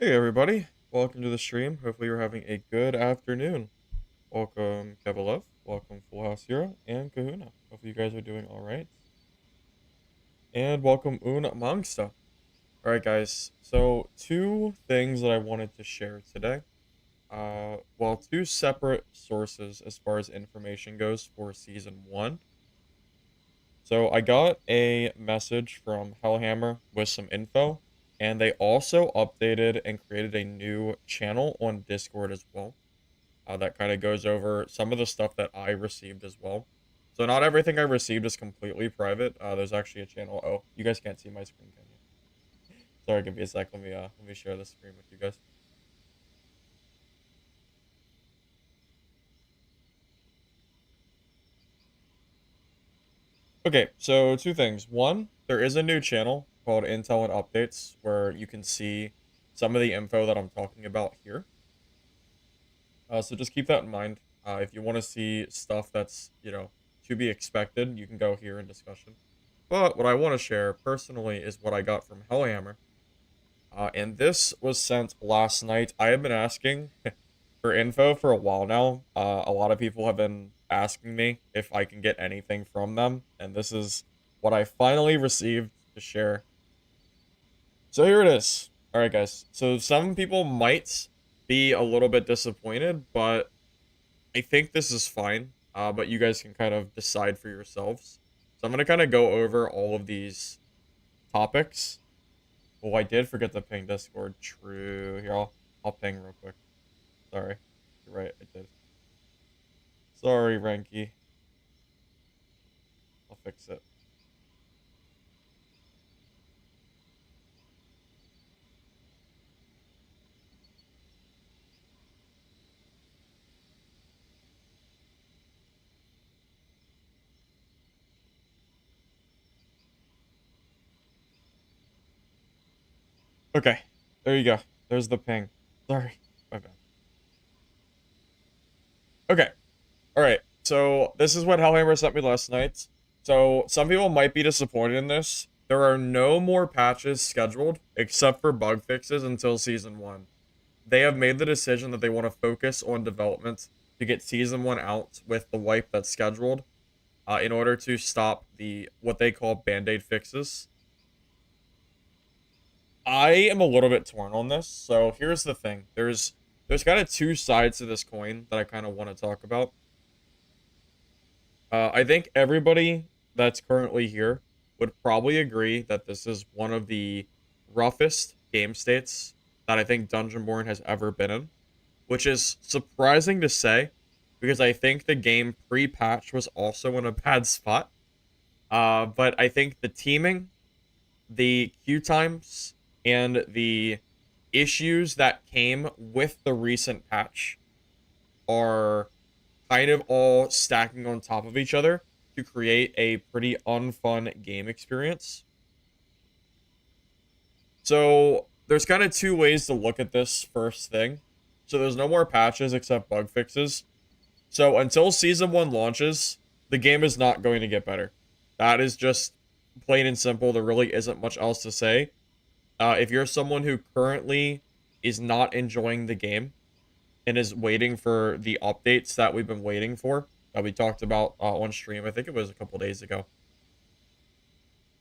Hey everybody, welcome to the stream. Hopefully you're having a good afternoon. Welcome Kevalev, welcome Full House Hero, and Kahuna. Hopefully you guys are doing alright. And welcome Un Mangsta. Alright guys, so two things that I wanted to share today. Well, two separate sources as far as information goes for Season 1. So I got a message from Hellhammer with some info, and they also updated and created a new channel on Discord as well. That kind of goes over some of the stuff that I received as well. So not everything I received is completely private. There's actually a channel. Oh, you guys can't see my screen, can you? Sorry, give me a sec. Let me share the screen with you guys. Okay, so two things. One, there is a new channel called Intel and Updates where you can see some of the info that I'm talking about here. So just keep that in mind. If you want to see stuff that's, to be expected, you can go here in discussion. But what I want to share personally is what I got from Hellhammer. And this was sent last night. I have been asking for info for a while now. A lot of people have been asking me if I can get anything from them. And this is what I finally received to share. So here it is. All right, guys. So some people might be a little bit disappointed, but I think this is fine. But you guys can kind of decide for yourselves. So I'm going to kind of go over all of these topics. Oh, I did forget to ping Discord. True. Here, I'll ping real quick. Sorry. You're right, I did. Sorry, Renki. I'll fix it. Okay. There you go. There's the ping. Sorry. My bad. Okay. Alright. So, this is what Hellhammer sent me last night. So, some people might be disappointed in this. There are no more patches scheduled, except for bug fixes until Season 1. They have made the decision that they want to focus on development to get Season 1 out with the wipe that's scheduled, in order to stop the what they call band-aid fixes. I am a little bit torn on this. So here's the thing. There's kind of two sides to this coin that I kind of want to talk about. I think everybody that's currently here would probably agree that this is one of the roughest game states that I think Dungeonborne has ever been in, which is surprising to say because I think the game pre-patch was also in a bad spot. But I think the teaming, the queue times, and the issues that came with the recent patch are kind of all stacking on top of each other to create a pretty unfun game experience. So there's kind of two ways to look at this first thing. So there's no more patches except bug fixes. So until Season 1 launches, the game is not going to get better. That is just plain and simple. There really isn't much else to say. If you're someone who currently is not enjoying the game and is waiting for the updates that we've been waiting for, that we talked about on stream, I think it was a couple days ago,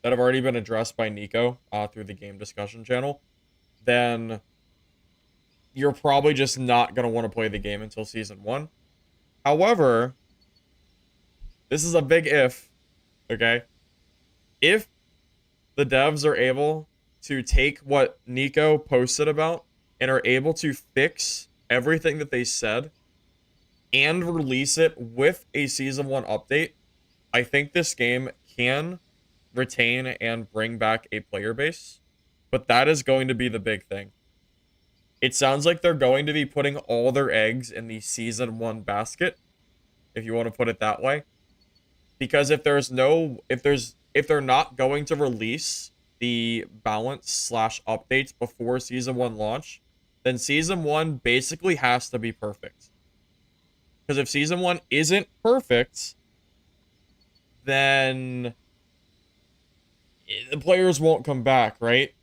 that have already been addressed by Nico through the game discussion channel, then you're probably just not going to want to play the game until Season 1. However, this is a big if, okay? If the devs are able to take what Nico posted about and are able to fix everything that they said and release it with a Season 1 update, I think this game can retain and bring back a player base. But that is going to be the big thing. It sounds like they're going to be putting all their eggs in the Season 1 basket, if you want to put it that way. Because if they're not going to release the balance slash updates before Season 1 launch, then Season 1 basically has to be perfect. Because if Season 1 isn't perfect, then the players won't come back, right?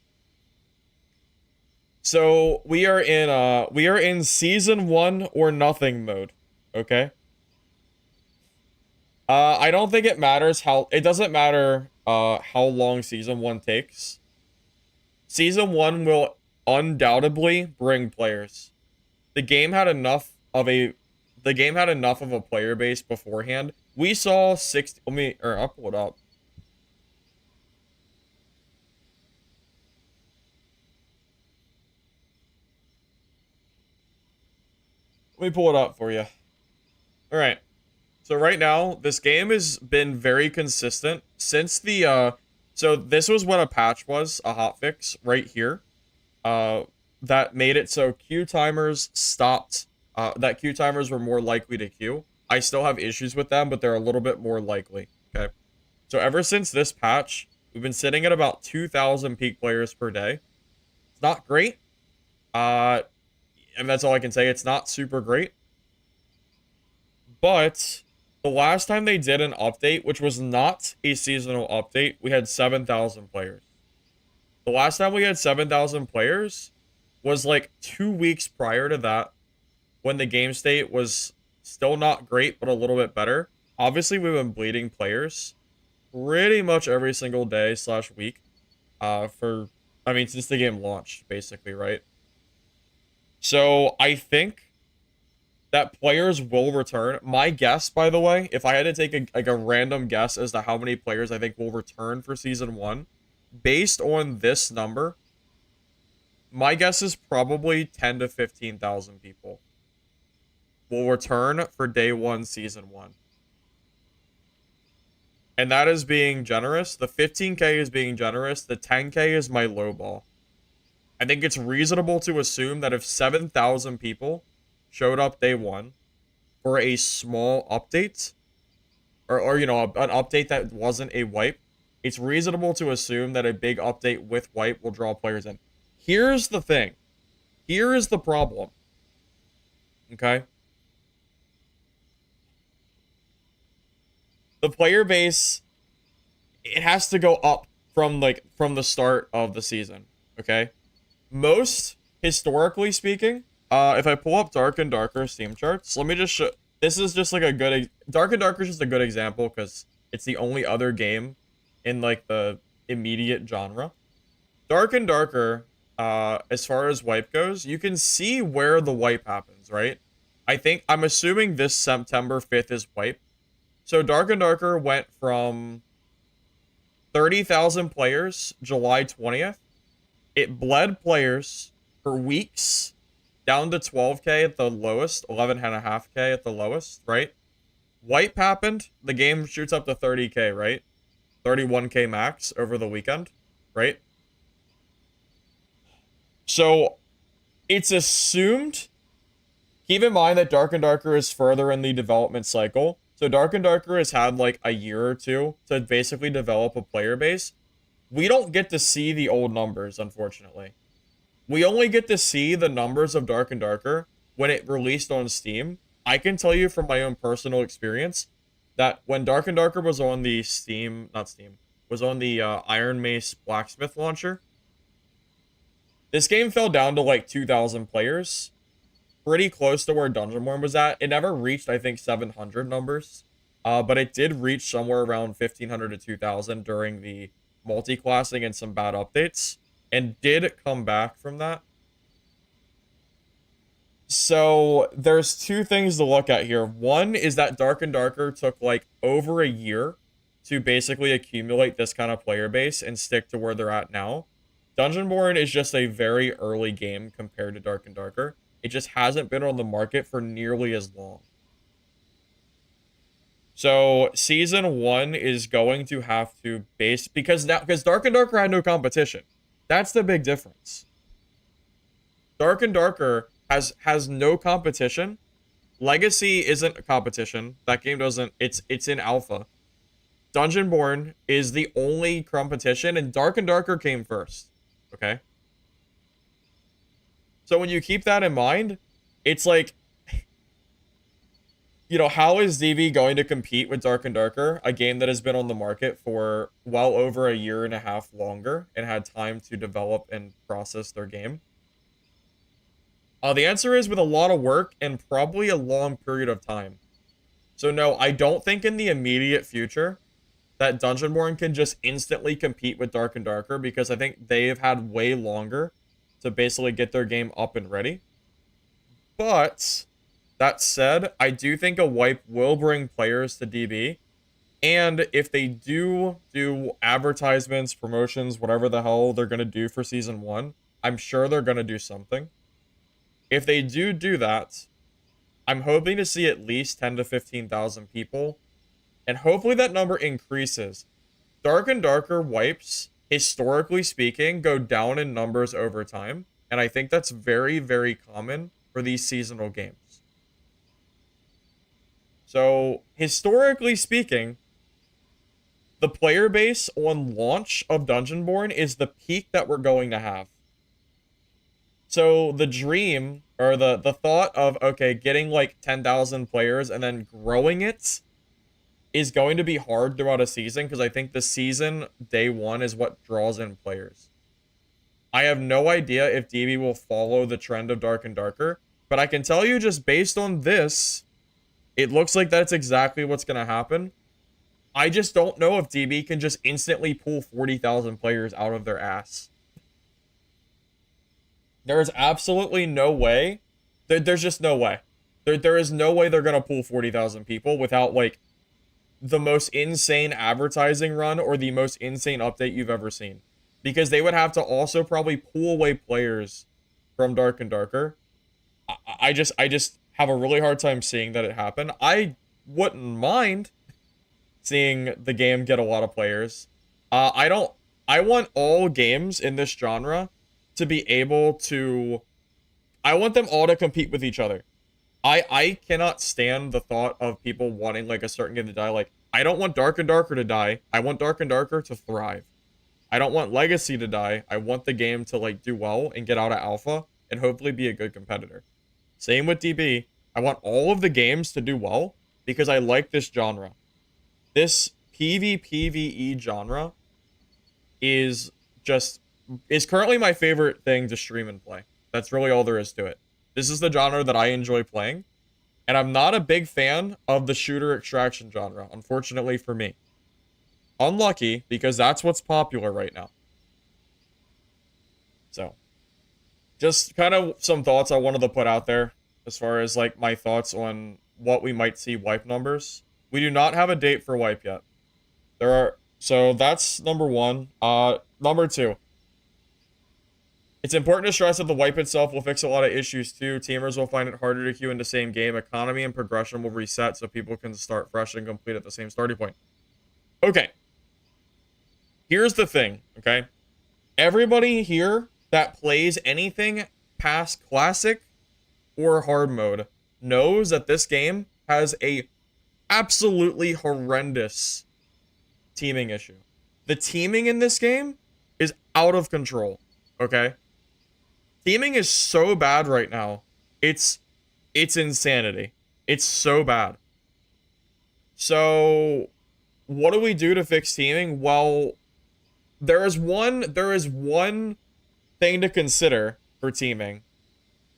So we are in season 1 or nothing mode. Okay. I don't think it doesn't matter how long season 1 takes. Season 1 will undoubtedly bring players. The game had enough of a the game had enough of a player base beforehand. We saw 60. I'll pull it up. Let me pull it up for you. All right. So right now, this game has been very consistent since so this was what a patch was, a hotfix right here. Uh that made it so queue timers stopped, that queue timers were more likely to queue. I still have issues with them, but they're a little bit more likely. Okay. So ever since this patch, we've been sitting at about 2,000 peak players per day. It's not great. Uh and that's all I can say. It's not super great. But the last time they did an update, which was not a seasonal update, we had 7,000 players. The last time we had 7,000 players was like 2 weeks prior to that, when the game state was still not great, but a little bit better. Obviously, we've been bleeding players pretty much every single day slash week. Since the game launched, basically, right? So I think that players will return. My guess, by the way, if I had to take a random guess as to how many players I think will return for season 1, based on this number, my guess is probably 10 to 15,000 people will return for day 1 season 1. And that is being generous. The 15k is being generous. The 10k is my low ball. I think it's reasonable to assume that if 7,000 people showed up day 1 for a small update, or an update that wasn't a wipe, it's reasonable to assume that a big update with wipe will draw players in. Here's the thing. Here is the problem. Okay? The player base, it has to go up from the start of the season. Okay? Most, historically speaking, if I pull up Dark and Darker Steam charts, let me just show. This is just like a good. Dark and Darker is just a good example because it's the only other game in like the immediate genre. Dark and Darker, as far as wipe goes, you can see where the wipe happens, right? I'm assuming this September 5th is wipe. So Dark and Darker went from 30,000 players July 20th. It bled players for weeks down to 12k at the lowest, 11.5k at the lowest, right? Wipe happened. The game shoots up to 30k, right? 31k max over the weekend, right? So it's assumed. Keep in mind that Dark and Darker is further in the development cycle. So Dark and Darker has had like a year or two to basically develop a player base. We don't get to see the old numbers, unfortunately. We only get to see the numbers of Dark and Darker when it released on Steam. I can tell you from my own personal experience that when Dark and Darker was on the was on the Iron Mace Blacksmith launcher, this game fell down to like 2,000 players, pretty close to where Dungeonborne was at. It never reached, I think, 700 numbers, but it did reach somewhere around 1,500 to 2,000 during the multi-classing and some bad updates, and did come back from that. So there's two things to look at here. One is that Dark and Darker took like over a year to basically accumulate this kind of player base and stick to where they're at now. Dungeonborne is just a very early game compared to Dark and Darker. It just hasn't been on the market for nearly as long. So season 1 is going to have to because Dark and Darker had no competition. That's the big difference. Dark and Darker has no competition. Legacy isn't a competition. That game doesn't. It's in alpha. Dungeonborne is the only competition, and Dark and Darker came first. Okay. So when you keep that in mind, it's like, how is DV going to compete with Dark and Darker, a game that has been on the market for well over a year and a half longer and had time to develop and process their game? The answer is with a lot of work and probably a long period of time. So no, I don't think in the immediate future that Dungeonborne can just instantly compete with Dark and Darker, because I think they've had way longer to basically get their game up and ready. But that said, I do think a wipe will bring players to DB. And if they do advertisements, promotions, whatever the hell they're going to do for Season 1, I'm sure they're going to do something. If they do that, I'm hoping to see at least 10 to 15,000 people. And hopefully that number increases. Dark and Darker wipes, historically speaking, go down in numbers over time. And I think that's very, very common for these seasonal games. So, historically speaking, the player base on launch of Dungeonborne is the peak that we're going to have. So the dream, or the thought of, okay, getting like 10,000 players and then growing it is going to be hard throughout a season, because I think the season day one is what draws in players. I have no idea if DB will follow the trend of Dark and Darker, but I can tell you just based on this, it looks like that's exactly what's going to happen. I just don't know if DB can just instantly pull 40,000 players out of their ass. There is absolutely no way. There's just no way. There is no way they're going to pull 40,000 people without, like, the most insane advertising run or the most insane update you've ever seen. Because they would have to also probably pull away players from Dark and Darker. I just have a really hard time seeing that it happen. I wouldn't mind seeing the game get a lot of players. I want all games in this genre to be able to, I want them all to compete with each other. I cannot stand the thought of people wanting like a certain game to die. Like, I don't want Dark and Darker to die. I want Dark and Darker to thrive. I don't want Legacy to die. I want the game to like do well and get out of alpha and hopefully be a good competitor. Same with DB. I want all of the games to do well because I like this genre. This PvPvE genre is currently my favorite thing to stream and play. That's really all there is to it. This is the genre that I enjoy playing, and I'm not a big fan of the shooter extraction genre, unfortunately for me. Unlucky, because that's what's popular right now. So, just kind of some thoughts I wanted to put out there as far as like my thoughts on what we might see wipe numbers. We do not have a date for wipe yet. So that's number one. Number two. It's important to stress that the wipe itself will fix a lot of issues too. Teamers will find it harder to queue into the same game. Economy and progression will reset so people can start fresh and complete at the same starting point. Okay. Here's the thing, okay? Everybody here that plays anything past classic or hard mode knows that this game has a absolutely horrendous teaming issue. The teaming in this game is out of control, okay? Teaming is so bad right now. It's insanity. It's so bad. So, what do we do to fix teaming? Well, there is one thing to consider for teaming,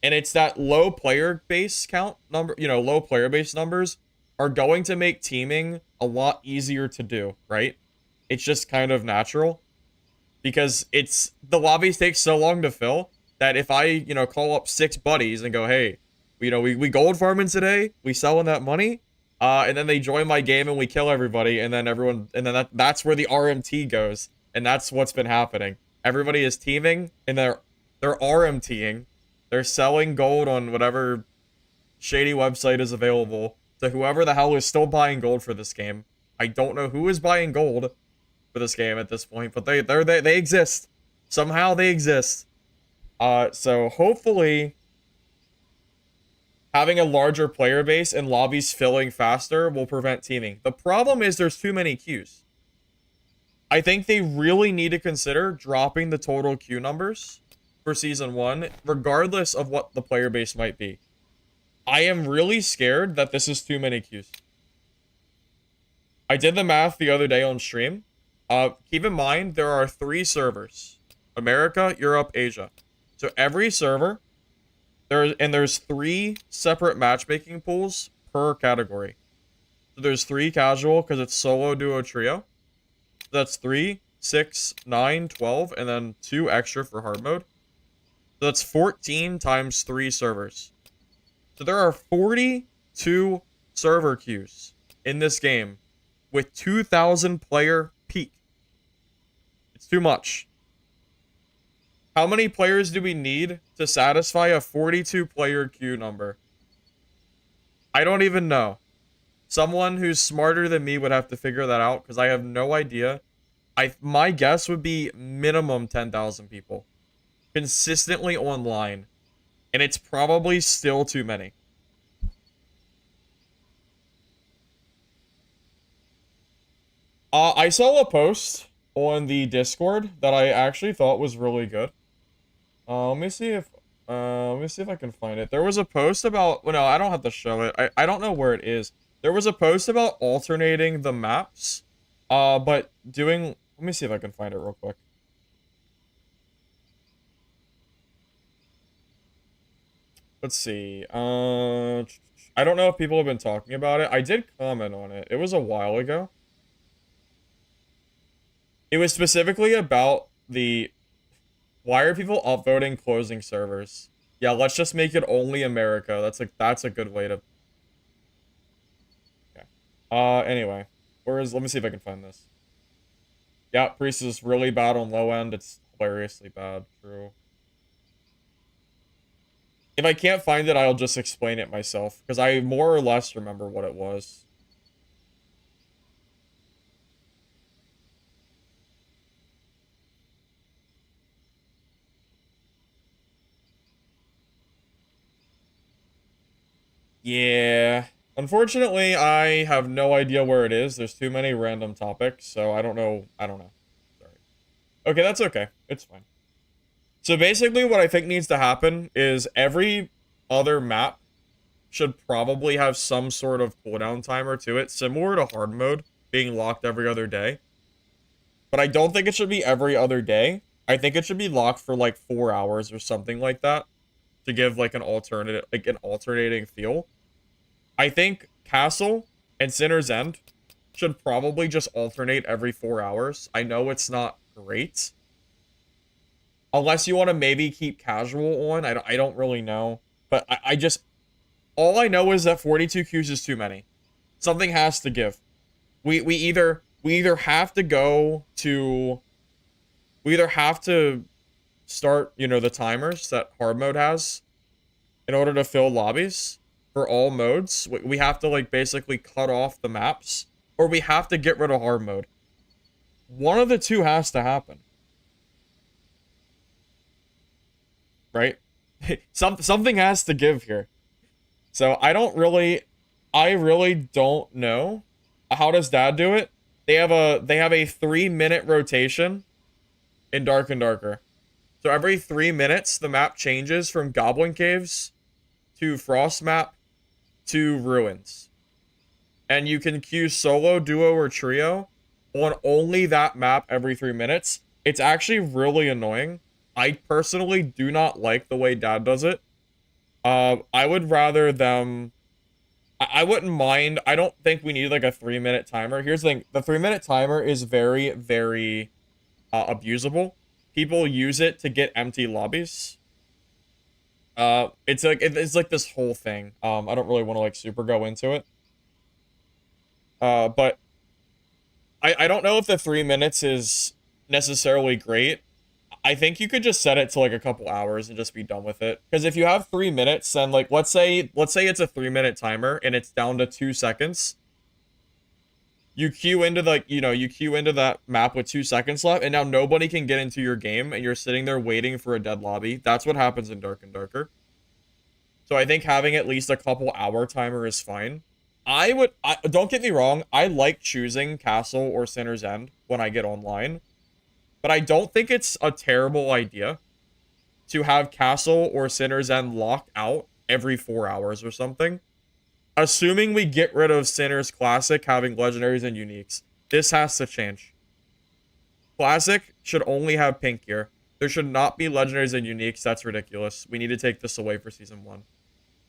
and it's that low player base count number, low player base numbers are going to make teaming a lot easier to do, right? It's just kind of natural because the lobbies take so long to fill that if I, call up 6 buddies and go, hey, we gold farming today, we selling that money, and then they join my game and we kill everybody, and then that's where the RMT goes. And that's what's been happening. Everybody is teaming, and they're RMTing. They're selling gold on whatever shady website is available to whoever the hell is still buying gold for this game. I don't know who is buying gold for this game at this point, but they exist. Somehow they exist. So hopefully having a larger player base and lobbies filling faster will prevent teaming. The problem is there's too many queues. I think they really need to consider dropping the total queue numbers for Season 1, regardless of what the player base might be. I am really scared that this is too many queues. I did the math the other day on stream. Keep in mind, there are 3 servers. America, Europe, Asia. So every server There's 3 separate matchmaking pools per category. So there's 3 casual because it's solo, duo, trio. So that's 3, 6, 9, 12, and then 2 extra for hard mode. So that's 14 times 3 servers. So there are 42 server queues in this game with 2,000 player peak. It's too much. How many players do we need to satisfy a 42 player queue number? I don't even know. Someone who's smarter than me would have to figure that out because I have no idea. My guess would be minimum 10,000 people consistently online, and it's probably still too many. I saw a post on the Discord that I actually thought was really good. Let me see if I can find it. There was a post about, well, no, I don't have to show it. I don't know where it is. There was a post about alternating the maps, but doing, let me see if I can find it real quick. Let's see. I don't know if people have been talking about it. I did comment on it. It was a while ago. It was specifically about the, why are people upvoting closing servers? Yeah, let's just make it only America. That's a good way to. Okay. Anyway, let me see if I can find this. Yeah, Priest is really bad on low end. It's hilariously bad. True. If I can't find it, I'll just explain it myself because I more or less remember what it was. Yeah. Unfortunately, I have no idea where it is. There's too many random topics, so I don't know. Sorry. Okay, that's okay. It's fine. So basically what I think needs to happen is every other map should probably have some sort of cooldown timer to it, similar to hard mode being locked every other day. But I don't think it should be every other day. I think it should be locked for like 4 hours or something like that to give like an alternating feel. I think Castle and Sinner's End should probably just alternate every 4 hours. I know it's not great. Unless you want to maybe keep casual on. I don't really know. But I just... All I know is that 42 queues is too many. Something has to give. We either have to go to... We either have to start, the timers that hard mode has in order to fill lobbies for all modes. We have to, like, basically cut off the maps. Or we have to get rid of hard mode. One of the two has to happen. Right? Something has to give here. So I really don't know. How does Dad do it? They have a 3-minute rotation in Dark and Darker. So every 3 minutes, the map changes from Goblin Caves to Frost Map to Ruins. And you can queue solo, duo, or trio on only that map every 3 minutes. It's actually really annoying. I personally do not like the way Dad does it. I would rather them... I wouldn't mind. I don't think we need like a 3-minute timer. Here's the thing. The 3-minute timer is very, very abusable. People use it to get empty lobbies. It's like this whole thing. I don't really want to like super go into it. But I don't know if the 3 minutes is necessarily great. I think you could just set it to like a couple hours and just be done with it. Because if you have 3 minutes, then like let's say it's a 3-minute timer and it's down to 2 seconds. You queue into that map with 2 seconds left, and now nobody can get into your game, and you're sitting there waiting for a dead lobby. That's what happens in Dark and Darker. So I think having at least a couple hour timer is fine. Don't get me wrong, I like choosing Castle or Sinner's End when I get online. But I don't think it's a terrible idea to have Castle or Sinner's End locked out every 4 hours or something. Assuming we get rid of Sinner's Classic having legendaries and uniques. This has to change. Classic should only have pink gear. There should not be legendaries and uniques. That's ridiculous. We need to take this away for season 1.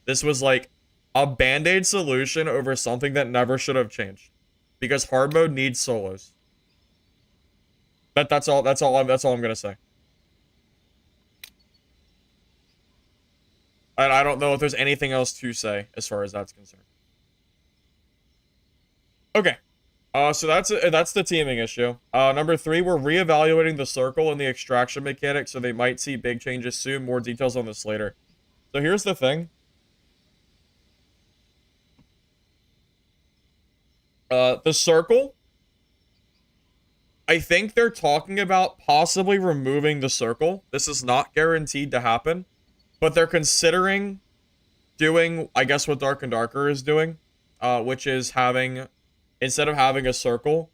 This was like a band-aid solution over something that never should have changed. Because hard mode needs solos. That's all I'm gonna say. And I don't know if there's anything else to say as far as that's concerned. Okay. So that's the teaming issue. Number 3, we're reevaluating the circle and the extraction mechanic, so they might see big changes soon. More details on this later. So here's the thing. The circle, I think they're talking about possibly removing the circle. This is not guaranteed to happen, but they're considering doing, I guess, what Dark and Darker is doing, which is having, instead of having a circle,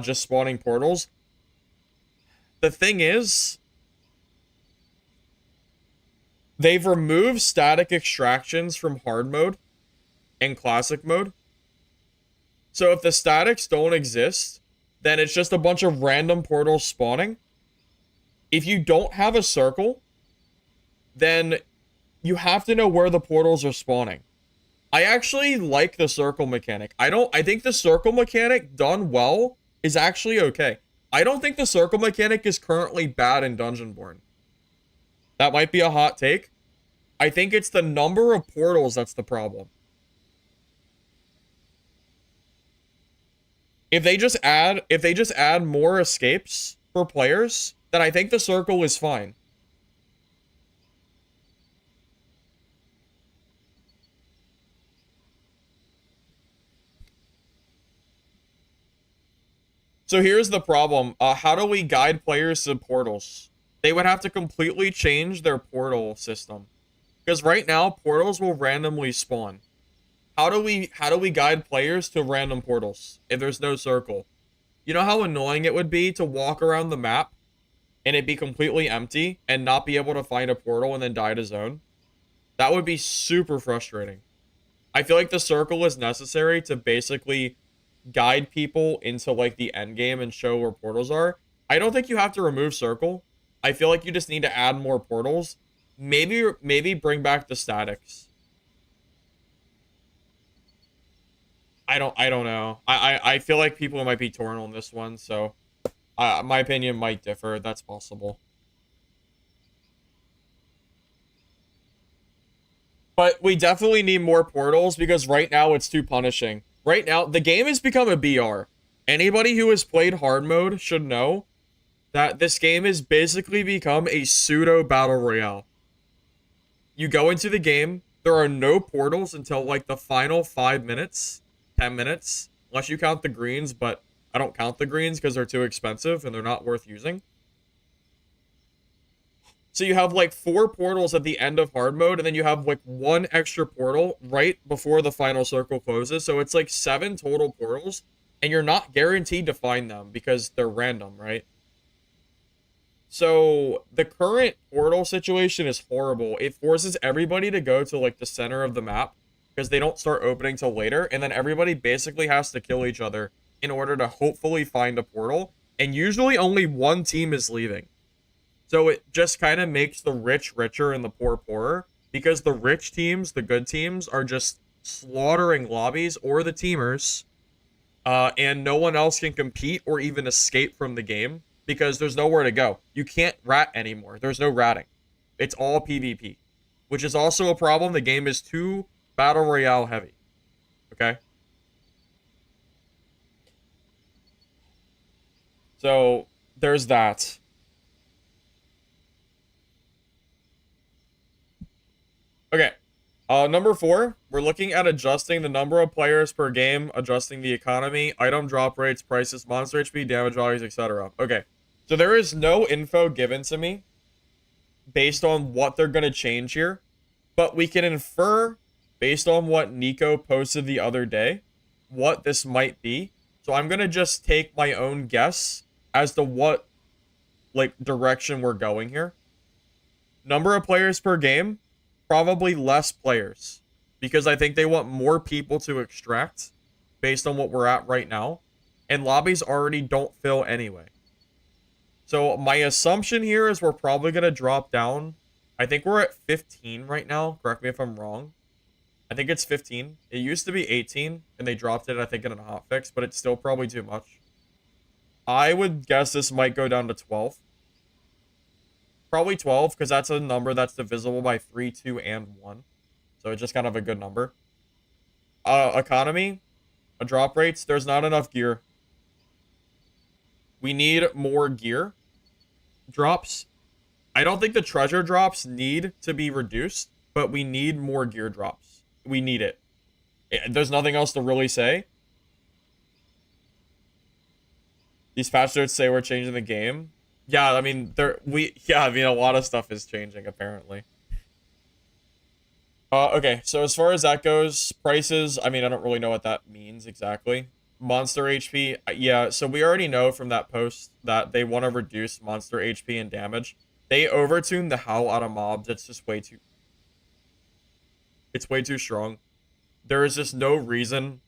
just spawning portals. The thing is, they've removed static extractions from hard mode and classic mode. So if the statics don't exist, then it's just a bunch of random portals spawning. If you don't have a circle, then you have to know where the portals are spawning. I actually like the circle mechanic. I think the circle mechanic done well is actually okay. I don't think the circle mechanic is currently bad in Dungeonborne. That might be a hot take. I think it's the number of portals that's the problem. If they just add more escapes for players, then I think the circle is fine. So here's the problem. How do we guide players to portals? They would have to completely change their portal system. Because right now, portals will randomly spawn. How do we guide players to random portals if there's no circle? You know how annoying it would be to walk around the map and it be completely empty and not be able to find a portal and then die to zone? That would be super frustrating. I feel like the circle is necessary to basically guide people into like the end game and show where portals are. I don't think you have to remove circle. I feel like you just need to add more portals. Maybe bring back the statics. I don't know. I feel like people might be torn on this one, so my opinion might differ. That's possible. But we definitely need more portals because right now it's too punishing. Right now, the game has become a BR. Anybody who has played hard mode should know that this game has basically become a pseudo battle royale. You go into the game, there are no portals until like the final 5 minutes. 10 minutes, unless you count the greens, but I don't count the greens because they're too expensive and they're not worth using. So you have like 4 portals at the end of hard mode, and then you have like 1 extra portal right before the final circle closes. So it's like 7 total portals, and you're not guaranteed to find them because they're random, right? So the current portal situation is horrible. It forces everybody to go to like the center of the map because they don't start opening till later, and then everybody basically has to kill each other in order to hopefully find a portal, and usually only one team is leaving. So it just kind of makes the rich richer and the poor poorer, because the rich teams, the good teams, are just slaughtering lobbies or the teamers, and no one else can compete or even escape from the game because there's nowhere to go. You can't rat anymore. There's no ratting. It's all PvP, which is also a problem. The game is too battle royale heavy. Okay? So, there's that. Okay. Number 4, we're looking at adjusting the number of players per game, adjusting the economy, item drop rates, prices, monster HP, damage values, etc. Okay. So there is no info given to me based on what they're going to change here, but we can infer based on what Nico posted the other day, what this might be. So I'm going to just take my own guess as to what, like, direction we're going here. Number of players per game, probably less players, because I think they want more people to extract based on what we're at right now, and lobbies already don't fill anyway. So my assumption here is we're probably going to drop down. I think we're at 15 right now. Correct me if I'm wrong. I think it's 15. It used to be 18, and they dropped it, I think, in a hotfix, but it's still probably too much. I would guess this might go down to 12. Probably 12, because that's a number that's divisible by 3, 2, and 1. So it's just kind of a good number. Economy, drop rates, there's not enough gear. We need more gear drops. I don't think the treasure drops need to be reduced, but we need more gear drops. We need it. There's nothing else to really say. These patch notes say we're changing the game. Yeah, I mean, a lot of stuff is changing, apparently. Okay, so as far as that goes, prices, I mean, I don't really know what that means exactly. Monster HP, yeah, so we already know from that post that they want to reduce monster HP and damage. They overtune the hell out of mobs. It's just way too... It's way too strong. There is just no reason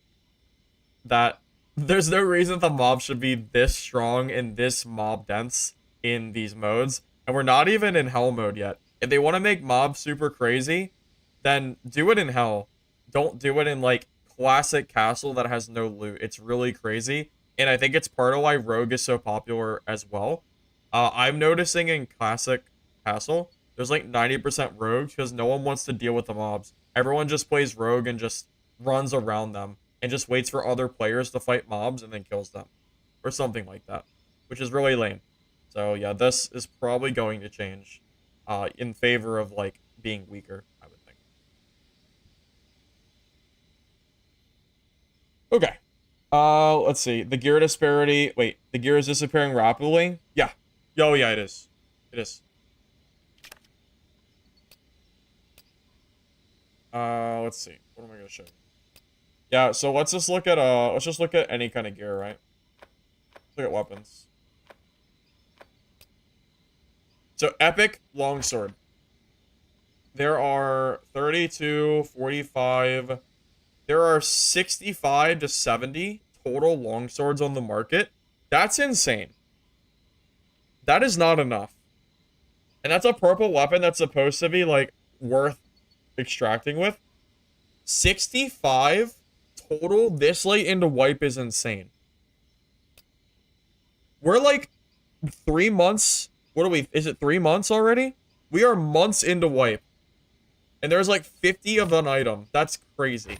that... There's no reason the mob should be this strong and this mob dense in these modes. And we're not even in hell mode yet. If they want to make mobs super crazy, then do it in hell. Don't do it in, like, classic castle that has no loot. It's really crazy. And I think it's part of why Rogue is so popular as well. I'm noticing in classic castle, there's like 90% Rogue because no one wants to deal with the mobs. Everyone just plays Rogue and just runs around them and just waits for other players to fight mobs and then kills them. Or something like that. Which is really lame. So yeah, this is probably going to change in favor of like being weaker, I would think. Okay. Let's see. The gear disparity. Wait, the gear is disappearing rapidly? Yeah. Oh, yeah, it is. It is. Let's see. What am I gonna show? Yeah, so let's just look at any kind of gear, right? Let's look at weapons. So epic longsword. There are 32, 45. There are 65 to 70 total longswords on the market. That's insane. That is not enough. And that's a purple weapon that's supposed to be, like, worth extracting with. 65 total this late into wipe is insane. We're, like, 3 months... What are we... Is it 3 months already? We are months into wipe. And there's, like, 50 of an item. That's crazy.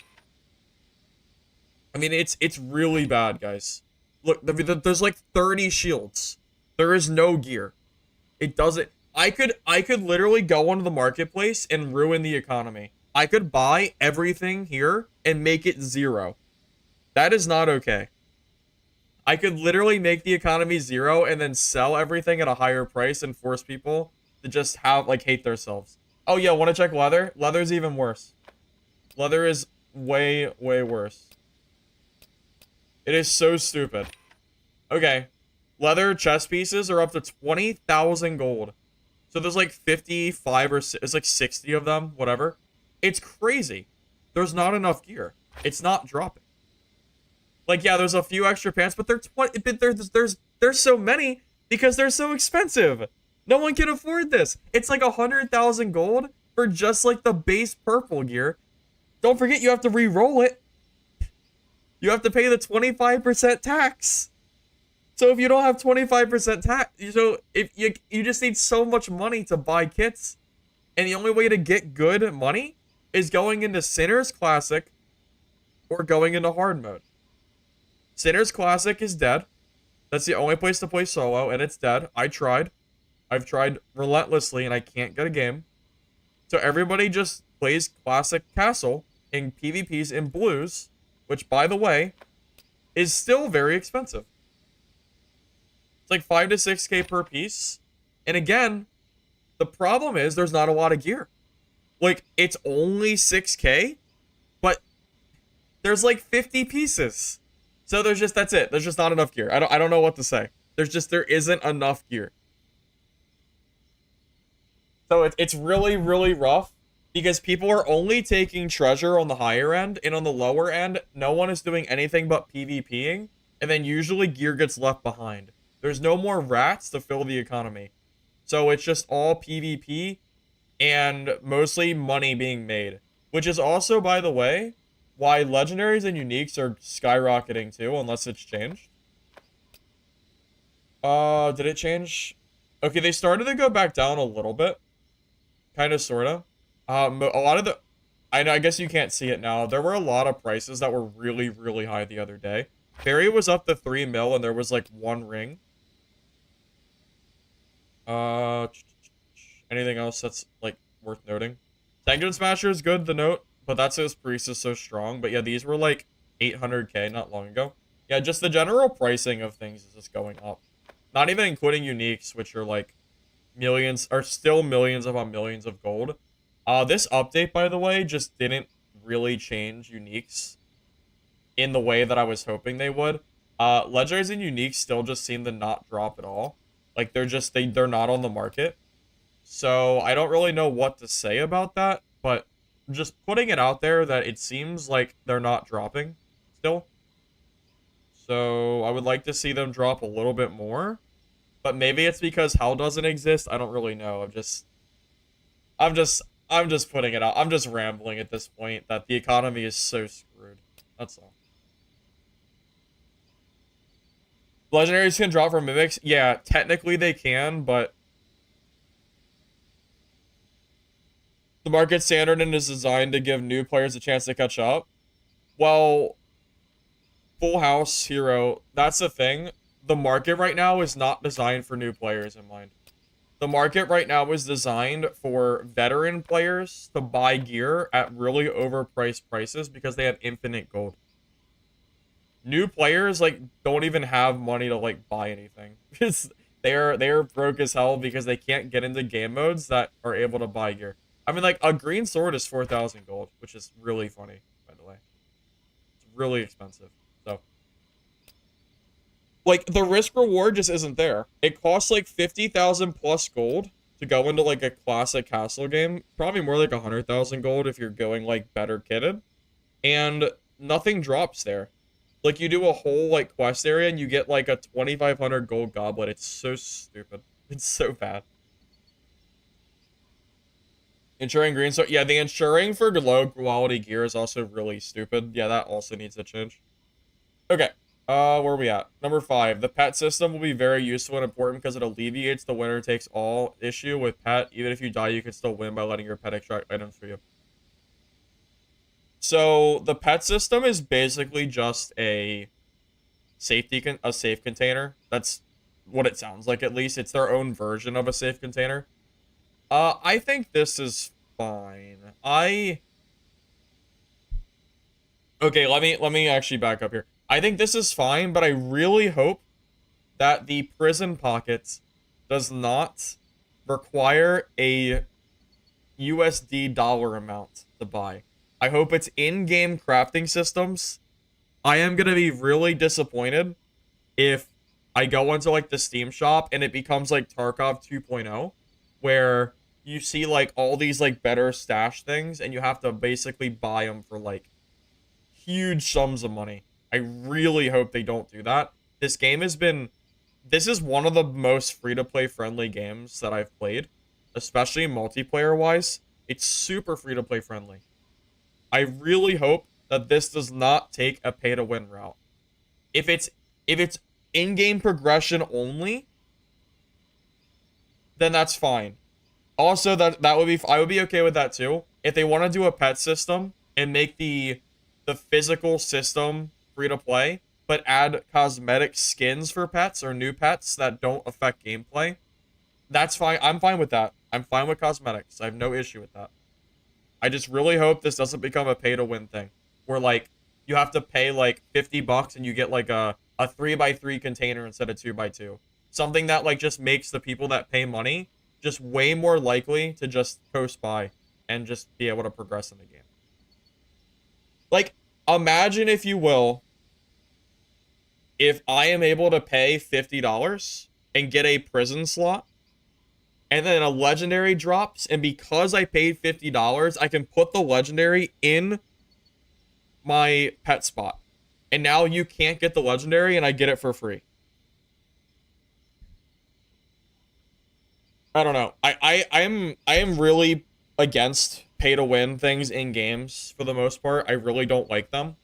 I mean, it's really bad, guys. Look, there's, like, 30 shields. There is no gear. It doesn't... I could literally go onto the marketplace and ruin the economy. I could buy everything here and make it 0. That is not okay. I could literally make the economy 0 and then sell everything at a higher price and force people to just have, like, hate themselves. Oh, yeah, want to check leather? Leather's even worse. Leather is way, way worse. It is so stupid. Okay. Leather chest pieces are up to 20,000 gold. So there's like 55 or it's like 60 of them, whatever. It's crazy. There's not enough gear. It's not dropping. Like, yeah, there's a few extra pants, but there's so many because they're so expensive. No one can afford this. It's like 100,000 gold for just like the base purple gear. Don't forget you have to re-roll it. You have to pay the 25% tax. So if you don't have 25% tax, so if you just need so much money to buy kits, and the only way to get good money is going into Sinner's Classic or going into hard mode. Sinner's Classic is dead. That's the only place to play solo, and it's dead. I've tried relentlessly, and I can't get a game. So everybody just plays Classic Castle in PvPs in blues, which, by the way, is still very expensive. It's like 5 to 6k per piece. And again, the problem is there's not a lot of gear. Like, it's only 6k, but there's like 50 pieces. So that's it. There's just not enough gear. I don't know what to say. There isn't enough gear. So it's really, really rough because people are only taking treasure on the higher end, and on the lower end, no one is doing anything but PvPing, and then usually gear gets left behind. There's no more rats to fill the economy. So it's just all PvP and mostly money being made. Which is also, by the way, why legendaries and uniques are skyrocketing too, unless it's changed. Did it change? Okay, they started to go back down a little bit. Kind of, sorta. A lot of the... I guess you can't see it now. There were a lot of prices that were really, really high the other day. Fairy was up to 3 mil and there was like 1 ring. Anything else that's like worth noting? Tengen Smasher is good, the note, but that's his priest is so strong. But yeah, these were like 800k not long ago. Yeah, just the general pricing of things is just going up. Not even including uniques, which are like millions, are still millions upon millions of gold. This update, by the way, just didn't really change uniques in the way that I was hoping they would. Legendaries and uniques still just seem to not drop at all. Like they're not on the market. So I don't really know what to say about that, but just putting it out there that it seems like they're not dropping still. So I would like to see them drop a little bit more. But maybe it's because Hell doesn't exist. I don't really know. I'm just putting it out. I'm just rambling at this point that the economy is so screwed. That's all. Legendaries can drop from mimics. Yeah, technically they can, but the market standard and is designed to give new players a chance to catch up. Well, Full House Hero, that's the thing. The market right now is not designed for new players in mind. The market right now is designed for veteran players to buy gear at really overpriced prices because they have infinite gold. New players like don't even have money to like buy anything. They're broke as hell because they can't get into game modes that are able to buy gear. I mean, like a green sword is 4,000 gold, which is really funny, by the way. It's really expensive. So, like the risk reward just isn't there. It costs like 50,000 plus gold to go into like a classic castle game. Probably more like 100,000 gold if you're going like better kitted, and nothing drops there. Like, you do a whole, like, quest area, and you get, like, a 2,500 gold goblet. It's so stupid. It's so bad. Insuring green sword. Yeah, the insuring for low-quality gear is also really stupid. Yeah, that also needs to change. Okay. Where are we at? Number 5. The pet system will be very useful and important because it alleviates the winner-takes-all issue with pet. Even if you die, you can still win by letting your pet extract items for you. So the pet system is basically just a safe container. That's what it sounds like, at least. It's their own version of a safe container. I think this is fine. Okay, let me actually back up here. I think this is fine, but I really hope that the prison pocket does not require a USD dollar amount to buy. I hope it's in-game crafting systems. I am going to be really disappointed if I go into, like, the Steam shop and it becomes, like, Tarkov 2.0, where you see, like, all these, like, better stash things, and you have to basically buy them for, like, huge sums of money. I really hope they don't do that. This game has been... This is one of the most free-to-play friendly games that I've played, especially multiplayer-wise. It's super free-to-play friendly. I really hope that this does not take a pay-to-win route. If it's in-game progression only, then that's fine. Also, that would be I would be okay with that too. If they want to do a pet system and make the physical system free-to-play, but add cosmetic skins for pets or new pets that don't affect gameplay, that's fine. I'm fine with that. I'm fine with cosmetics. I have no issue with that. I just really hope this doesn't become a pay-to-win thing, where, like, you have to pay, like, $50 and you get, like, a 3x3 container instead of 2x2. Something that, like, just makes the people that pay money just way more likely to just coast by and just be able to progress in the game. Like, imagine, if you will, if I am able to pay $50 and get a prison slot, and then a legendary drops, and because I paid $50, I can put the legendary in my pet spot. And now you can't get the legendary, and I get it for free. I don't know. I am really against pay to win things in games for the most part. I really don't like them.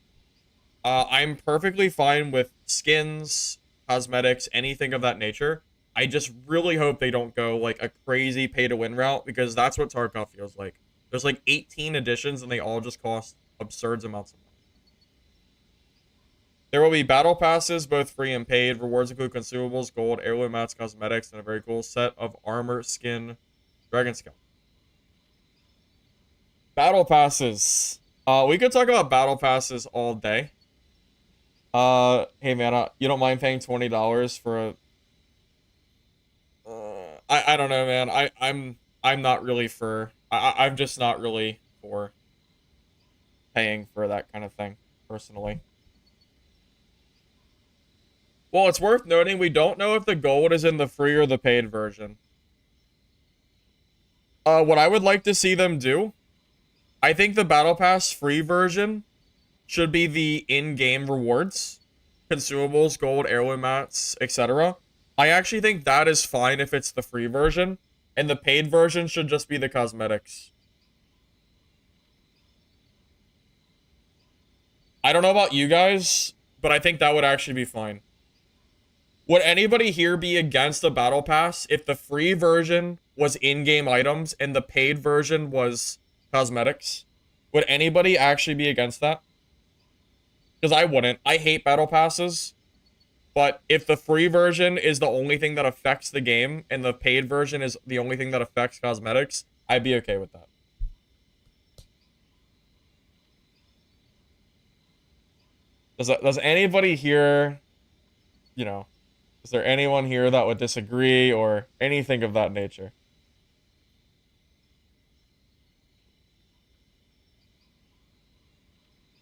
I'm perfectly fine with skins, cosmetics, anything of that nature. I just really hope they don't go like a crazy pay to win route because that's what Tarkov feels like. There's like 18 editions and they all just cost absurd amounts of money. There will be battle passes, both free and paid. Rewards include consumables, gold, heirloom mats, cosmetics, and a very cool set of armor, skin, dragon scale. Battle passes. We could talk about battle passes all day. Hey man, you don't mind paying $20 for a? I don't know, man. I'm not really for. I'm just not really for paying for that kind of thing personally. Well, it's worth noting we don't know if the gold is in the free or the paid version. What I would like to see them do, I think the Battle Pass free version should be the in-game rewards, consumables, gold, heirloom mats, etc. I actually think that is fine if it's the free version, and the paid version should just be the cosmetics. I don't know about you guys, but I think that would actually be fine. Would anybody here be against the battle pass if the free version was in-game items and the paid version was cosmetics? Would anybody actually be against that? Because I wouldn't. I hate battle passes. But if the free version is the only thing that affects the game and the paid version is the only thing that affects cosmetics, I'd be okay with that. Does anybody here, you know, is there anyone here that would disagree or anything of that nature?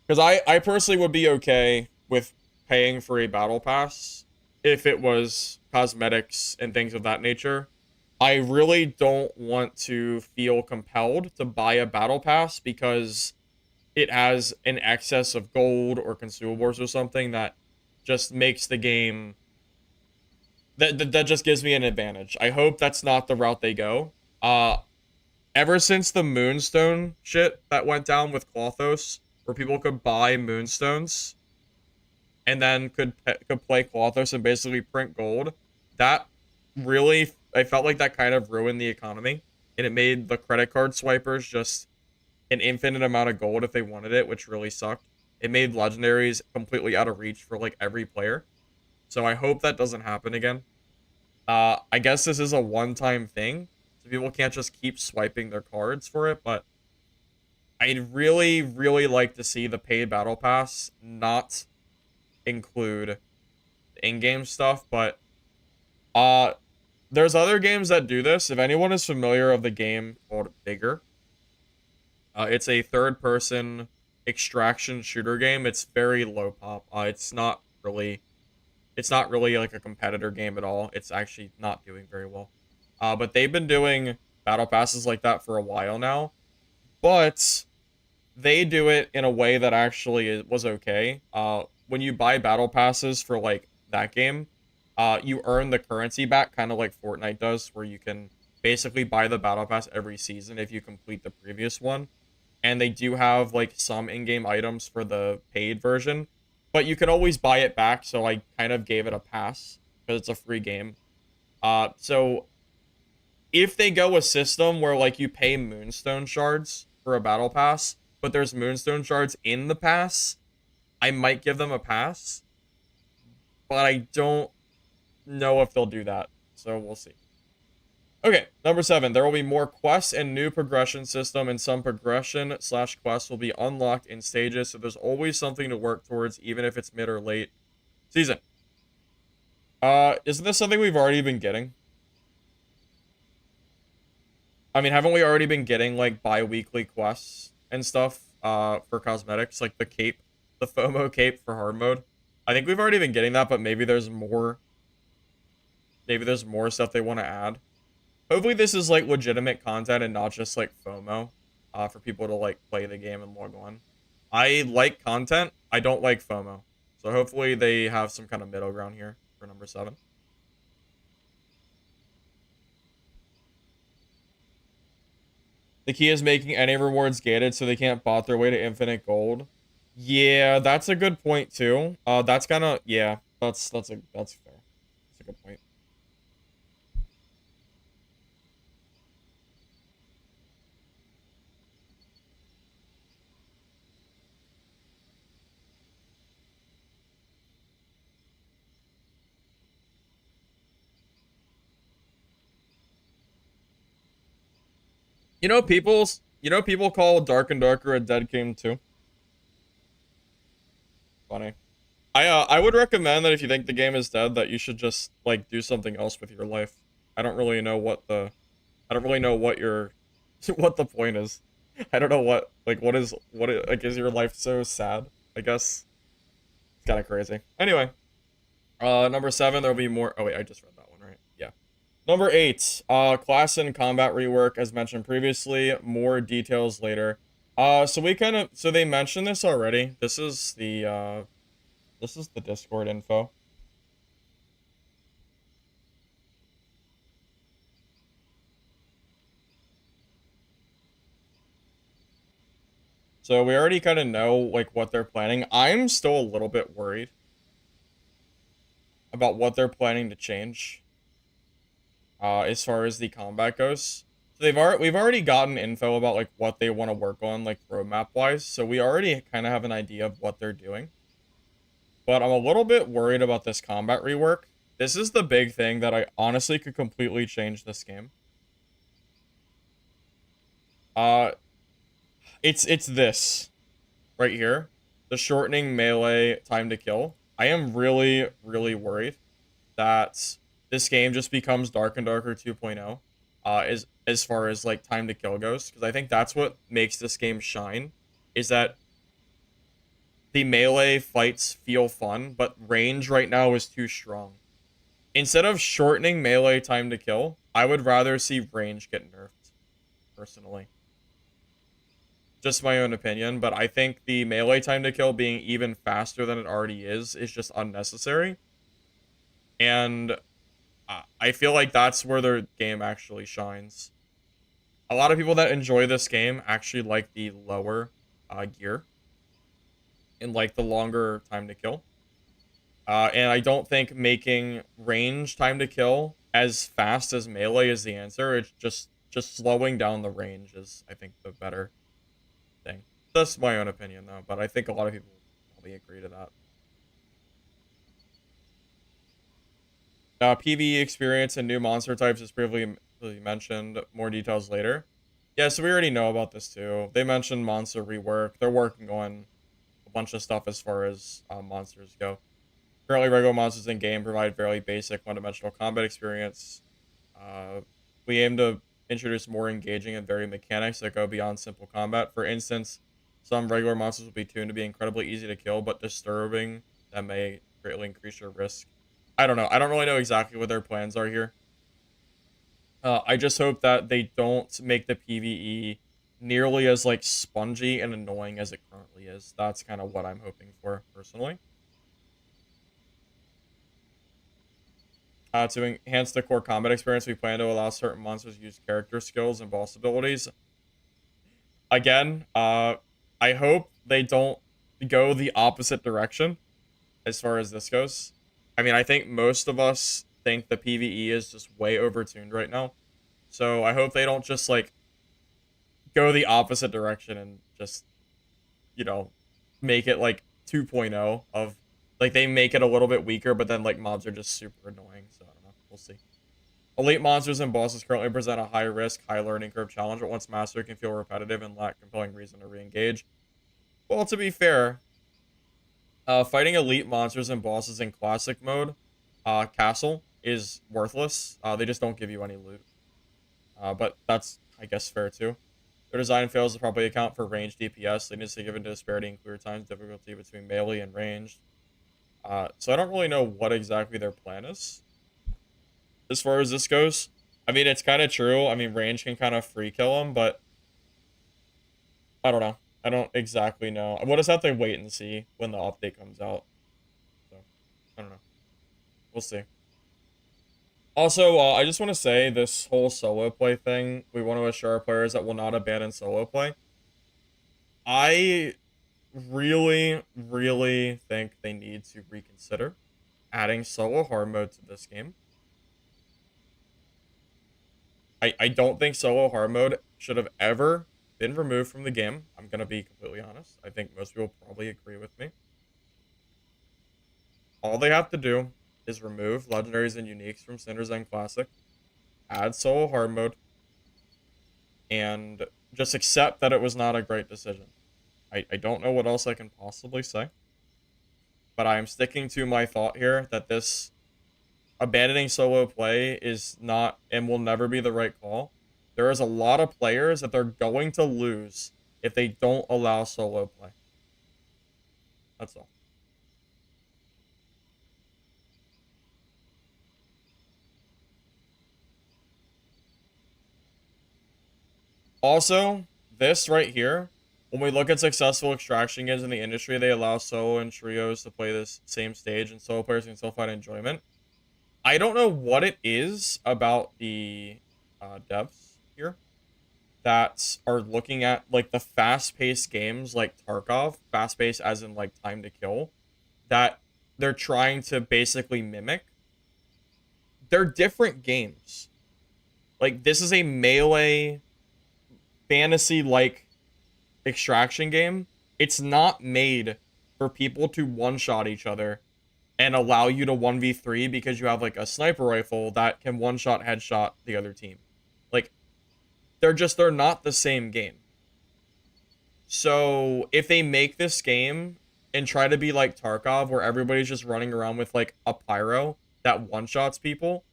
Because I personally would be okay with paying for a battle pass if it was cosmetics and things of that nature. I really don't want to feel compelled to buy a battle pass because it has an excess of gold or consumables or something that just makes the game that just gives me an advantage. I hope that's not the route they go. Ever since the Moonstone shit that went down with Klothos, where people could buy Moonstones and then could play Klothos and basically print gold, that really I felt like that kind of ruined the economy, and it made the credit card swipers just an infinite amount of gold if they wanted it, which really sucked. It made legendaries completely out of reach for like every player. So I hope that doesn't happen again. I guess this is a one-time thing, so people can't just keep swiping their cards for it, but I'd really, really like to see the paid battle pass not include the in-game stuff, but uh there's other games that do this. If anyone is familiar of the game called Bigger, it's a third-person extraction shooter game. It's very low pop. It's not really like a competitor game at all. It's actually not doing very well. But they've been doing battle passes like that for a while now. But they do it in a way that actually was okay. When you buy battle passes for like that game, you earn the currency back, kind of like Fortnite does, where you can basically buy the battle pass every season if you complete the previous one. And they do have like some in-game items for the paid version, but you can always buy it back. So I kind of gave it a pass because it's a free game. So if they go a system where like you pay Moonstone shards for a battle pass, but there's Moonstone shards in the pass, I might give them a pass, but I don't know if they'll do that. So we'll see. Okay, number 7. There will be more quests and new progression system, and some progression slash quests will be unlocked in stages, so there's always something to work towards, even if it's mid or late season. Isn't this something we've already been getting? I mean, haven't we already been getting, like, bi-weekly quests and stuff, for cosmetics? Like the cape, the FOMO cape for hard mode? I think we've already been getting that, but maybe there's more. Maybe there's more stuff they want to add. Hopefully this is like legitimate content and not just like FOMO for people to like play the game and log on. I like content. I don't like FOMO. So hopefully they have some kind of middle ground here for number 7. The key is making any rewards gated so they can't bot their way to infinite gold. Yeah, that's a good point too. That's kind of yeah. That's fair. That's a good point. People call Dark and Darker a dead game too. Funny. I would recommend that if you think the game is dead, that you should just like do something else with your life. I don't really know what the I don't really know what your what the point is. I don't know like is your life so sad? I guess it's kind of crazy. Anyway, number 7 there'll be more. Oh wait, I just read that one, right? Yeah. Number 8, class and combat rework as mentioned previously, more details later. So they mentioned this already. This is the Discord info. So we already kind of know like what they're planning. I'm still a little bit worried about what they're planning to change as far as the combat goes. So we've already gotten info about like what they want to work on like roadmap wise. So we already kind of have an idea of what they're doing. But I'm a little bit worried about this combat rework. This is the big thing that I honestly could completely change this game. Uh it's this right here. The shortening melee time to kill. I am really, really worried that this game just becomes Dark and Darker 2.0 as far as like time to kill goes, because I think that's what makes this game shine, is that the melee fights feel fun, but range right now is too strong. Instead of shortening melee time to kill, I would rather see range get nerfed, personally. Just my own opinion, but I think the melee time to kill being even faster than it already is just unnecessary. And I feel like that's where their game actually shines. A lot of people that enjoy this game actually like the lower gear and like the longer time to kill. And I don't think making range time to kill as fast as melee is the answer. It's just slowing down the range is, I think, the better thing. That's my own opinion, though, but I think a lot of people probably agree to that. PvE experience and new monster types is previously mentioned. More details later. Yeah, so we already know about this too. They mentioned monster rework. They're working on a bunch of stuff as far as monsters go. Currently, regular monsters in game provide fairly basic one-dimensional combat experience. Uh, we aim to introduce more engaging and varied mechanics that go beyond simple combat. For instance, some regular monsters will be tuned to be incredibly easy to kill, but disturbing that may greatly increase your risk. I don't know. I don't really know exactly what their plans are here. I just hope that they don't make the PvE nearly as like spongy and annoying as it currently is. That's kind of what I'm hoping for personally. To enhance the core combat experience, we plan to allow certain monsters to use character skills and boss abilities. Again, I hope they don't go the opposite direction as far as this goes. I mean, I think most of us think the PvE is just way overtuned right now. So I hope they don't just like go the opposite direction and just, you know, make it like 2.0 of like they make it a little bit weaker, but then like mobs are just super annoying. So I don't know. We'll see. Elite monsters and bosses currently present a high risk, high learning curve challenge, but once mastered can feel repetitive and lack compelling reason to re-engage. Well, to be fair, fighting elite monsters and bosses in classic mode, castle, is worthless. They just don't give you any loot. But that's, I guess, fair too. Their design fails to properly account for range DPS, leading to significant disparity in clear times difficulty between melee and ranged. So I don't really know what exactly their plan is as far as this goes. I mean, it's kind of true. I mean, range can kind of free kill them, but I don't know. I don't exactly know. We'll just have to wait and see when the update comes out. So, I don't know. We'll see. Also, I just want to say this whole solo play thing, we want to assure our players that will not abandon solo play. I really, really think they need to reconsider adding solo hard mode to this game. I don't think solo hard mode should have ever been removed from the game. I'm going to be completely honest. I think most people probably agree with me. All they have to do is remove legendaries and uniques from Cinder's End Classic, add solo hard mode, and just accept that it was not a great decision. I don't know what else I can possibly say, but I am sticking to my thought here that this abandoning solo play is not and will never be the right call. There is a lot of players that they're going to lose if they don't allow solo play. That's all. Also, this right here, when we look at successful extraction games in the industry, they allow solo and trios to play this same stage, and solo players can still find enjoyment. I don't know what it is about the devs here that are looking at like the fast-paced games like Tarkov, fast-paced as in like time to kill, that they're trying to basically mimic. They're different games. Like this is a melee fantasy like extraction game. It's not made for people to one-shot each other and allow you to 1v3 because you have like a sniper rifle that can one-shot headshot the other team. Like they're not the same game. So if they make this game and try to be like Tarkov where everybody's just running around with like a pyro that one-shots people,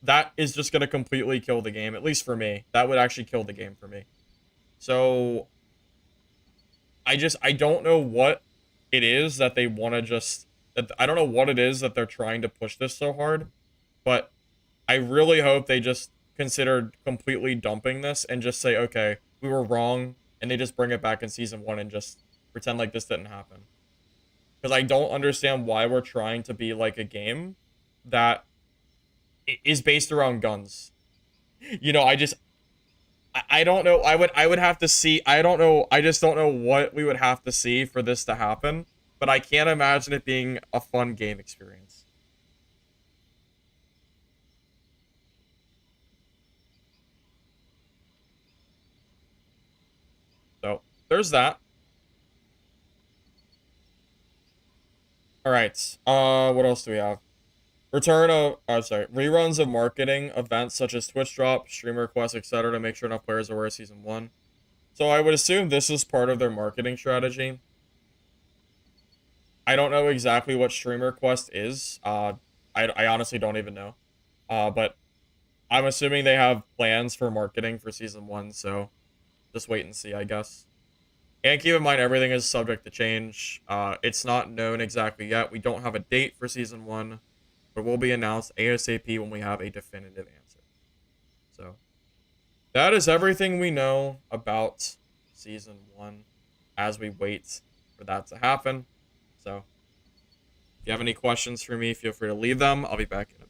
that is just going to completely kill the game, at least for me. That would actually kill the game for me. So I don't know what it is that they want to just I don't know what it is that they're trying to push this so hard, but I really hope they just considered completely dumping this and just say, okay, we were wrong, and they just bring it back in season 1 and just pretend like this didn't happen. Because I don't understand why we're trying to be like a game that is based around guns. You know, I don't know. I would have to see. I don't know. I just don't know what we would have to see for this to happen. But I can't imagine it being a fun game experience. So there's that. All right. What else do we have? Return of, sorry, reruns of marketing events such as Twitch drop, streamer requests, etc. to make sure enough players are aware of season 1. So I would assume this is part of their marketing strategy. I don't know exactly what streamer quest is. I honestly don't even know. But I'm assuming they have plans for marketing for season 1, so just wait and see, I guess. And keep in mind, everything is subject to change. It's not known exactly yet. We don't have a date for season 1, but will be announced ASAP when we have a definitive answer. So that is everything we know about season 1 as we wait for that to happen. So if you have any questions for me, feel free to leave them. I'll be back in a minute.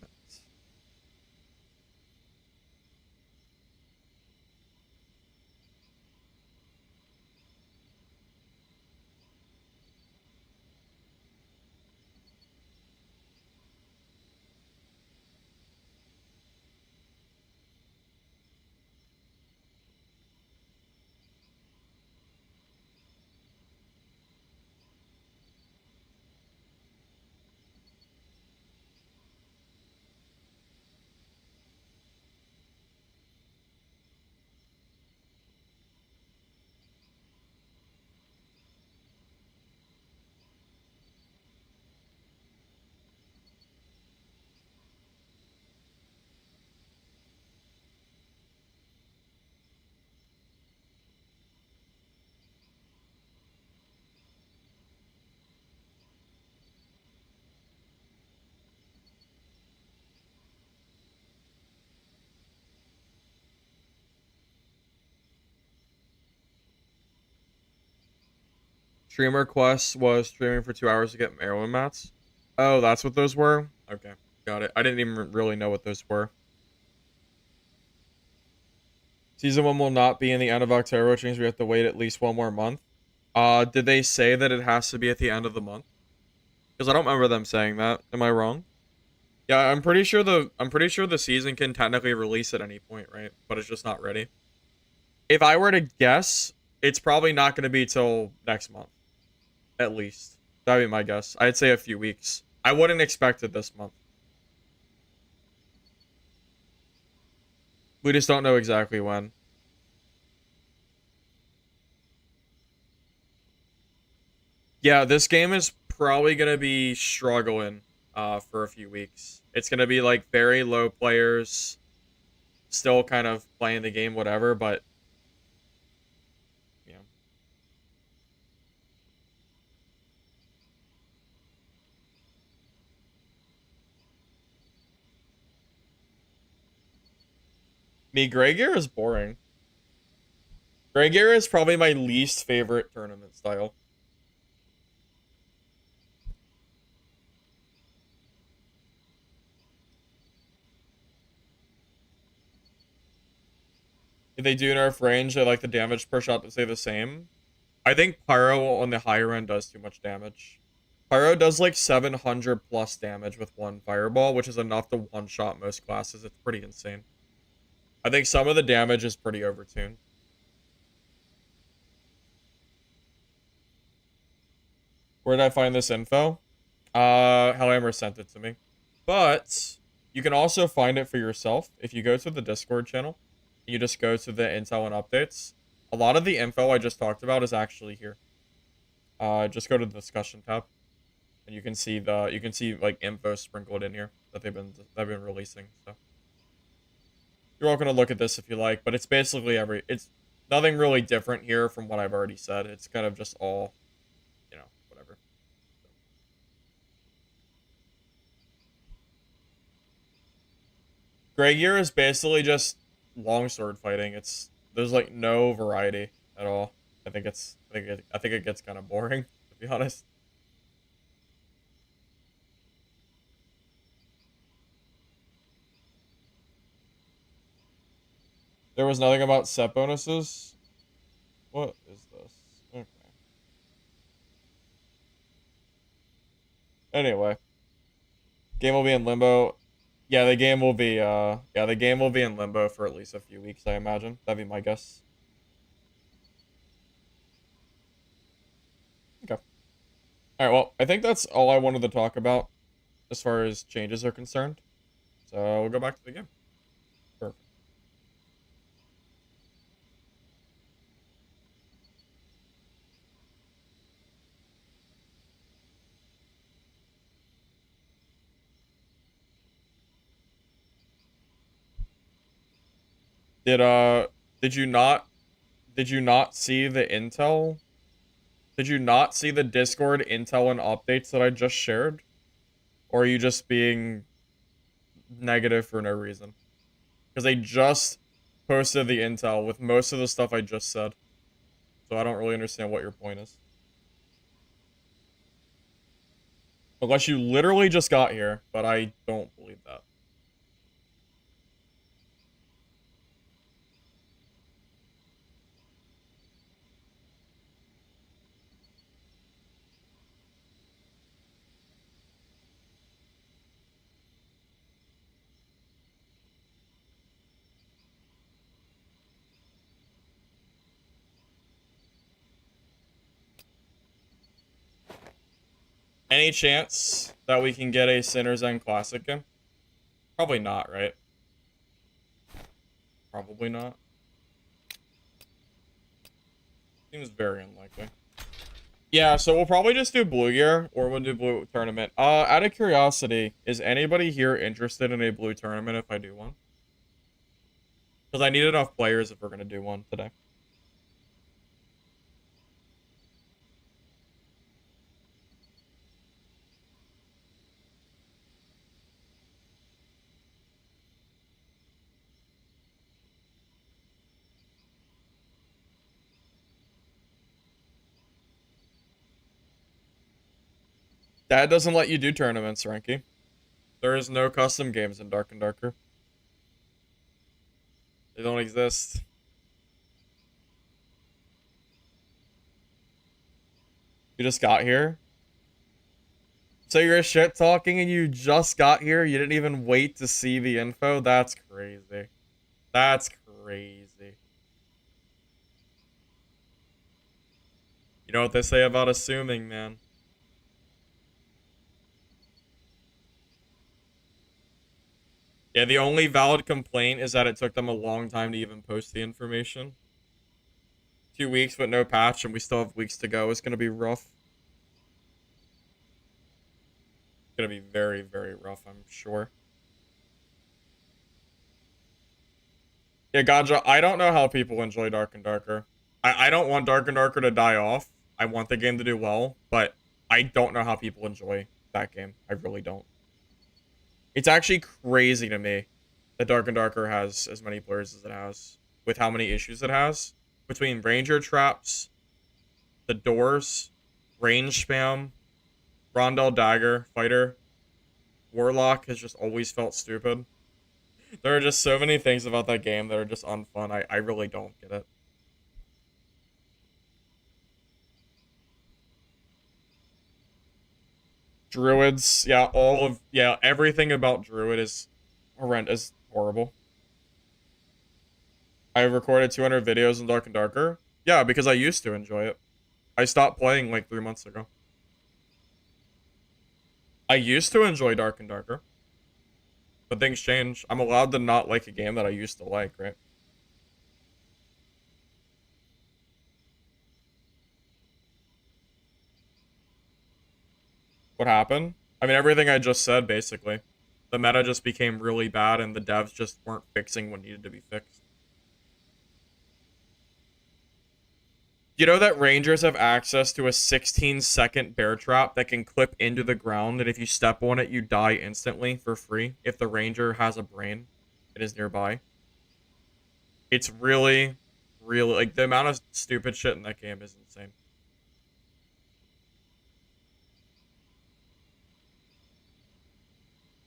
Streamer Quest was streaming for 2 hours to get Maryland mats. Oh, that's what those were? Okay, got it. I didn't even really know what those were. Season 1 will not be in the end of October, which means we have to wait at least one more month. Did they say that it has to be at the end of the month? Because I don't remember them saying that. Am I wrong? Yeah, I'm pretty sure the season can technically release at any point, right? But it's just not ready. If I were to guess, it's probably not going to be till next month, at least. That'd be my guess. I'd say a few weeks. I wouldn't expect it this month. We just don't know exactly when. Yeah, this game is probably gonna be struggling for a few weeks. It's gonna be like very low players, still kind of playing the game, whatever, but yeah. Me, Grey Gear is boring. Grey Gear is probably my least favorite tournament style. If they do nerf range, I like the damage per shot to stay the same. I think Pyro on the higher end does too much damage. Pyro does like 700 plus damage with one fireball, which is enough to one-shot most classes. It's pretty insane. I think some of the damage is pretty overtuned. Where did I find this info? Hellhammer sent it to me. But you can also find it for yourself if you go to the Discord channel. You just go to the intel and updates. A lot of the info I just talked about is actually here. Just go to the discussion tab, and you can see like info sprinkled in here that they've been releasing. So you're welcome to look at this if you like, but it's basically it's nothing really different here from what I've already said. It's kind of just all, whatever. Grey Gear is basically just longsword fighting. There's like no variety at all. I think it gets kind of boring, to be honest. There was nothing about set bonuses. What is this? Okay. Anyway, game will be in limbo. Yeah, the game will be in limbo for at least a few weeks, I imagine. That'd be my guess. Okay. All right, well, I think that's all I wanted to talk about as far as changes are concerned. So we'll go back to the game. Perfect. Did did you not did you not see the intel? Did you not see the Discord intel and updates that I just shared? Or are you just being negative for no reason? Because they just posted the intel with most of the stuff I just said. So I don't really understand what your point is. Unless you literally just got here, but I don't believe that. Any chance that we can get a Sinner's End Classic game? Probably not, right? Probably not. Seems very unlikely. Yeah, so we'll probably just do Blue Gear, or we'll do Blue Tournament. Out of curiosity, is anybody here interested in a Blue Tournament if I do one? Because I need enough players if we're going to do one today. That doesn't let you do tournaments, Ranky. There is no custom games in Dark and Darker. They don't exist. You just got here? So you're shit talking and you just got here? You didn't even wait to see the info? That's crazy. That's crazy. You know what they say about assuming, man. Yeah, the only valid complaint is that it took them a long time to even post the information. 2 weeks with no patch and we still have weeks to go. It's going to be rough. It's going to be very, very rough, I'm sure. Yeah, Ganja, I don't know how people enjoy Dark and Darker. I don't want Dark and Darker to die off. I want the game to do well, but I don't know how people enjoy that game. I really don't. It's actually crazy to me that Dark and Darker has as many players as it has, with how many issues it has. Between Ranger traps, the doors, range spam, Rondell Dagger, Fighter, Warlock has just always felt stupid. There are just so many things about that game that are just unfun. I really don't get it. Druids, yeah, everything about Druid is horrendous, horrible. I recorded 200 videos in Dark and Darker. Yeah, because I used to enjoy it. I stopped playing like 3 months ago. I used to enjoy Dark and Darker. But things change. I'm allowed to not like a game that I used to like, right? What happened? I mean, everything I just said, basically. The meta just became really bad and the devs just weren't fixing what needed to be fixed. You know that Rangers have access to a 16-second bear trap that can clip into the ground, and if you step on it, you die instantly for free if the Ranger has a brain and is nearby? It's really, really, like, the amount of stupid shit in that game is insane.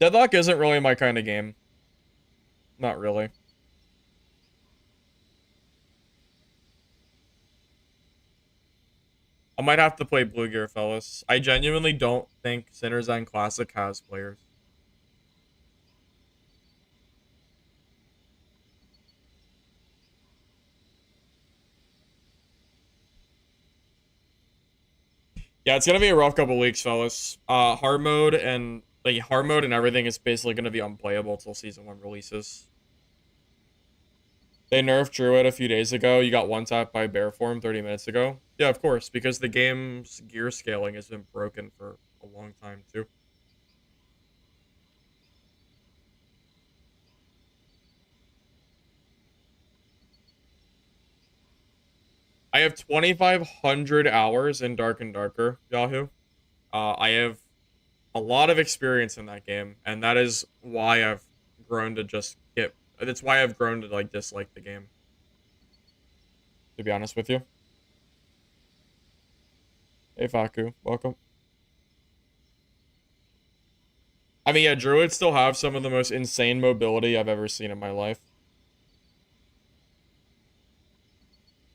Deadlock isn't really my kind of game. Not really. I might have to play Blue Gear, fellas. I genuinely don't think Sinner's End Classic has players. Yeah, it's gonna be a rough couple weeks, fellas. Hard mode and everything is basically gonna be unplayable until season 1 releases. They nerfed Druid a few days ago. You got one tapped by Bear Form 30 minutes ago. Yeah, of course, because the game's gear scaling has been broken for a long time too. I have 2,500 hours in Dark and Darker, Yahoo. I have a lot of experience in that game, and that is why I've grown to just get. That's why I've grown to like dislike the game. To be honest with you. Hey Faku, welcome. I mean, yeah, druids still have some of the most insane mobility I've ever seen in my life.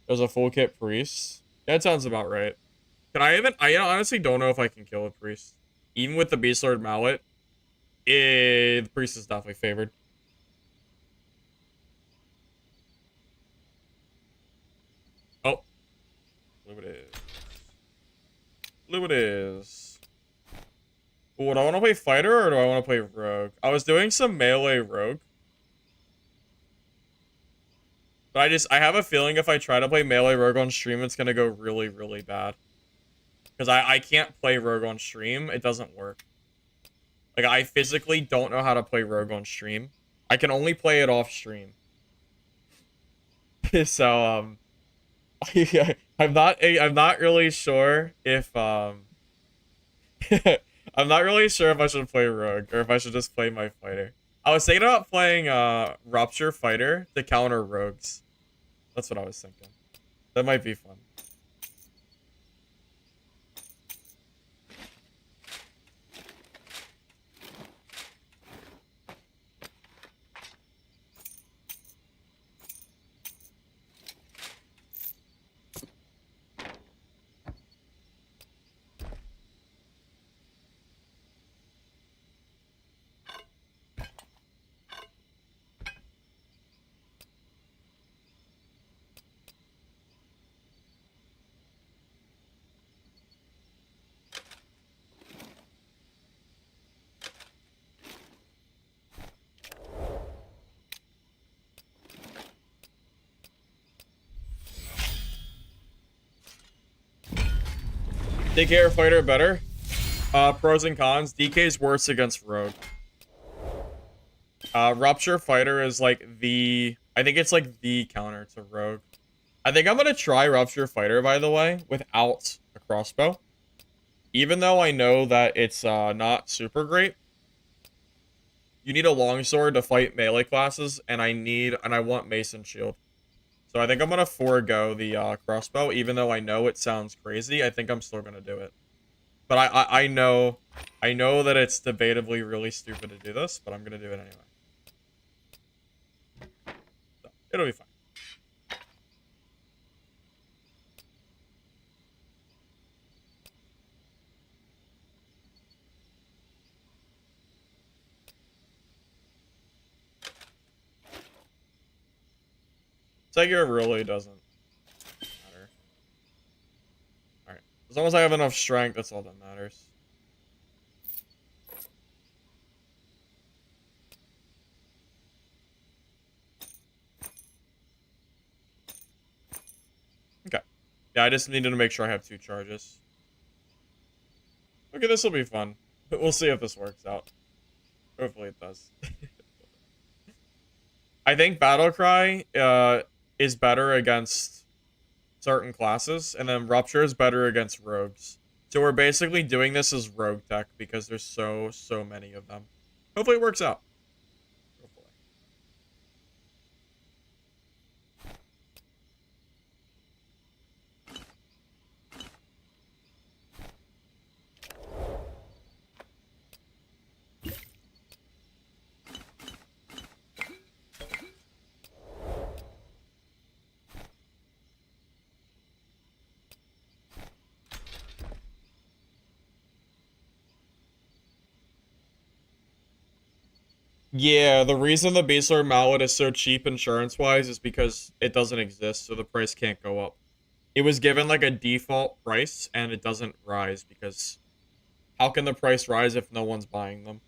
There's a full kit priest. That sounds about right. Can I even? I honestly don't know if I can kill a priest, even with the beast lord mallet. The priest is definitely favored. Oh, blue it is. Blue it is. Ooh, do I want to play fighter or do I want to play rogue? I was doing some melee rogue. But I have a feeling if I try to play melee rogue on stream, it's going to go really, really bad. Because I can't play rogue on stream. It doesn't work. Like, I physically don't know how to play rogue on stream. I can only play it off stream. So, I'm not really sure if, I'm not really sure if I should play rogue or if I should just play my fighter. I was thinking about playing, Rupture Fighter to counter rogues. That's what I was thinking. That might be fun. DK or Fighter better? Pros and cons. DK's worse against Rogue. Rupture Fighter is like the... I think it's like the counter to Rogue. I think I'm gonna try Rupture Fighter, by the way, without a crossbow. Even though I know that it's not super great. You need a longsword to fight melee classes, and I want Mason Shield. So I think I'm gonna forego the crossbow, even though I know it sounds crazy. I think I'm still gonna do it. But I know that it's debatably really stupid to do this, but I'm gonna do it anyway. So, it'll be fine. Segura really doesn't matter. Alright. As long as I have enough strength, that's all that matters. Okay. Yeah, I just needed to make sure I have 2 charges. Okay, this will be fun. But we'll see if this works out. Hopefully it does. I think Battlecry is better against certain classes, and then Rupture is better against rogues. So we're basically doing this as rogue tech because there's so many of them. Hopefully it works out. Hopefully. Yeah, the reason the Beastler Mallet is so cheap insurance-wise is because it doesn't exist, so the price can't go up. It was given like a default price, and it doesn't rise because how can the price rise if no one's buying them?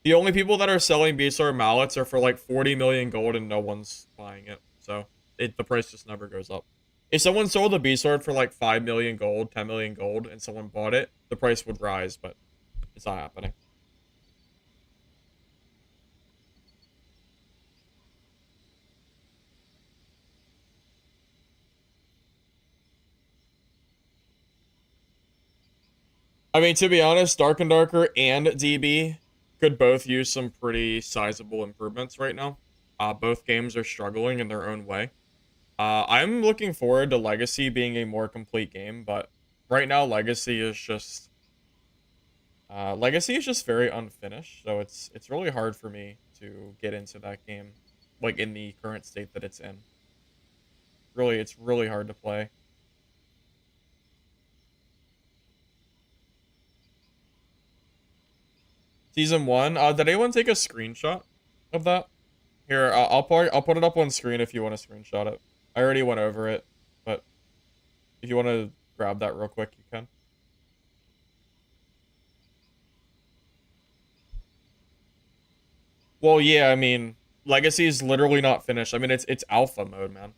The only people that are selling Beastler Mallets are for like 40 million gold and no one's buying it. So the price just never goes up. If someone sold a Beastlord for like 5 million gold, 10 million gold, and someone bought it, the price would rise, but it's not happening. I mean, to be honest, Dark and Darker and DB could both use some pretty sizable improvements right now. Both games are struggling in their own way. I'm looking forward to Legacy being a more complete game, but right now Legacy is just very unfinished, so it's really hard for me to get into that game, like in the current state that it's in. Really, it's really hard to play. Season 1, did anyone take a screenshot of that? Here, I'll put it up on screen if you want to screenshot it. I already went over it, but if you want to grab that real quick, you can. Well, yeah, I mean, Legacy is literally not finished. I mean, it's alpha mode, man.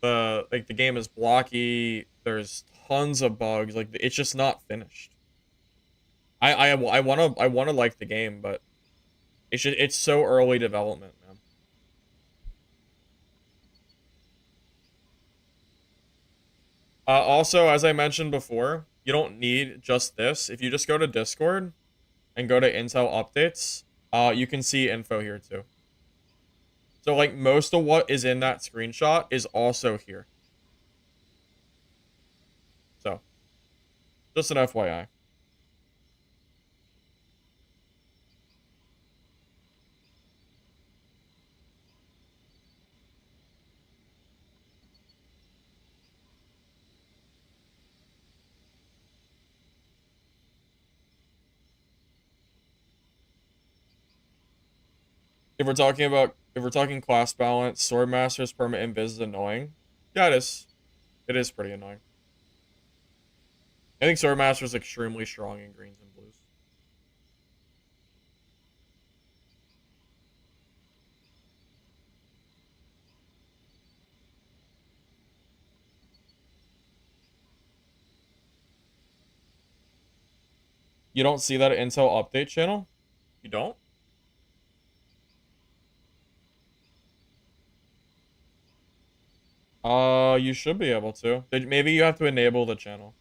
The game is blocky. There's tons of bugs. Like it's just not finished. I wanna like the game, but it's so early development, man. Also, as I mentioned before, you don't need just this. If you just go to Discord and go to Intel updates, you can see info here too. So like most of what is in that screenshot is also here. So just an FYI. If we're talking class balance, Swordmaster's permanent invis is annoying. Yeah, it is. It is pretty annoying. I think Swordmaster's extremely strong in greens and blues. You don't see that Intel update channel? You don't? You should be able to. Maybe you have to enable the channel.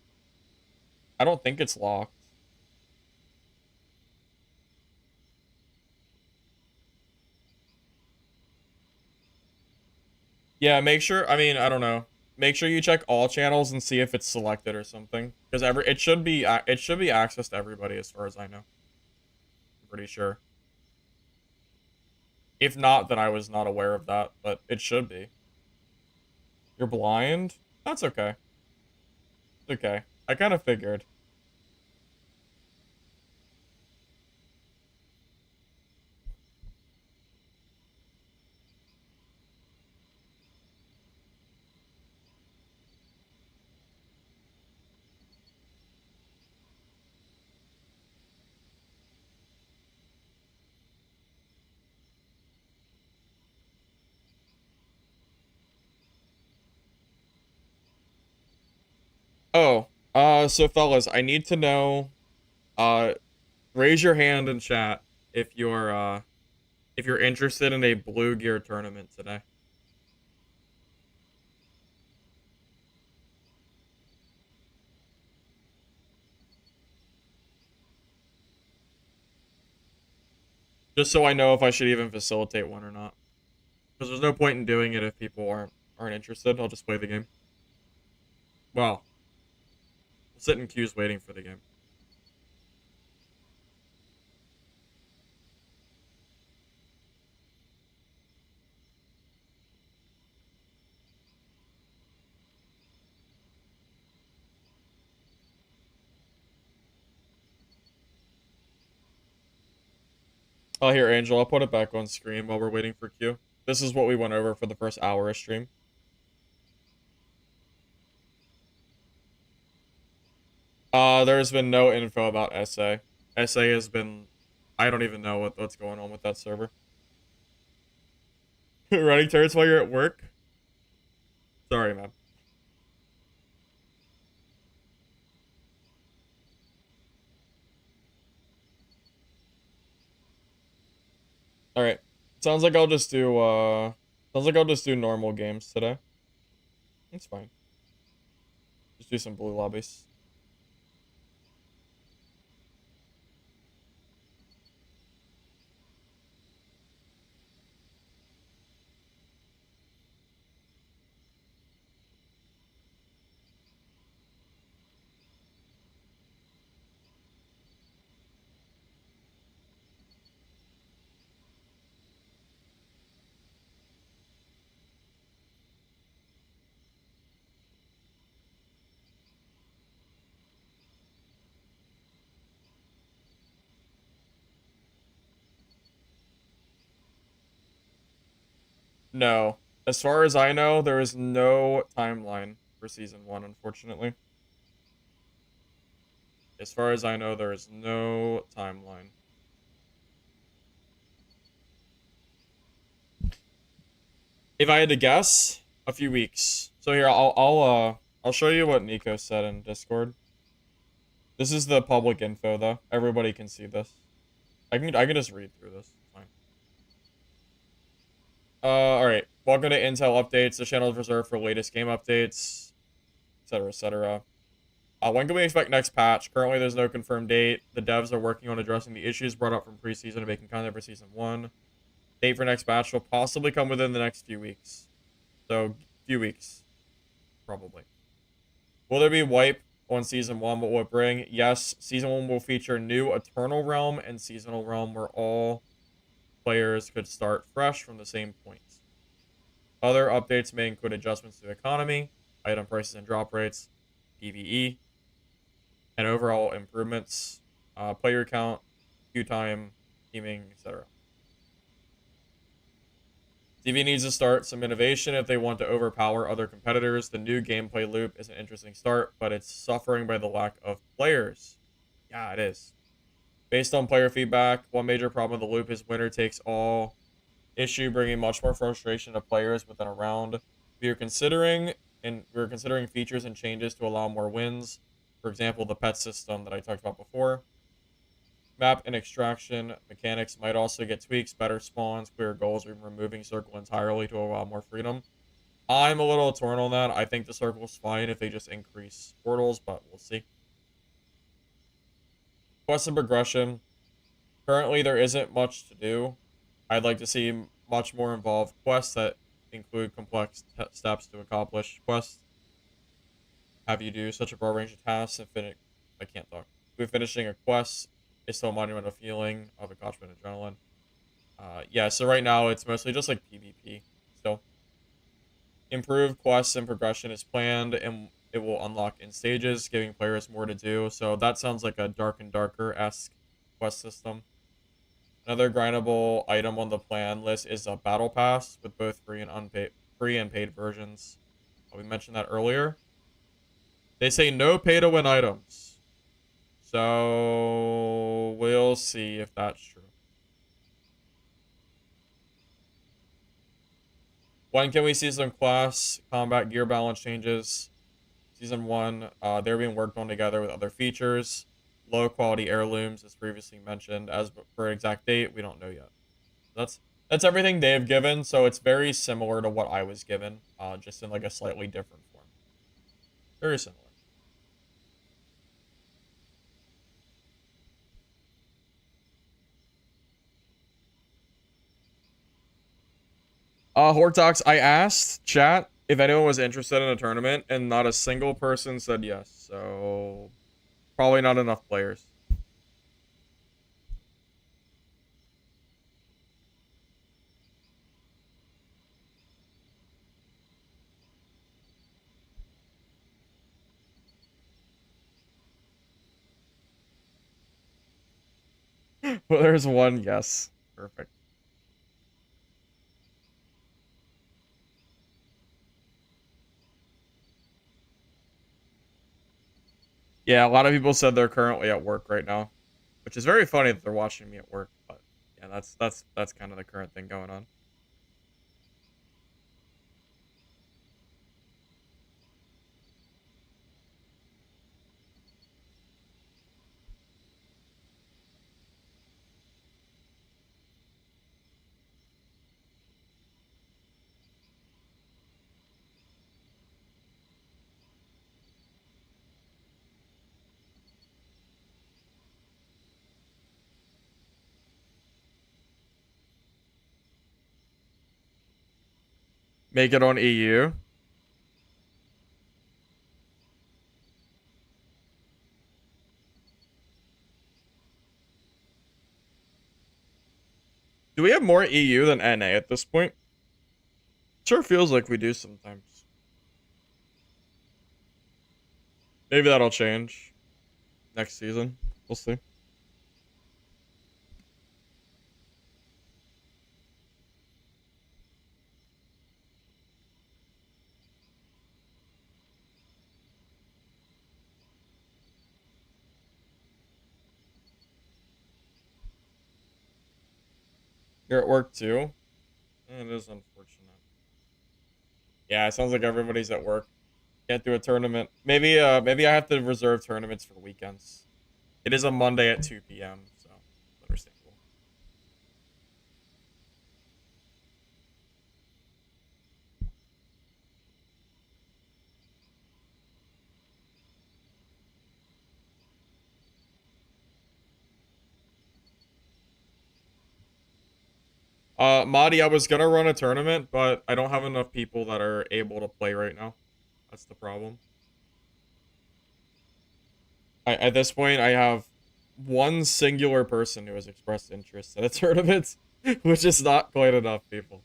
I don't think it's locked. Yeah, make sure, I mean, I don't know. Make sure you check all channels and see if it's selected or something. Because it should be accessed to everybody as far as I know. I'm pretty sure. If not, then I was not aware of that, but it should be. You're blind? That's okay. It's okay. I kind of figured. Oh, so fellas, I need to know, uh, raise your hand in chat if you're interested in a Blue Gear tournament today. Just so I know if I should even facilitate one or not. Because there's no point in doing it if people aren't interested. I'll just play the game. Well, we'll sit in queues waiting for the game. Oh, here, Angel. I'll put it back on screen while we're waiting for Q. This is what we went over for the first hour of stream. There's been no info about SA. SA has been... I don't even know what's going on with that server. Running turrets while you're at work? Sorry, man. Alright. Sounds like I'll just do, Sounds like I'll just do normal games today. It's fine. Just do some blue lobbies. No. As far as I know, there is no timeline for Season 1, unfortunately. As far as I know, there is no timeline. If I had to guess, a few weeks. So here, I'll show you what Nico said in Discord. This is the public info, though. Everybody can see this. I can just read through this. Fine. Alright. Welcome to Intel Updates. The channel is reserved for latest game updates, etc., etc. When can we expect next patch? Currently, there's no confirmed date. The devs are working on addressing the issues brought up from preseason and making content for Season 1. Date for next patch will possibly come within the next few weeks. So, few weeks. Probably. Will there be wipe on Season 1? What will it bring? Yes, Season 1 will feature new Eternal Realm and Seasonal Realm where all players could start fresh from the same point. Other updates may include adjustments to economy, item prices and drop rates, PvE, and overall improvements, player count, queue time, teaming, etc. TV needs to start some innovation if they want to overpower other competitors. The new gameplay loop is an interesting start, but it's suffering by the lack of players. Yeah, it is. Based on player feedback, one major problem with the loop is winner takes all issue, bringing much more frustration to players within a round. We are considering features and changes to allow more wins. For example, the pet system that I talked about before. Map and extraction mechanics might also get tweaks, better spawns, clear goals, or even removing circle entirely to allow more freedom. I'm a little torn on that. I think the circle's fine if they just increase portals, but we'll see. Quest and progression. Currently, there isn't much to do. I'd like to see much more involved quests that include complex steps to accomplish quests. Have you do such a broad range of tasks and finish. I can't talk. With finishing a quest is still a monumental feeling of accomplishment and adrenaline. Yeah, so right now it's mostly just like PvP. Still, improved quests and progression is planned, and it will unlock in stages, giving players more to do. So that sounds like a Dark and Darker-esque quest system. Another grindable item on the plan list is a battle pass with both free and paid versions. We mentioned that earlier. They say no pay to win items. So we'll see if that's true. When can we see some class combat gear balance changes? Season 1, they're being worked on together with other features. Low quality heirlooms, as previously mentioned. As for exact date, we don't know yet. That's everything they've given, so it's very similar to what I was given, just in like a slightly different form. Very similar. Hortox, I asked chat if anyone was interested in a tournament, and not a single person said yes. So probably not enough players. But there's one yes. Perfect. Yeah, a lot of people said they're currently at work right now, which is very funny that they're watching me at work. But yeah, that's kind of the current thing going on. Make it on EU. Do we have more EU than NA at this point? Sure feels like we do sometimes. Maybe that'll change next season. We'll see. You're at work too? It is unfortunate. Yeah, it sounds like everybody's at work. Can't do a tournament. Maybe I have to reserve tournaments for weekends. It is a Monday at 2 p.m., so understandable. Madi, I was gonna run a tournament, but I don't have enough people that are able to play right now. That's the problem. At this point, I have one singular person who has expressed interest in a tournament, which is not quite enough people.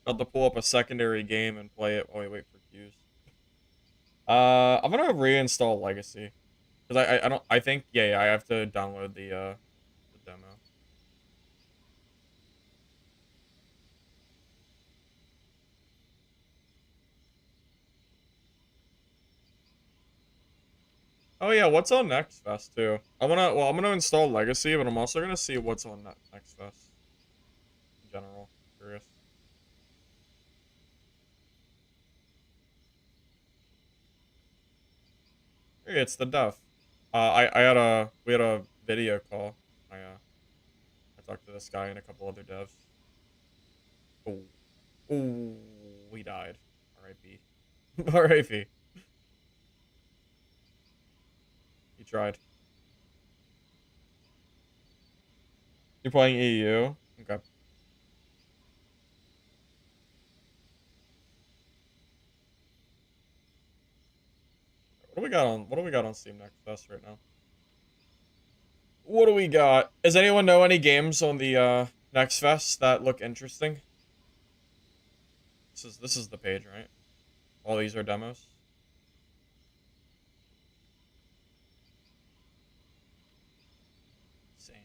I'll have to pull up a secondary game and play it while we wait for queues. I'm gonna reinstall Legacy. Because I don't, I think, yeah, I have to download the demo. Oh yeah, what's on Next Fest too? I'm gonna install Legacy, but I'm also gonna see what's on Next Fest in general. Curious. Hey, it's the dev. We had a video call. I talked to this guy and a couple other devs. Oh, oh, he died. R.I.P. R.I.P. He tried. You're playing EU? Okay. What do we got on Steam Next Fest right now? What do we got? Does anyone know any games on the Next Fest that look interesting? This is the page, right? All these are demos. Same.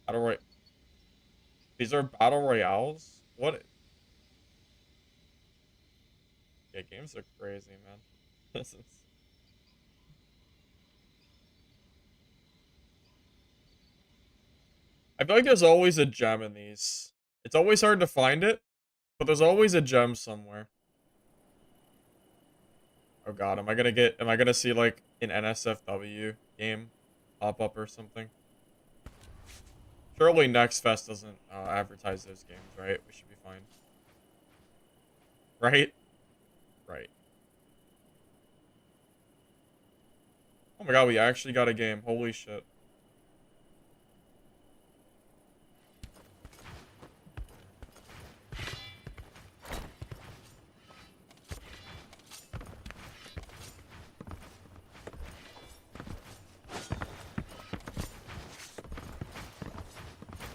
Battle Roy These are battle royales? What? Yeah, games are crazy, man. This is I feel like there's always a gem in these. It's always hard to find it, but there's always a gem somewhere. Oh god, am I gonna see like an NSFW game pop up or something? Surely Next Fest doesn't advertise those games, right? We should be fine. Right? Right. Oh my god, we actually got a game. Holy shit.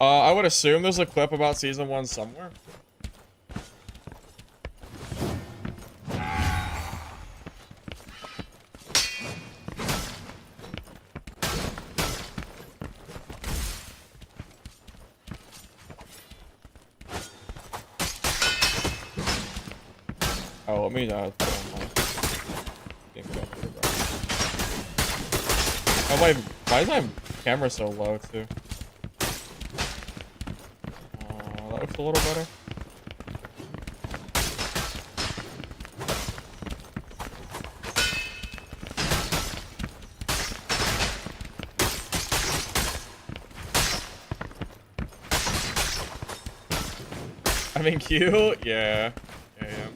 I would assume there's a clip about Season 1 somewhere. Oh, let me put on my game computer, bro. Oh, why is my camera so low, too? That looks a little better. I mean, cute? Yeah. Yeah.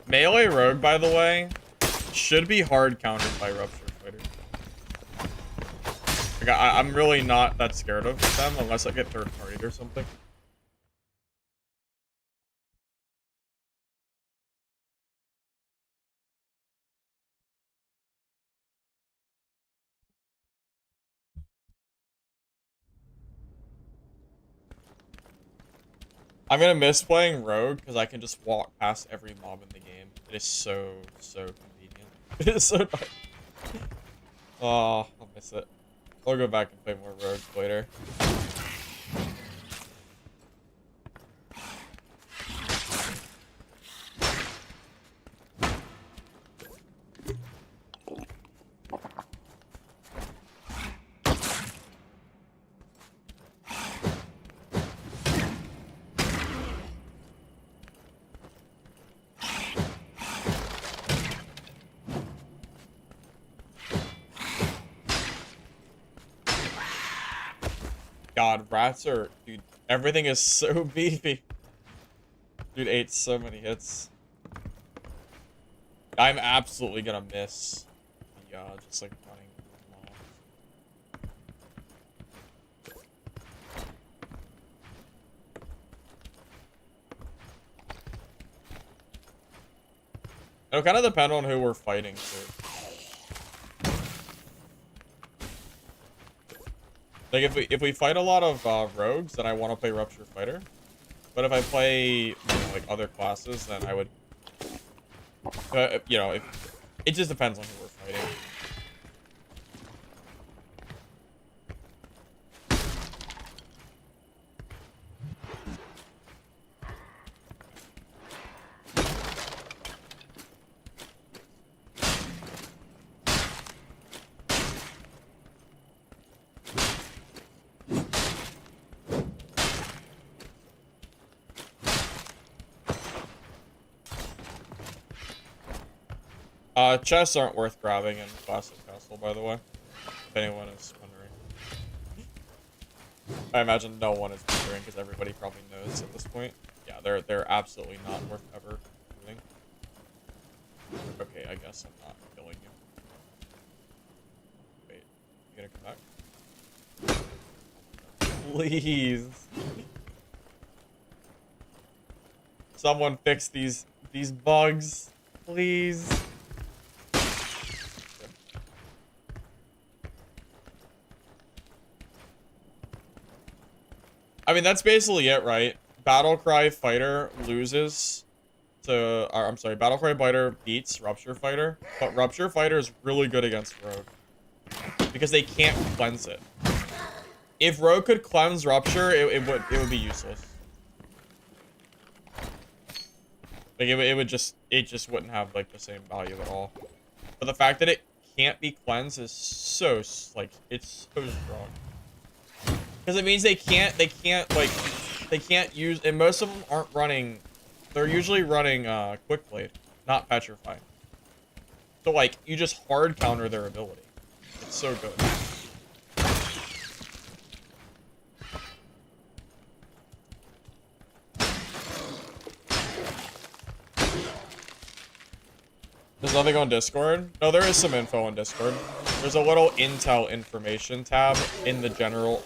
Melee Rogue, by the way, should be hard countered by Rupture Fighter. Like, I'm really not that scared of them unless I get third-partied or something. I'm gonna miss playing Rogue because I can just walk past every mob in the game. It is so convenient. It is so nice. Oh, I'll miss it. I'll go back and play more Rogue later. God, rats are, dude, Everything is so beefy. Dude ate so many hits. I'm absolutely gonna miss the, just like running mobs. It'll kind of depend on who we're fighting too. Like if we fight a lot of rogues, then I want to play Rupture Fighter. But if I play, you know, like other classes, then I would, you know, it just depends on who we're fighting. Chests aren't worth grabbing in Classic Castle, by the way. If anyone is wondering. I imagine no one is wondering because everybody probably knows at this point. Yeah, they're absolutely not worth ever doing. Okay, I guess I'm not killing you. Wait, you gonna come back? Please. Someone fix these bugs, please. I mean, that's basically it, right? Battlecry Fighter loses to... I'm sorry, Battlecry Fighter beats Rupture Fighter, but Rupture Fighter is really good against Rogue. Because they can't cleanse it. If Rogue could cleanse Rupture, it would be useless. Like, it just wouldn't have, like, the same value at all. But the fact that it can't be cleansed is so, like, it's so strong. Because it means they can't use, and most of them aren't running, they're usually running, Quick Blade, not Petrify. So, like, you just hard counter their ability. It's so good. There's nothing on Discord? No, there is some info on Discord. There's a little intel information tab in the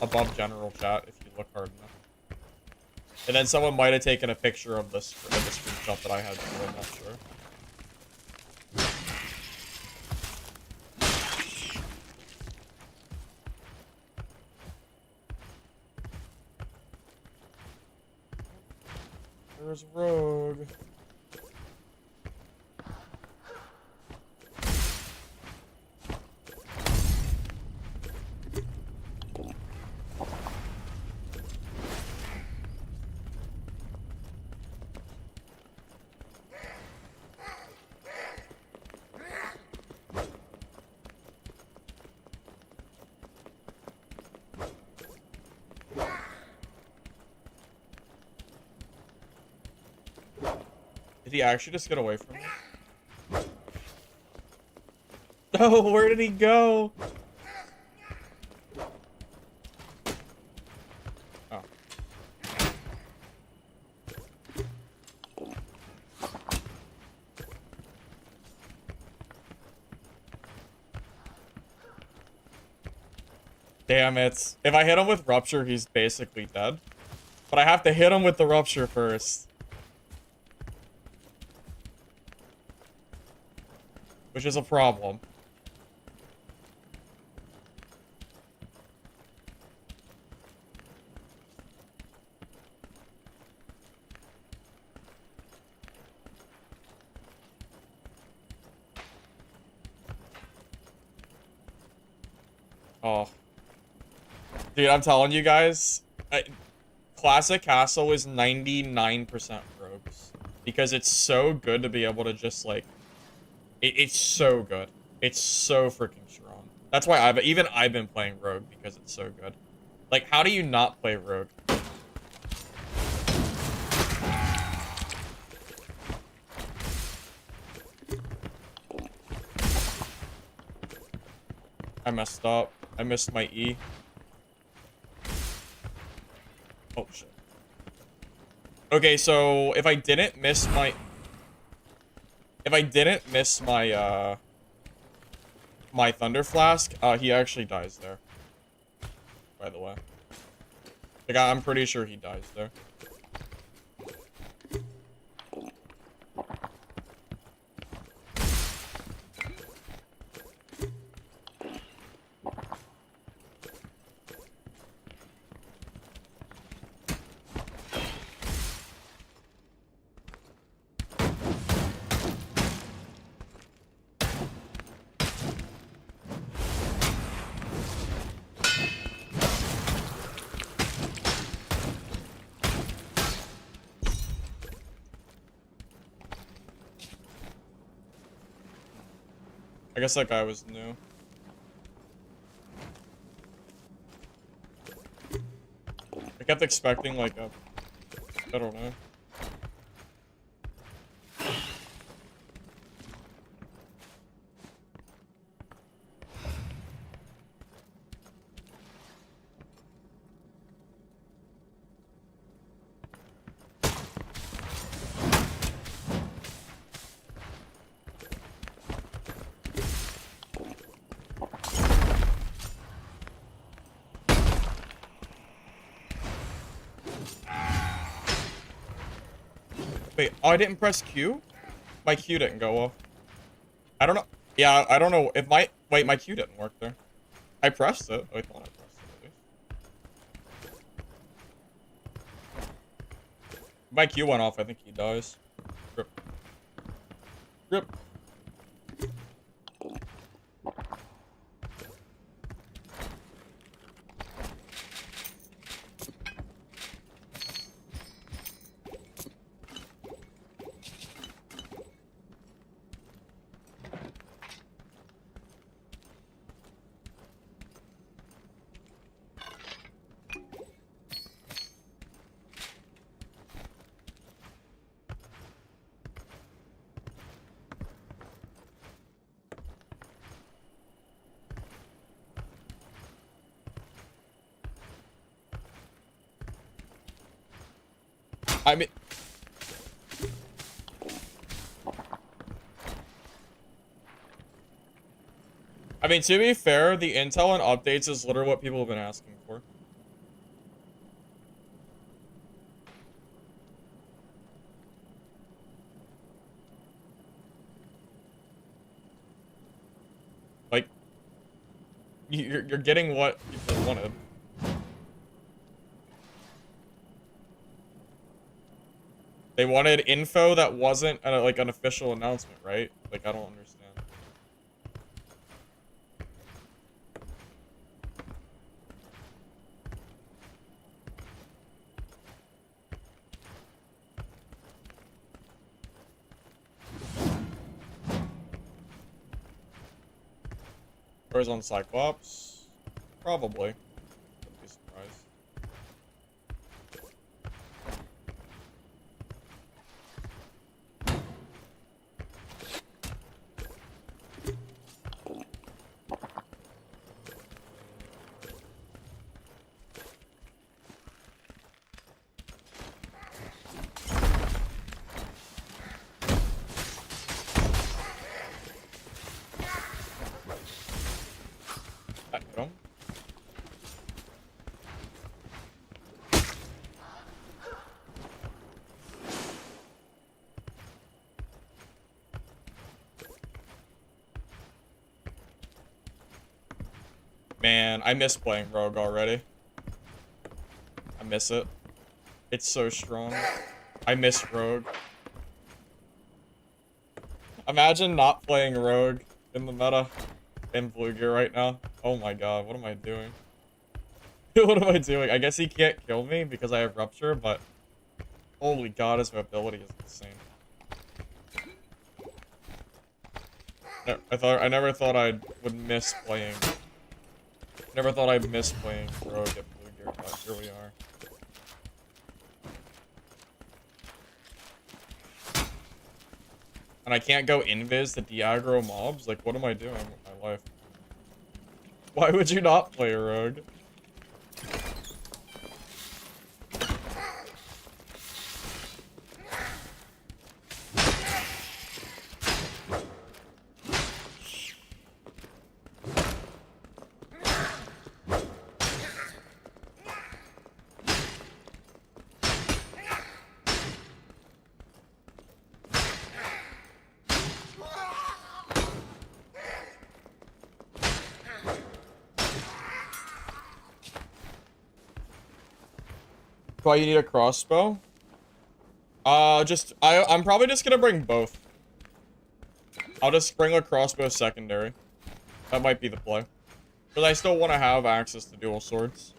above general chat if you look hard enough. And then someone might have taken a picture of this screenshot that I had too, I'm not sure. There's Rogue. Did he actually just get away from me? Oh, where did he go? Oh. Damn it. If I hit him with Rupture, he's basically dead. But I have to hit him with the Rupture first. Which is a problem. Oh. Dude, I'm telling you guys, Classic Castle is 99% rogues. Because it's so good to be able to just, like... It's so good. It's so freaking strong. That's why I've been playing Rogue, because it's so good. Like, how do you not play Rogue? I messed up. I missed my E. Oh, shit. Okay, so if I didn't miss my... If I didn't miss my, my Thunder Flask, he actually dies there. By the way. Like, I'm pretty sure he dies there. I guess that guy was new. I kept expecting, like, a... I don't know. Wait, oh, I didn't press Q? My Q didn't go off. I don't know. Yeah, I don't know if my... Wait, my Q didn't work there. I pressed it. I thought I pressed it, at least. If my Q went off, I think he dies. Rip. Rip. I mean, to be fair, the intel and updates is literally what people have been asking for. Like, you're getting what people wanted. They wanted info that wasn't like an official announcement, right? Like, I don't understand. Whereas on Cyclops, probably. Wouldn't be surprised. Man, I miss playing Rogue already. I miss it. It's so strong. I miss Rogue. Imagine not playing Rogue in the meta in Blue Gear right now. Oh my god, what am I doing? What am I doing? I guess he can't kill me because I have Rupture, but holy god, his mobility is insane. I never thought I would miss playing. Never thought I'd miss playing Rogue at Blue Gear, but here we are. And I can't go invis to de-aggro mobs? Like, what am I doing with my life? Why would you not play Rogue? why you need a crossbow? I'm probably just gonna bring both. I'll just bring a crossbow secondary. That might be the play. Because I still want to have access to dual swords.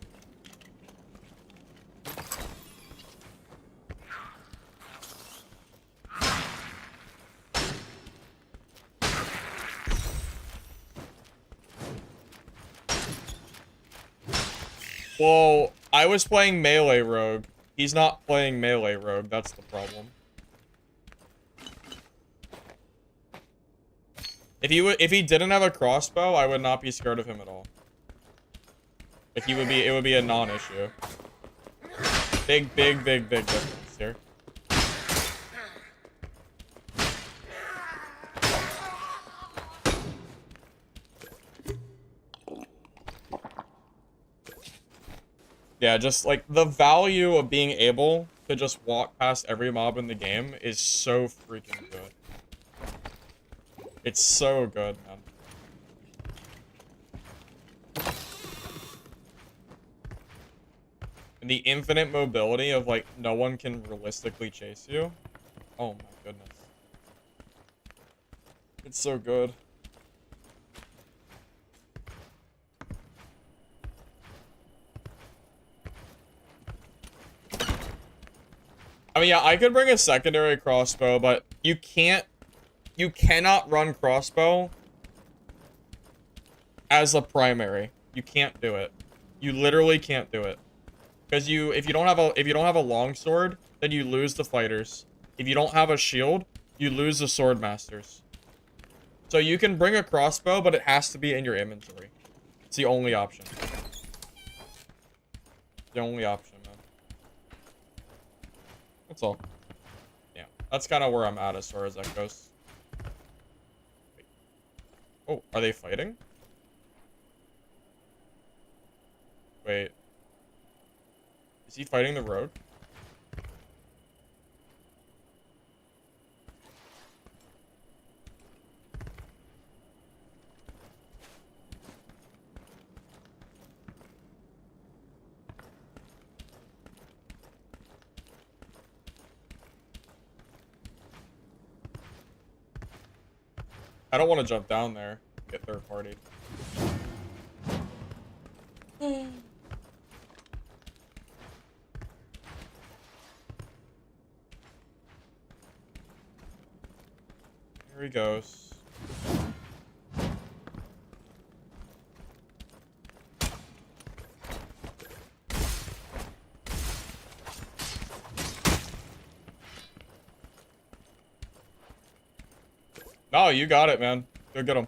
Well, I was playing melee rogue. He's not playing melee rogue. That's the problem. If he didn't have a crossbow, I would not be scared of him at all. Like it would be a non-issue. Big difference here. Yeah, just like the value of being able to just walk past every mob in the game is so freaking good. It's so good, man. And the infinite mobility of like no one can realistically chase you. Oh my goodness. It's so good. I mean, yeah, I could bring a secondary crossbow, but you cannot run crossbow as a primary. You can't do it. You literally can't do it. Because if you don't have a longsword, then you lose the fighters. If you don't have a shield, you lose the sword masters. So you can bring a crossbow, but it has to be in your inventory. It's the only option. The only option, man. That's all. Yeah, that's kind of where I'm at as far as that goes. Wait. Oh, are they fighting? Wait. Is he fighting the road? I don't want to jump down there and get third party. Here he goes. No, you got it, man. Go get him.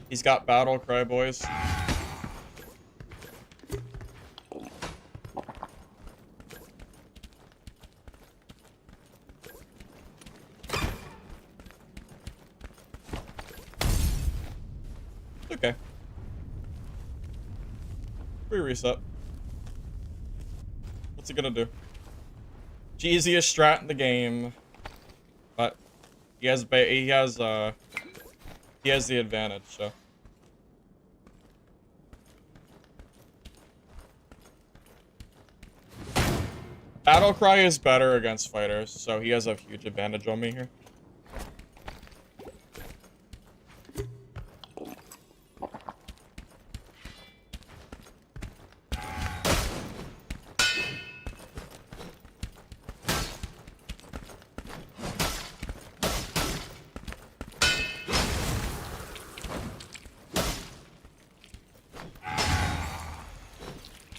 He's got battle cry, boys. Okay. We reset. What's he gonna do? Easiest strat in the game, but he has the advantage. So. Battle cry is better against fighters, so he has a huge advantage on me here.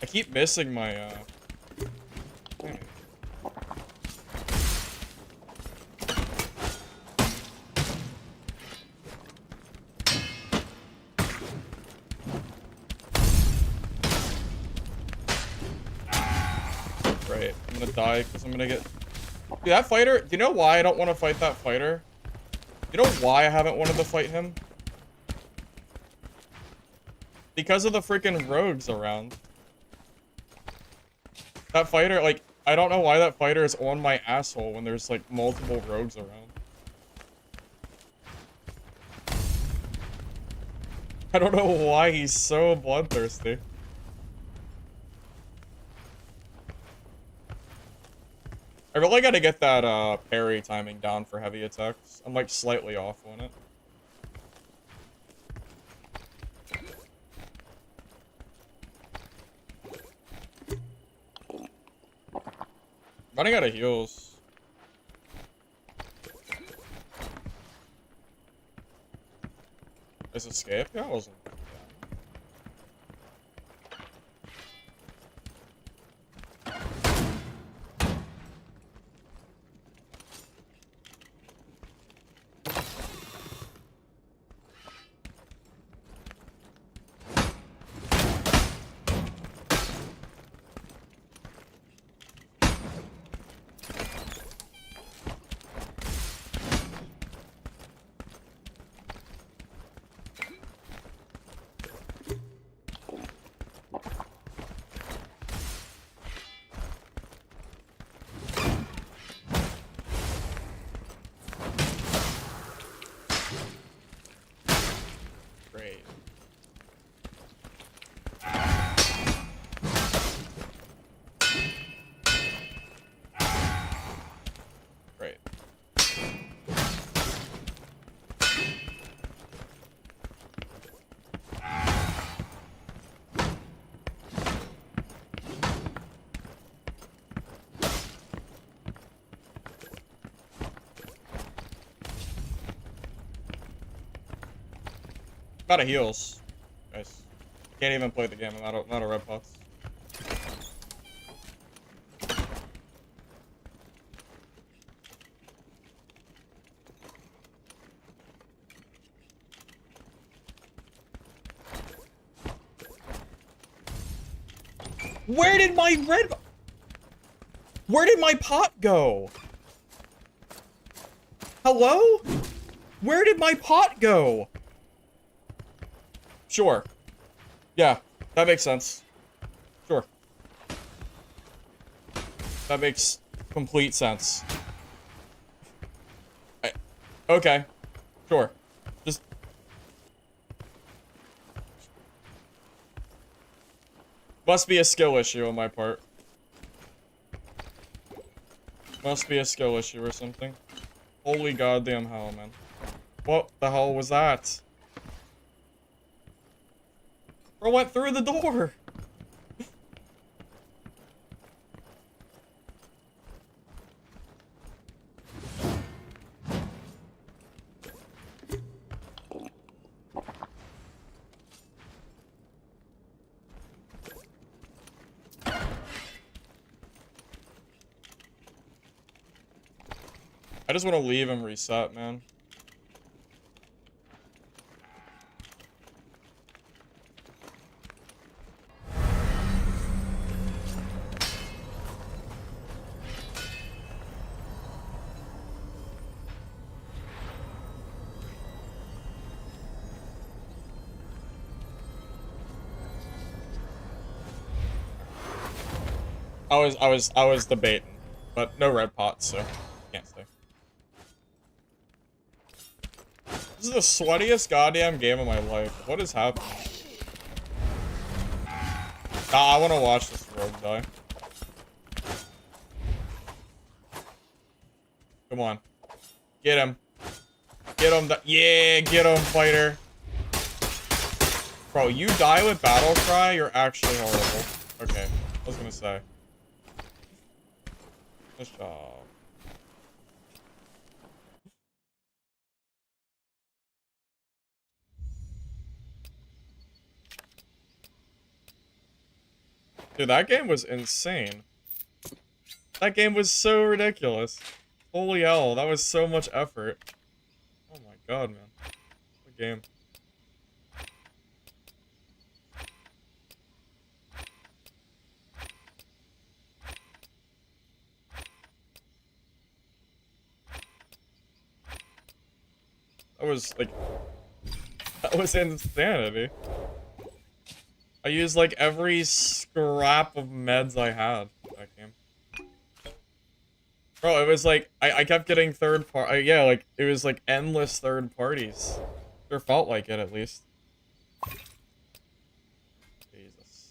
I keep missing my Great. I'm gonna die because I'm gonna get... Dude, that fighter... Do you know why I don't want to fight that fighter? You know why I haven't wanted to fight him? Because of the freaking rogues around. That fighter, like... I don't know why that fighter is on my asshole when there's, like, multiple rogues around. I don't know why he's so bloodthirsty. I really gotta get that, parry timing down for heavy attacks. I'm, like, slightly off on it. Running out of heals. Is escape? Yeah, I wasn't. Great. Great. Out of heals. Guys. Can't even play the game. I'm not a red box. Where did my pot go? Hello? Where did my pot go? Sure. Yeah, that makes sense. Sure. That makes complete sense. Okay. Sure. Just... Must be a skill issue on my part. Must be a skill issue or something. Holy goddamn hell, man. What the hell was that? Bro went through the door! I just want to leave and reset, man. I was debating, but no red pots, so can't stay. This is the sweatiest goddamn game of my life. What is happening? I want to watch this rogue die. Come on. Get him. Get him. Yeah, get him, fighter. Bro, you die with battle cry, you're actually horrible. Okay, I was gonna say. Nice job. Dude, that game was insane. That game was so ridiculous. Holy hell, that was so much effort. Oh my god, man. What game. That was like, that was insanity. I used like every scrap of meds I had in that game. Bro, it was like, I kept getting yeah, like, it was like endless third parties. Or felt like it, at least. Jesus.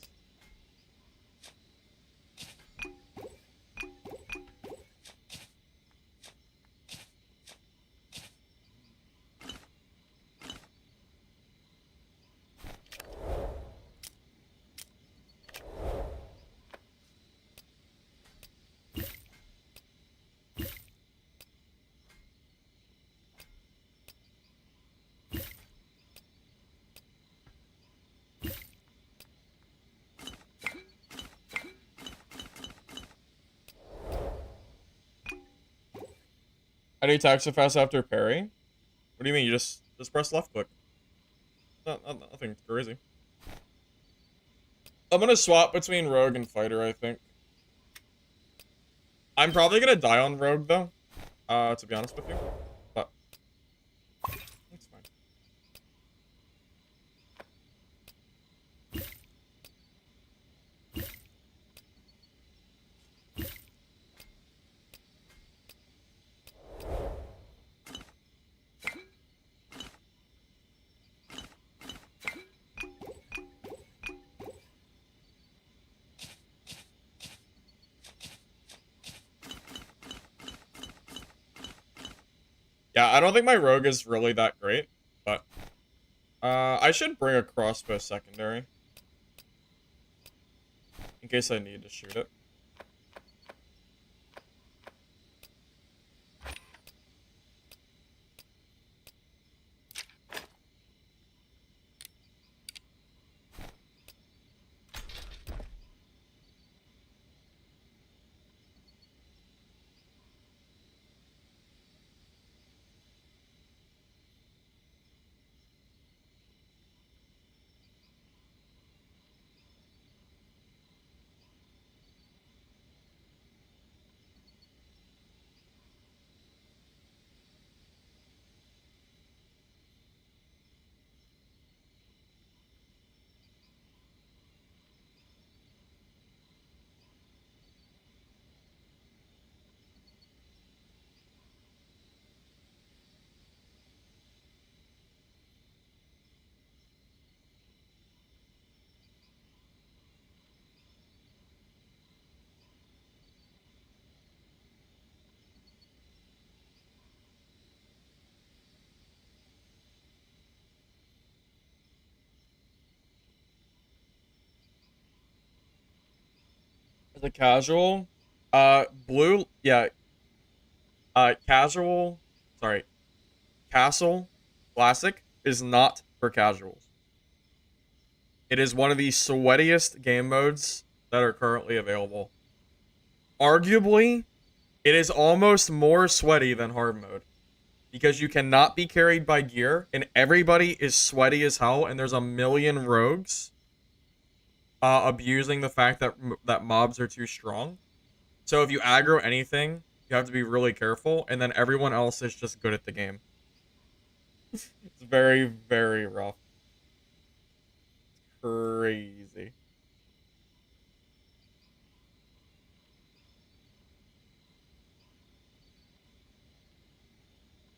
How do you attack so fast after parry? What do you mean? You just press left click. Nothing crazy. I'm gonna swap between Rogue and Fighter, I think. I'm probably gonna die on Rogue, though. To be honest with you. But it's fine. Yeah, I don't think my Rogue is really that great, but I should bring a crossbow secondary in case I need to shoot it. As a casual, blue, yeah, casual, sorry, Castle Classic is not for casuals. It is one of the sweatiest game modes that are currently available. Arguably, it is almost more sweaty than hard mode because you cannot be carried by gear and everybody is sweaty as hell and there's a million rogues abusing the fact that that mobs are too strong. So if you aggro anything, you have to be really careful and then everyone else is just good at the game. It's very, very rough. Crazy.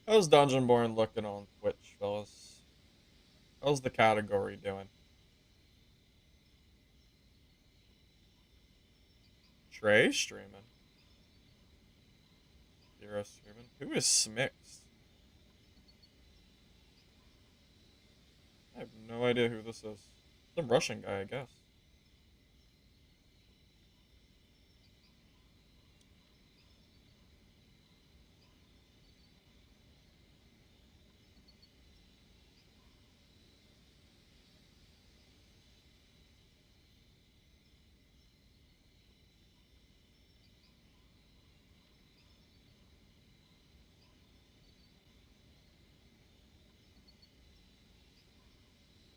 How's Dungeonborne looking on Twitch, fellas? How's the category doing? Trey streaming. Zero streaming. Who is Smixed? I have no idea who this is. Some Russian guy, I guess.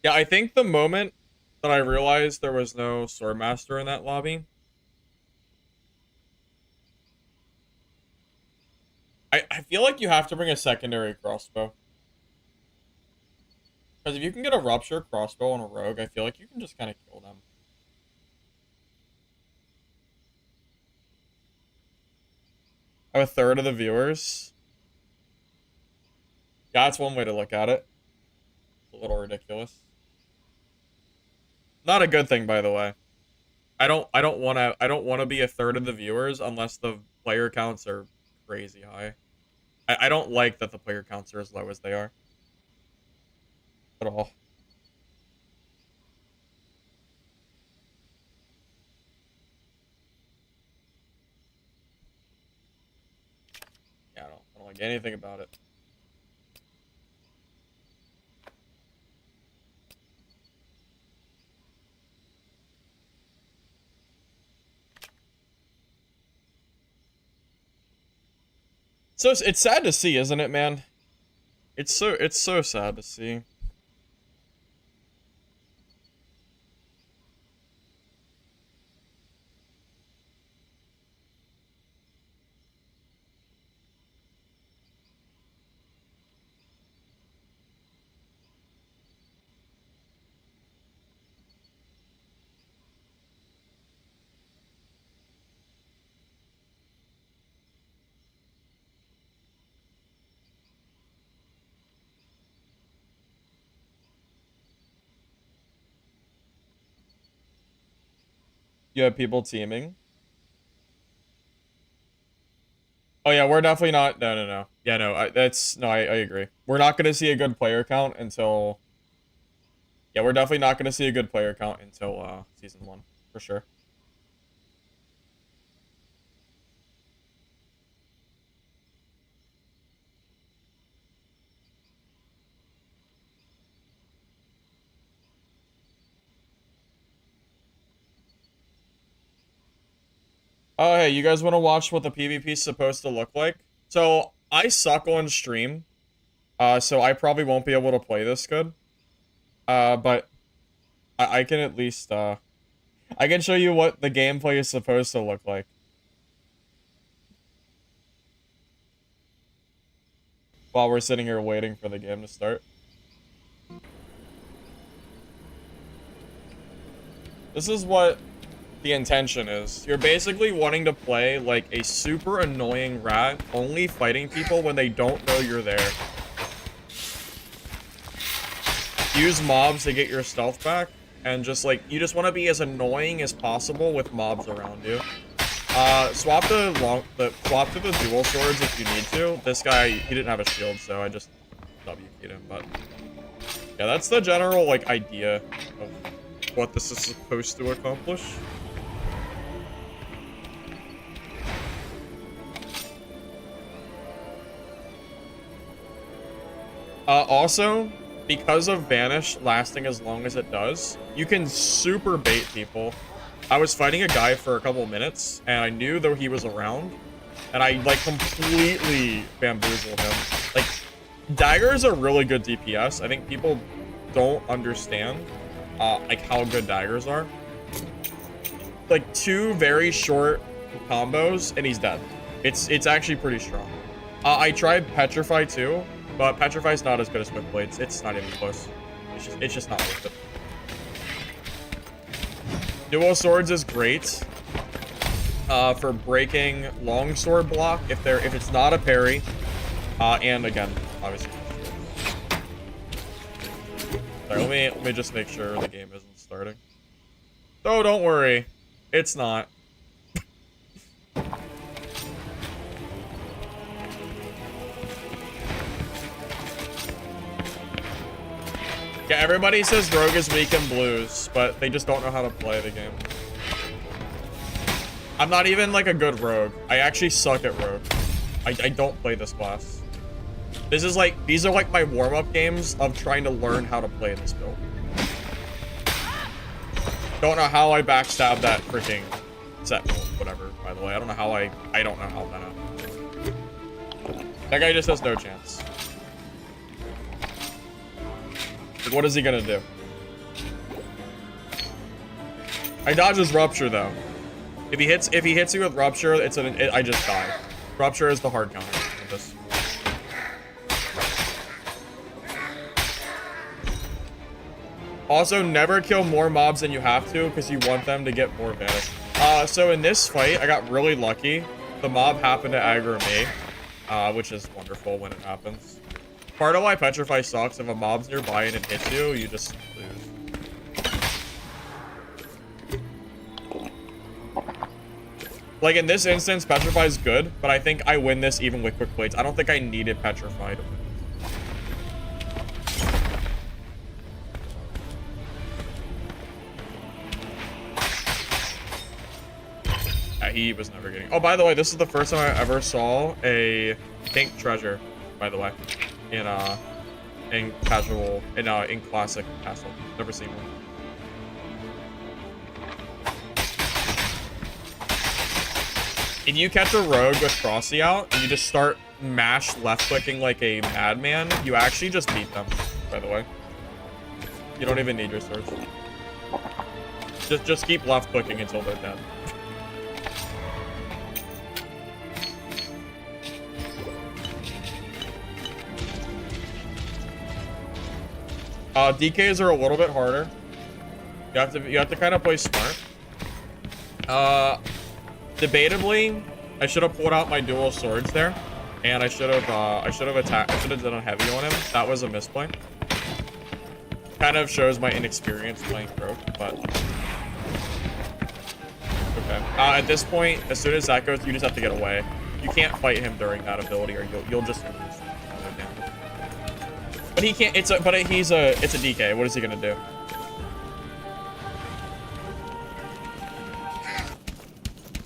Yeah, I think the moment that I realized there was no Swordmaster in that lobby, I feel like you have to bring a secondary crossbow. Because if you can get a Rupture, Crossbow, and a Rogue, I feel like you can just kind of kill them. I have a third of the viewers. Yeah, that's one way to look at it. It's a little ridiculous. Not a good thing, by the way. I don't want to be a third of the viewers unless the player counts are crazy high. I don't like that the player counts are as low as they are. At all. Yeah, I don't like anything about it. So it's sad to see, isn't it, man? It's so sad to see. You have people teaming. Oh yeah, we're definitely not. No. Yeah, no. I agree. We're not gonna see a good player count until. Yeah, we're definitely not gonna see a good player count until season 1 for sure. Oh hey, you guys want to watch what the PvP is supposed to look like? So I suck on stream, so I probably won't be able to play this good. But I can at least I can show you what the gameplay is supposed to look like. While we're sitting here waiting for the game to start. This is what the intention is. You're basically wanting to play like a super annoying rat, only fighting people when they don't know you're there. Use mobs to get your stealth back, and just like, you just want to be as annoying as possible with mobs around you. Swap to the dual swords if you need to. This guy, he didn't have a shield, so I just W-keyed him, but yeah, that's the general like idea of what this is supposed to accomplish. Also, because of Vanish lasting as long as it does, you can super bait people. I was fighting a guy for a couple minutes, and I knew though he was around, and I like completely bamboozled him. Like, daggers are really good DPS. I think people don't understand like how good daggers are. Like 2 very short combos, and he's dead. It's actually pretty strong. I tried Petrify too. But Petrify's not as good as Swift Blades. It's not even close. It's just not worth it. Dual Swords is great for breaking longsword block if it's not a parry. And again, obviously. Sorry, let me just make sure the game isn't starting. Oh, don't worry, it's not. Yeah, everybody says Rogue is weak in blues, but they just don't know how to play the game. I'm not even like a good Rogue. I actually suck at Rogue. I don't play this class. These are like my warm-up games of trying to learn how to play this build. Don't know how I backstabbed that freaking set build, whatever, by the way. I don't know how that happened. That guy just has no chance. What is he gonna do? I dodge his Rupture though. If he hits you with Rupture, I just die. Rupture is the hard counter of this. Also, never kill more mobs than you have to because you want them to get more vanish. So in this fight, I got really lucky. The mob happened to aggro me, which is wonderful when it happens. Part of why Petrify sucks, if a mob's nearby and it hits you, you just lose. Like in this instance, Petrify is good, but I think I win this even with quick plates. I don't think I needed Petrify to win. He was never getting. Oh, by the way, this is the first time I ever saw a pink treasure. By the way, in casual, in classic castle. Never seen one. If you catch a rogue with Frosty out and you just start mash left clicking like a madman, you actually just beat them. By the way, you don't even need your swords. Just keep left clicking until they're dead. DKs are a little bit harder. You have to kind of play smart. Debatably, I should have pulled out my dual swords there, and I should have attacked. I should have done a heavy on him. That was a misplay. Kind of shows my inexperience playing Rogue, but okay. At this point, as soon as that goes, you just have to get away. You can't fight him during that ability, or you'll just lose. But he can't. It's a DK. What is he gonna do?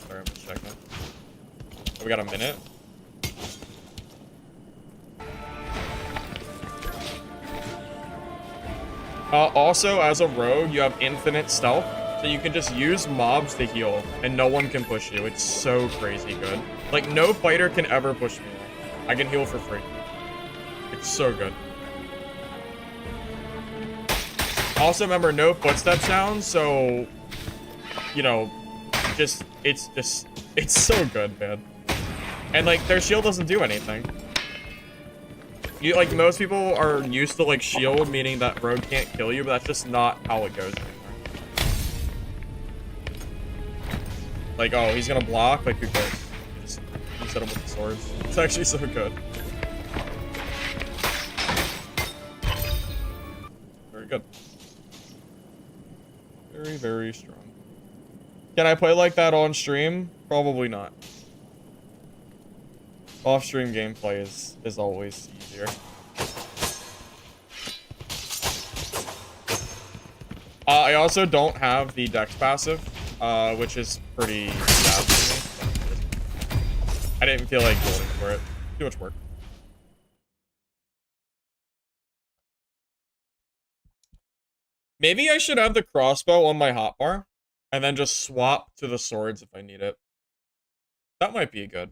Sorry, I'm just checking. We got a minute. Also, as a rogue, you have infinite stealth, so you can just use mobs to heal, and no one can push you. It's so crazy good. Like, no fighter can ever push me. I can heal for free. It's so good. Also, remember, no footstep sounds, so, you know, it's so good, man. And, like, their shield doesn't do anything. Like, most people are used to, like, shield, meaning that rogue can't kill you, but that's just not how it goes anymore. Like, oh, he's gonna block? Like, who cares? Just hit him with the swords. It's actually so good. Very good. Very, very strong. Can I play like that on stream? Probably not. Off-stream gameplay is always easier. I also don't have the Dex passive, which is pretty sad for me. I didn't feel like building for it. Too much work. Maybe I should have the crossbow on my hotbar, and then just swap to the swords if I need it. That might be good.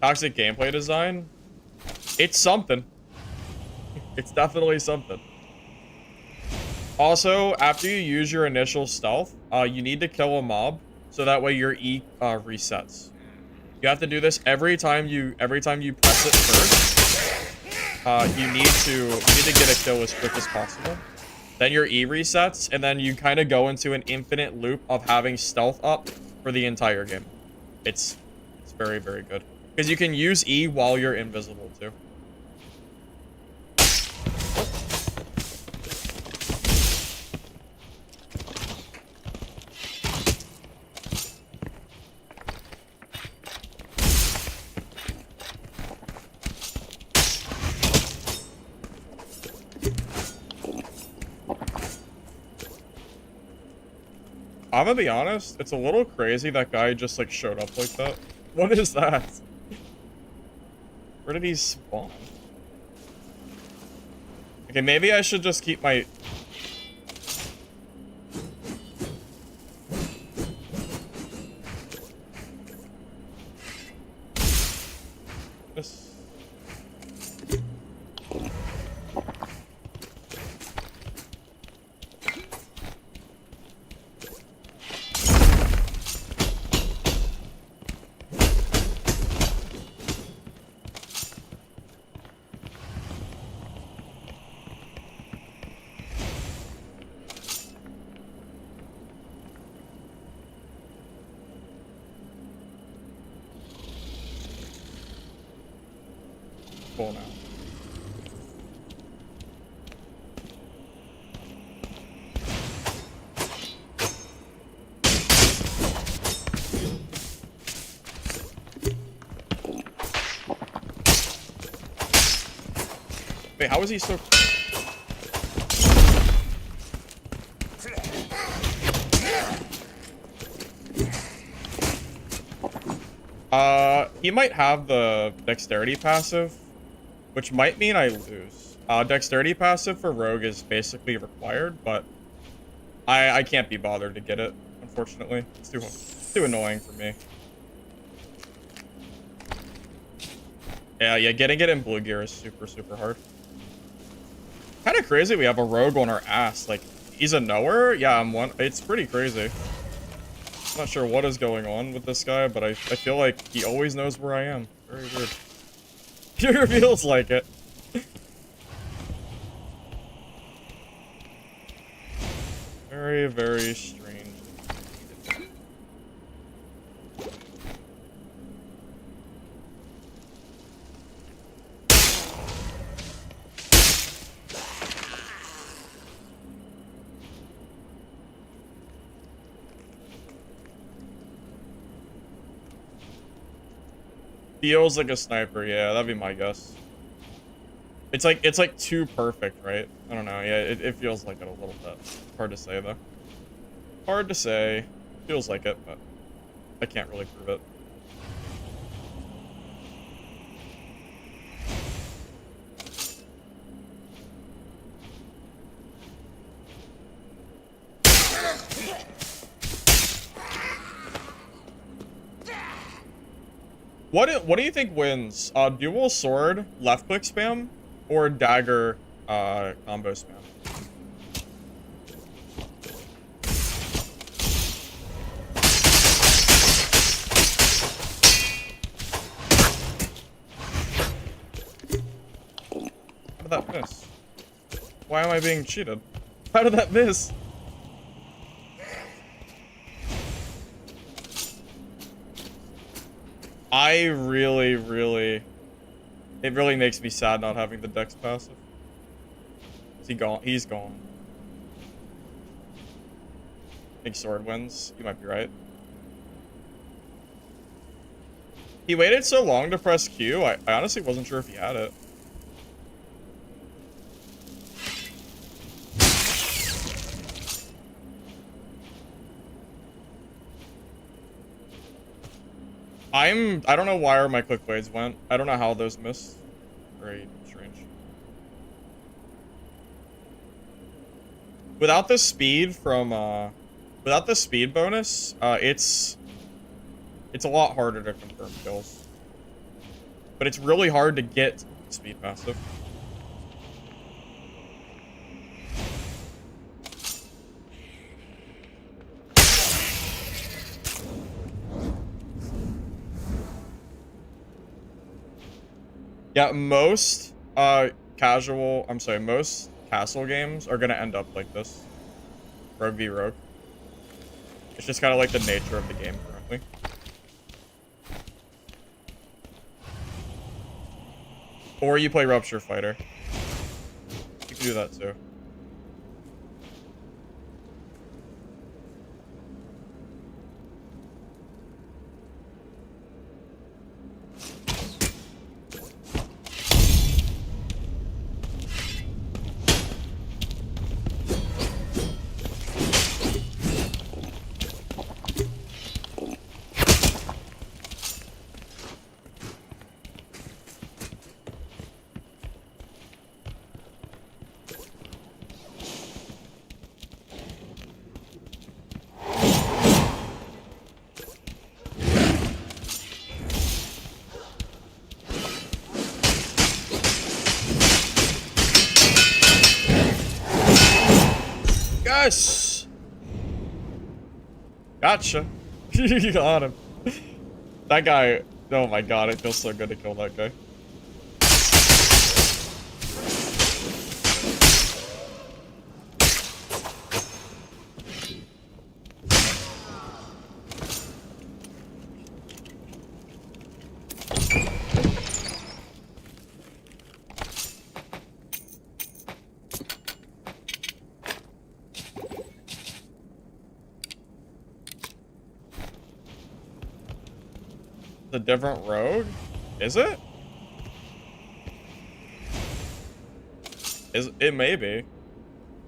Toxic gameplay design? It's something. It's definitely something. Also, after you use your initial stealth, you need to kill a mob, so that way your E resets. You have to do this every time you press it first. You need to get a kill as quick as possible. Then your E resets, and then you kind of go into an infinite loop of having stealth up for the entire game. It's very, very good. Because you can use E while you're invisible, too. I'm gonna be honest, it's a little crazy that guy just, like, showed up like that. What is that? Where did he spawn? Okay, maybe I should just keep my... This... Cool now. Wait, how is he so... He might have the dexterity passive, which might mean I lose. Dexterity passive for Rogue is basically required, but I can't be bothered to get it, unfortunately. It's too annoying for me. Yeah, getting it in blue gear is super hard. Kind of crazy we have a Rogue on our ass. Like, he's a knower? Yeah, I'm one. It's pretty crazy. I'm not sure what is going on with this guy, but I feel like he always knows where I am. Very weird. Sure feels like it. Very strange. Feels like a sniper, yeah, that'd be my guess. It's like too perfect, right? I don't know, yeah, it feels like it a little bit. Hard to say though. Hard to say. Feels like it, but I can't really prove it. What do you think wins? Dual sword, left click spam, or dagger combo spam? How did that miss? Why am I being cheated? How did that miss? It really makes me sad not having the dex passive. Is he gone? He's gone. I think sword wins. You might be right. He waited so long to press Q, I honestly wasn't sure if he had it. I don't know where my click blades went. I don't know how those missed. Very strange. Without the speed from without the speed bonus, it's a lot harder to confirm kills. But it's really hard to get speed passive. Yeah, most most castle games are gonna end up like this. Rogue v Rogue. It's just kind of like the nature of the game currently. Or you play Rupture Fighter. You can do that too. Yes! Gotcha. You got him. That guy, oh my god, it feels so good to kill that guy. It's a different rogue? Is it? It may be.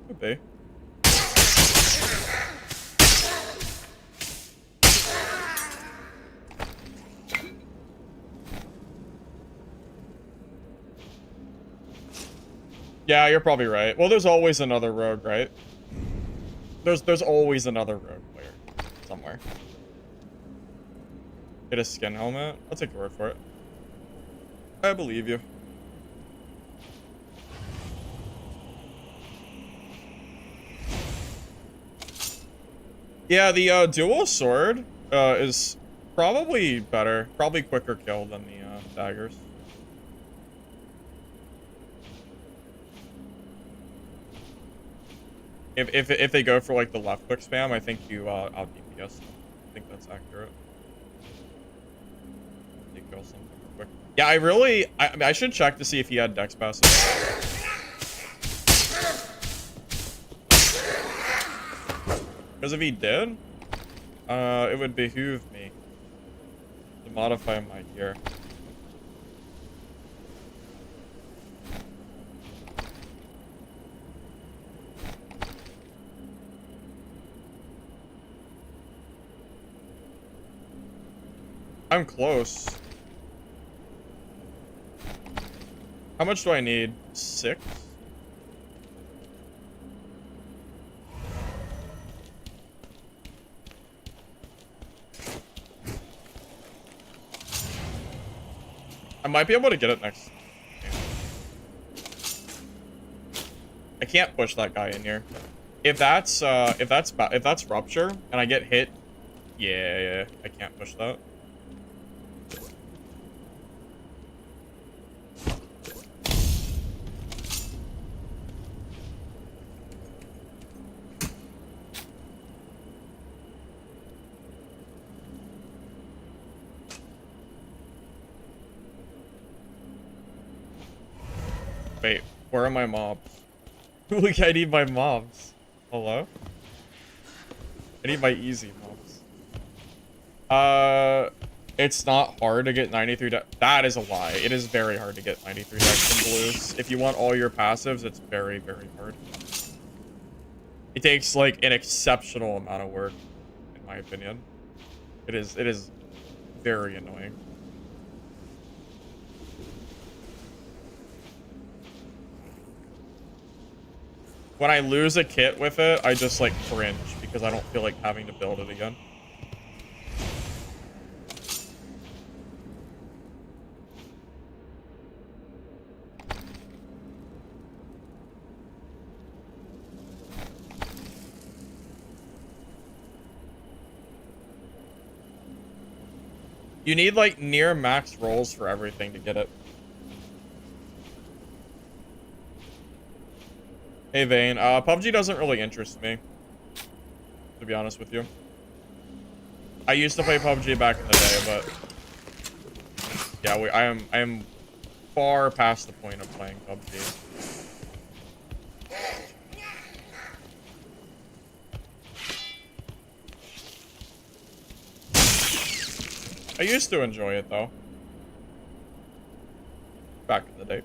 Could be. Yeah, you're probably right. Well, there's always another rogue, right? There's always another rogue player somewhere. Get a skin helmet? I'll take your word for it. I believe you. Yeah, the dual sword is probably better. Probably quicker kill than the daggers. If they go for like the left click spam, I think you out DPS. I think that's accurate. They kill something quick. Yeah, I should check to see if he had dex passive. Because if he did, it would behoove me to modify my gear. I'm close. How much do I need? 6? I might be able to get it next. I can't push that guy in here. If that's rupture and I get hit, yeah, I can't push that. Wait, where are my mobs? Look, I need my mobs. Hello? I need my easy mobs. It's not hard to get 93 dex. That is a lie. It is very hard to get 93 dex in blues. If you want all your passives, it's very, very hard. It takes, like, an exceptional amount of work, in my opinion. It is very annoying. When I lose a kit with it, I just, like, cringe because I don't feel like having to build it again. You need, like, near max rolls for everything to get it. Hey, Vane. PUBG doesn't really interest me, to be honest with you. I used to play PUBG back in the day, but yeah, I am far past the point of playing PUBG. I used to enjoy it though. Back in the day.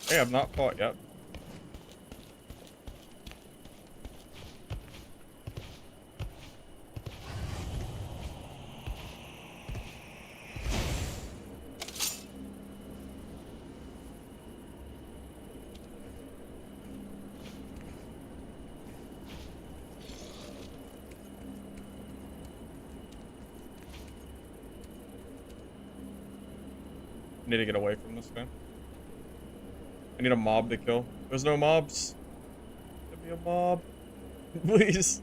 Hey, I've not fought yet. I need to get away from this guy. I need a mob to kill. There's no mobs. be a mob. Please.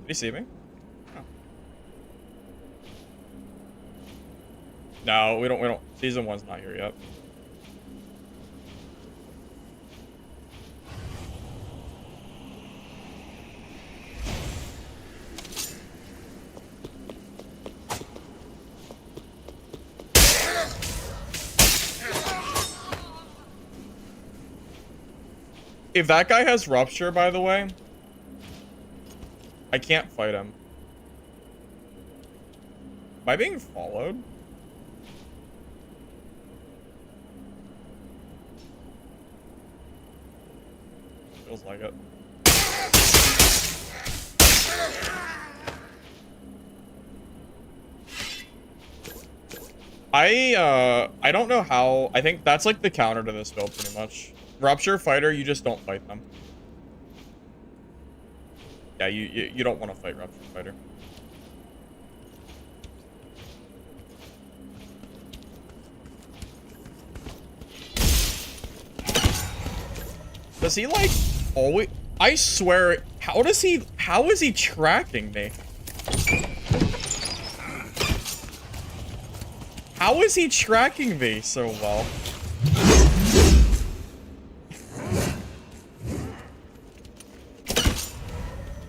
Did he see me? Oh. No, we don't. Season 1's not here yet. If that guy has Rupture, by the way, I can't fight him. Am I being followed? Feels like it. I don't know how. I think that's like the counter to this build pretty much. Rupture Fighter, you just don't fight them. Yeah, you don't want to fight Rupture Fighter. Does he like always? I swear, how is he tracking me? How is he tracking me so well?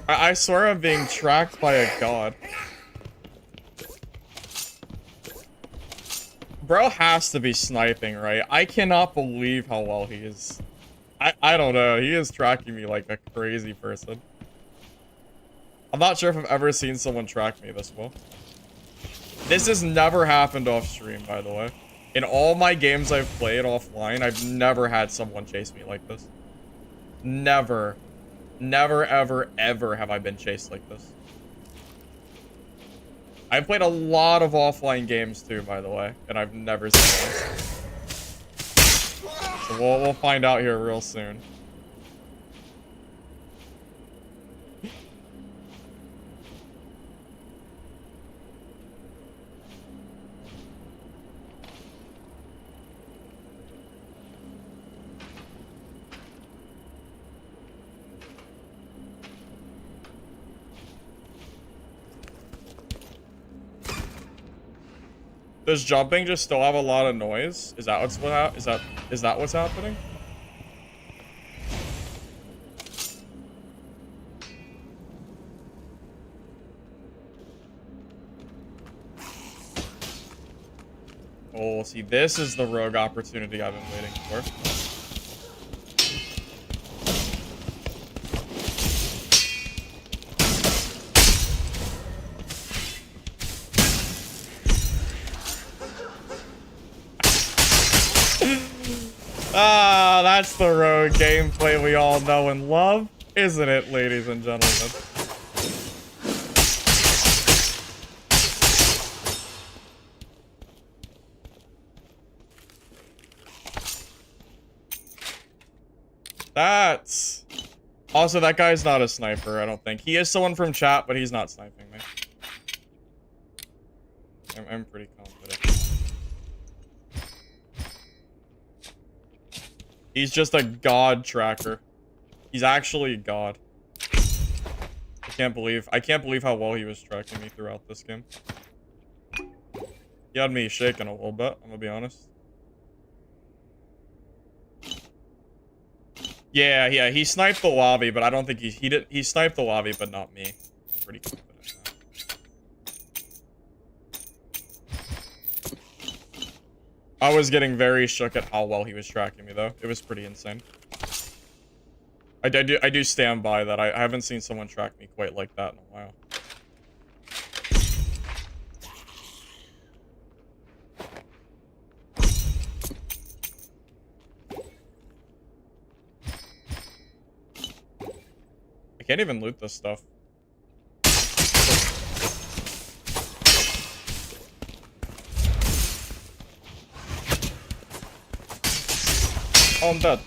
I swear I'm being tracked by a god. Bro has to be sniping, right? I cannot believe how well he is. I don't know. He is tracking me like a crazy person. I'm not sure if I've ever seen someone track me this well. This has never happened off stream, by the way. In all my games I've played offline, I've never had someone chase me like this. Never. Never, ever, ever have I been chased like this. I've played a lot of offline games too, by the way, and I've never seen this. So we'll find out here real soon. Does jumping just still have a lot of noise? Is that what's is that what's happening? Oh, see, this is the rogue opportunity I've been waiting for. Ah, that's the rogue gameplay we all know and love, isn't it, ladies and gentlemen? That's... Also, that guy's not a sniper, I don't think. He is someone from chat, but he's not sniping me. I'm pretty confident. He's just a god tracker. He's actually a god. I can't believe how well he was tracking me throughout this game. He had me shaking a little bit, I'm gonna be honest. Yeah, he sniped the lobby, but I don't think he sniped the lobby, but not me. I'm pretty confident now. I was getting very shook at how well he was tracking me, though. It was pretty insane. I do stand by that. I haven't seen someone track me quite like that in a while. I can't even loot this stuff. Oh, I'm dead.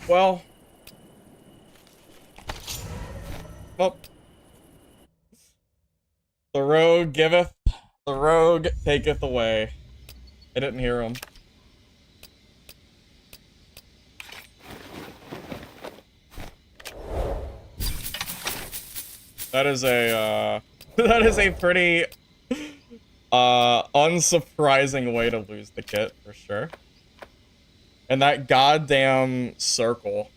Well. Oh. The rogue giveth, the rogue taketh away. I didn't hear him. That is a, that is a pretty, unsurprising way to lose the kit, for sure. And that goddamn circle,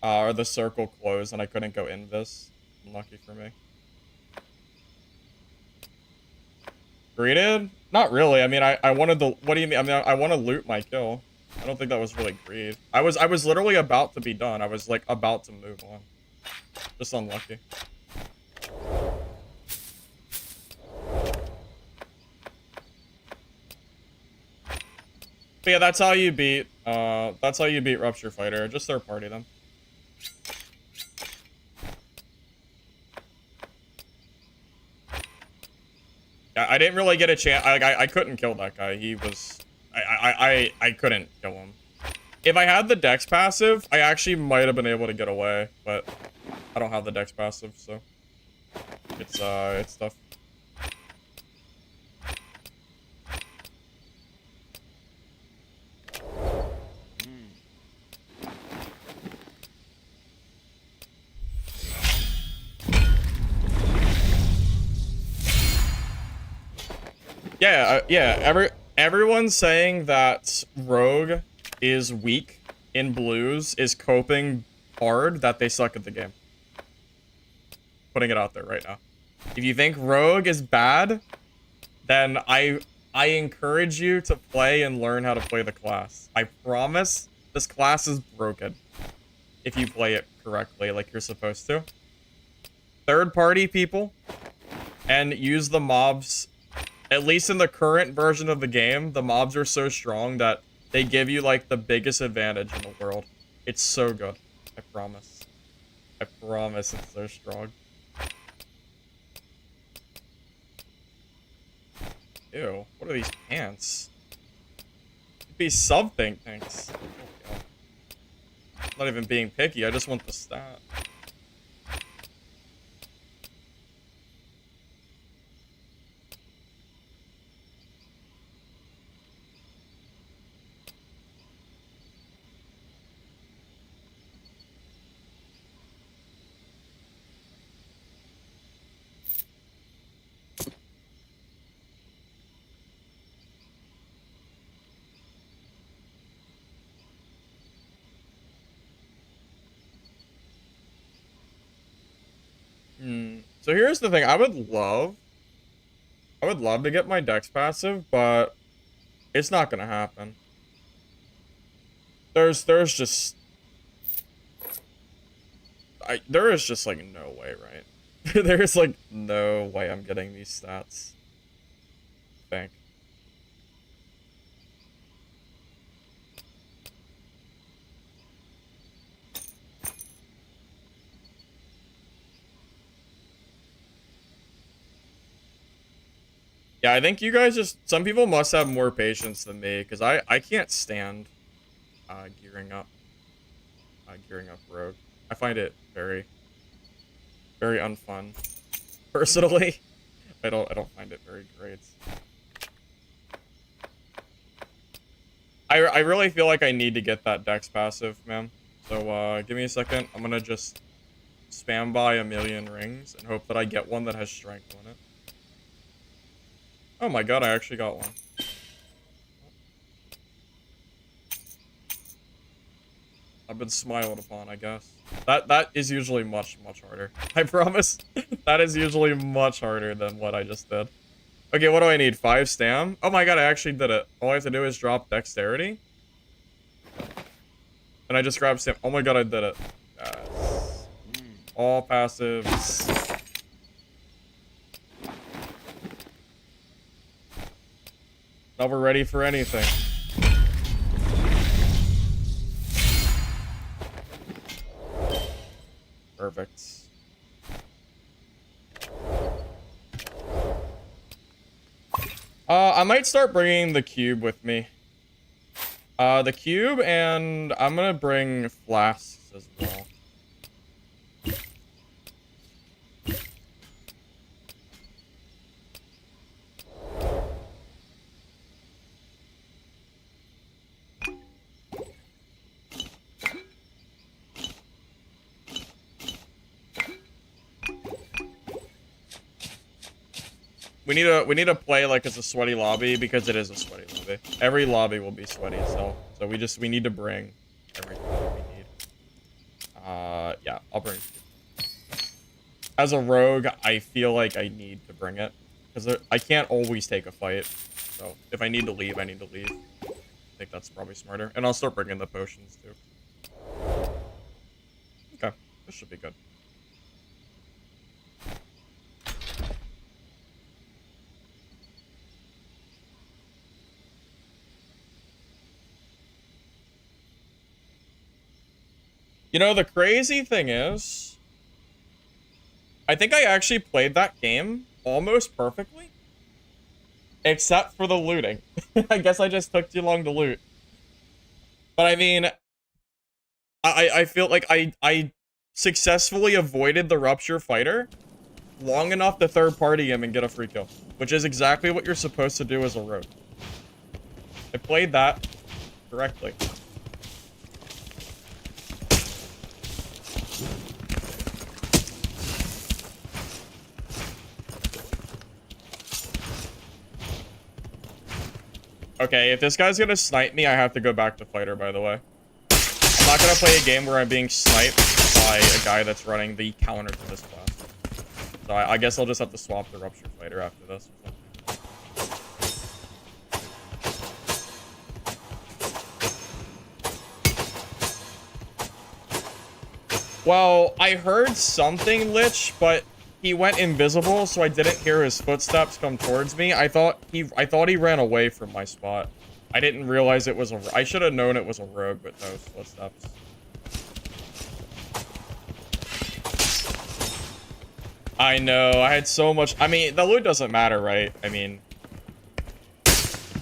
or the circle closed and I couldn't go in this. Unlucky for me. Greeted? Not really. I mean, I wanted to, what do you mean? I mean, I want to loot my kill. I don't think that was really greed. I was literally about to be done. I was, like, about to move on. Just unlucky. But yeah, that's how you beat Rupture Fighter. Just third party them. Yeah, I didn't really get a chance. I couldn't kill that guy. He was, I couldn't kill him. If I had the Dex passive, I actually might have been able to get away, but I don't have the Dex passive, so it's tough. Yeah, yeah. Everyone's saying that Rogue is weak in blues, is coping hard that they suck at the game. Putting it out there right now. If you think Rogue is bad, then I encourage you to play and learn how to play the class. I promise this class is broken if you play it correctly, like you're supposed to. Third-party people and use the mobs. At least in the current version of the game, the mobs are so strong that they give you, like, the biggest advantage in the world. It's so good. I promise. I promise it's so strong. Ew, what are these pants? It'd be something, thanks. Oh, God. I'm not even being picky, I just want the stat. So here's the thing, I would love to get my Dex passive, but it's not gonna happen. There's just there is just like no way, right? There's like no way I'm getting these stats. I think. Yeah, I think you guys just, some people must have more patience than me, because I can't stand gearing up Rogue. I find it very, very unfun. Personally, I don't find it very great. I really feel like I need to get that Dex passive, man. So give me a second. I'm gonna just spam by a million rings and hope that I get one that has strength on it. Oh my god, I actually got one. I've been smiled upon, I guess. That is usually much harder. I promise. That is usually much harder than what I just did. Okay, what do I need? 5 stam? Oh my god, I actually did it. All I have to do is drop dexterity. And I just grab stam. Oh my god, I did it. Yes. All passives. Now we're ready for anything. Perfect. I might start bringing the cube with me. The cube, and I'm gonna bring flasks as well. We need to play like it's a sweaty lobby because it is a sweaty lobby. Every lobby will be sweaty, so we need to bring everything that we need. Yeah, I'll bring it. As a rogue, I feel like I need to bring it because I can't always take a fight. So if I need to leave, I need to leave. I think that's probably smarter, and I'll start bringing the potions too. Okay, this should be good. You know, the crazy thing is, I think I actually played that game almost perfectly, except for the looting. I guess I just took too long to loot. But I mean, I feel like I successfully avoided the Rupture Fighter long enough to third party him and get a free kill, which is exactly what you're supposed to do as a rogue. I played that correctly. Okay, if this guy's gonna snipe me, I have to go back to fighter, by the way. I'm not gonna play a game where I'm being sniped by a guy that's running the counter to this class. So I guess I'll just have to swap the Rupture Fighter after this. Well, I heard something, Lich, but he went invisible, so I didn't hear his footsteps come towards me. I thought he ran away from my spot. I didn't realize it was a... I should have known it was a rogue with those footsteps. I know, I had so much... I mean, the loot doesn't matter, right? I mean...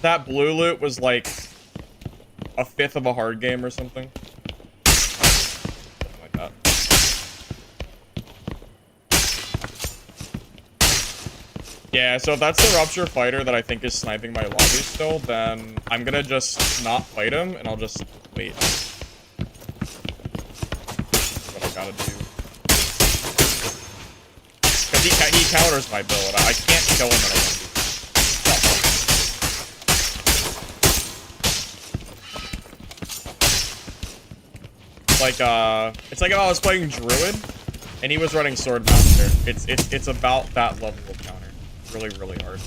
That blue loot was like... a fifth of a hard game or something. Something like that. Yeah, so if that's the Rupture Fighter that I think is sniping my lobby still, then I'm gonna just not fight him, and I'll just wait. That's what I gotta do. Because he counters my build. I can't kill him in a 1v. It's like if I was playing Druid, and he was running Swordmaster. It's about that level of counter. Really, really hard.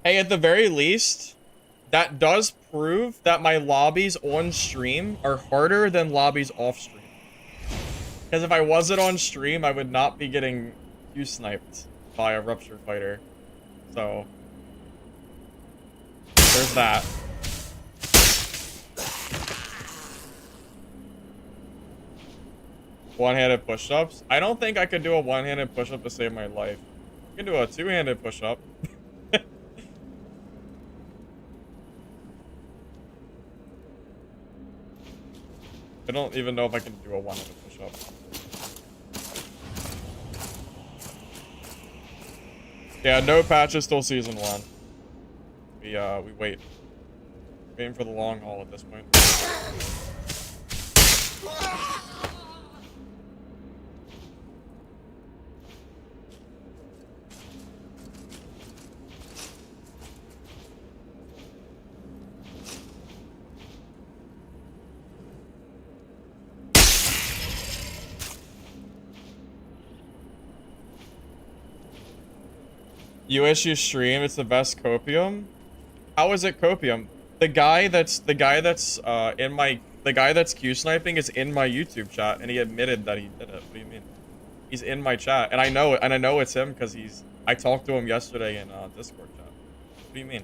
Hey, at the very least, that does prove that my lobbies on stream are harder than lobbies off stream. Because if I wasn't on stream, I would not be getting Q-sniped by a Rupture Fighter. So, there's that. One-handed push-ups? I don't think I could do a one-handed push-up to save my life. I can do a two-handed push-up. I don't even know if I can do a one-handed push-up. Yeah, no patches till season 1. We wait. Waiting for the long haul at this point. USU stream, it's the best copium. How is it copium? The guy that's Q sniping is in my YouTube chat, and he admitted that he did it. What do you mean? He's in my chat, and I know it's him because he's I talked to him yesterday in Discord chat. What do you mean?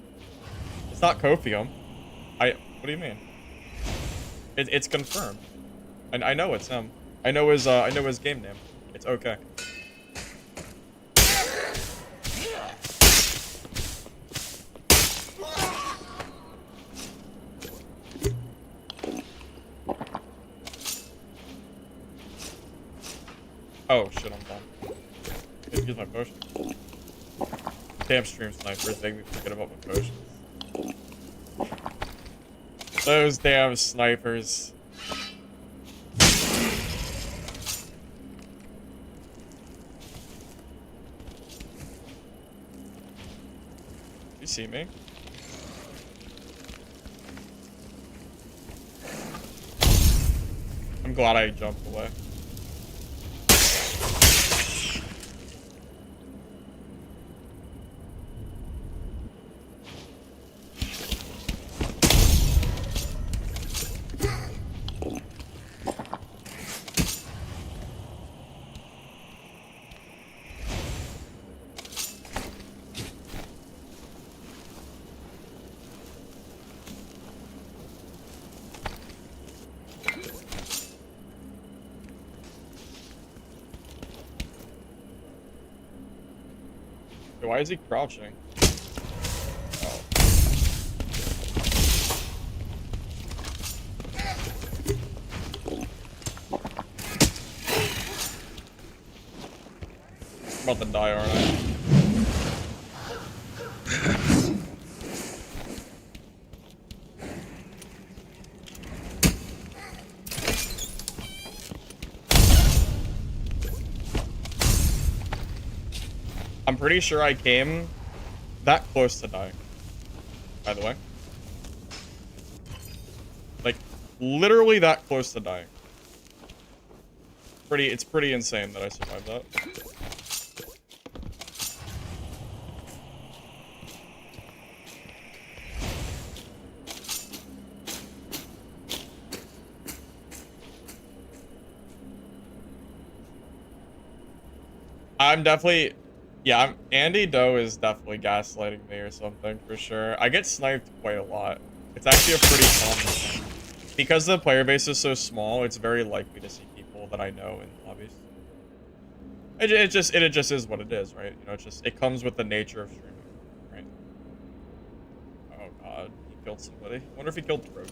It's not Kofium. What do you mean? It's confirmed. And I know it's him. I know his game name. It's okay. Oh shit, I'm done. Let's use my potion. Damn stream snipers make me forget about my potions. Those damn snipers. You see me? I'm glad I jumped away. Why is he crouching? Oh. I'm about to die, aren't I? I'm pretty sure I came that close to dying, by the way. Like, literally that close to dying. It's pretty insane that I survived that. I'm definitely... Yeah, Andy Doe is definitely gaslighting me or something, for sure. I get sniped quite a lot. It's actually a pretty common thing. Because the player base is so small, it's very likely to see people that I know in lobbies. It just is what it is, right? You know, it comes with the nature of streaming, right? Oh god, he killed somebody. I wonder if he killed Rogue.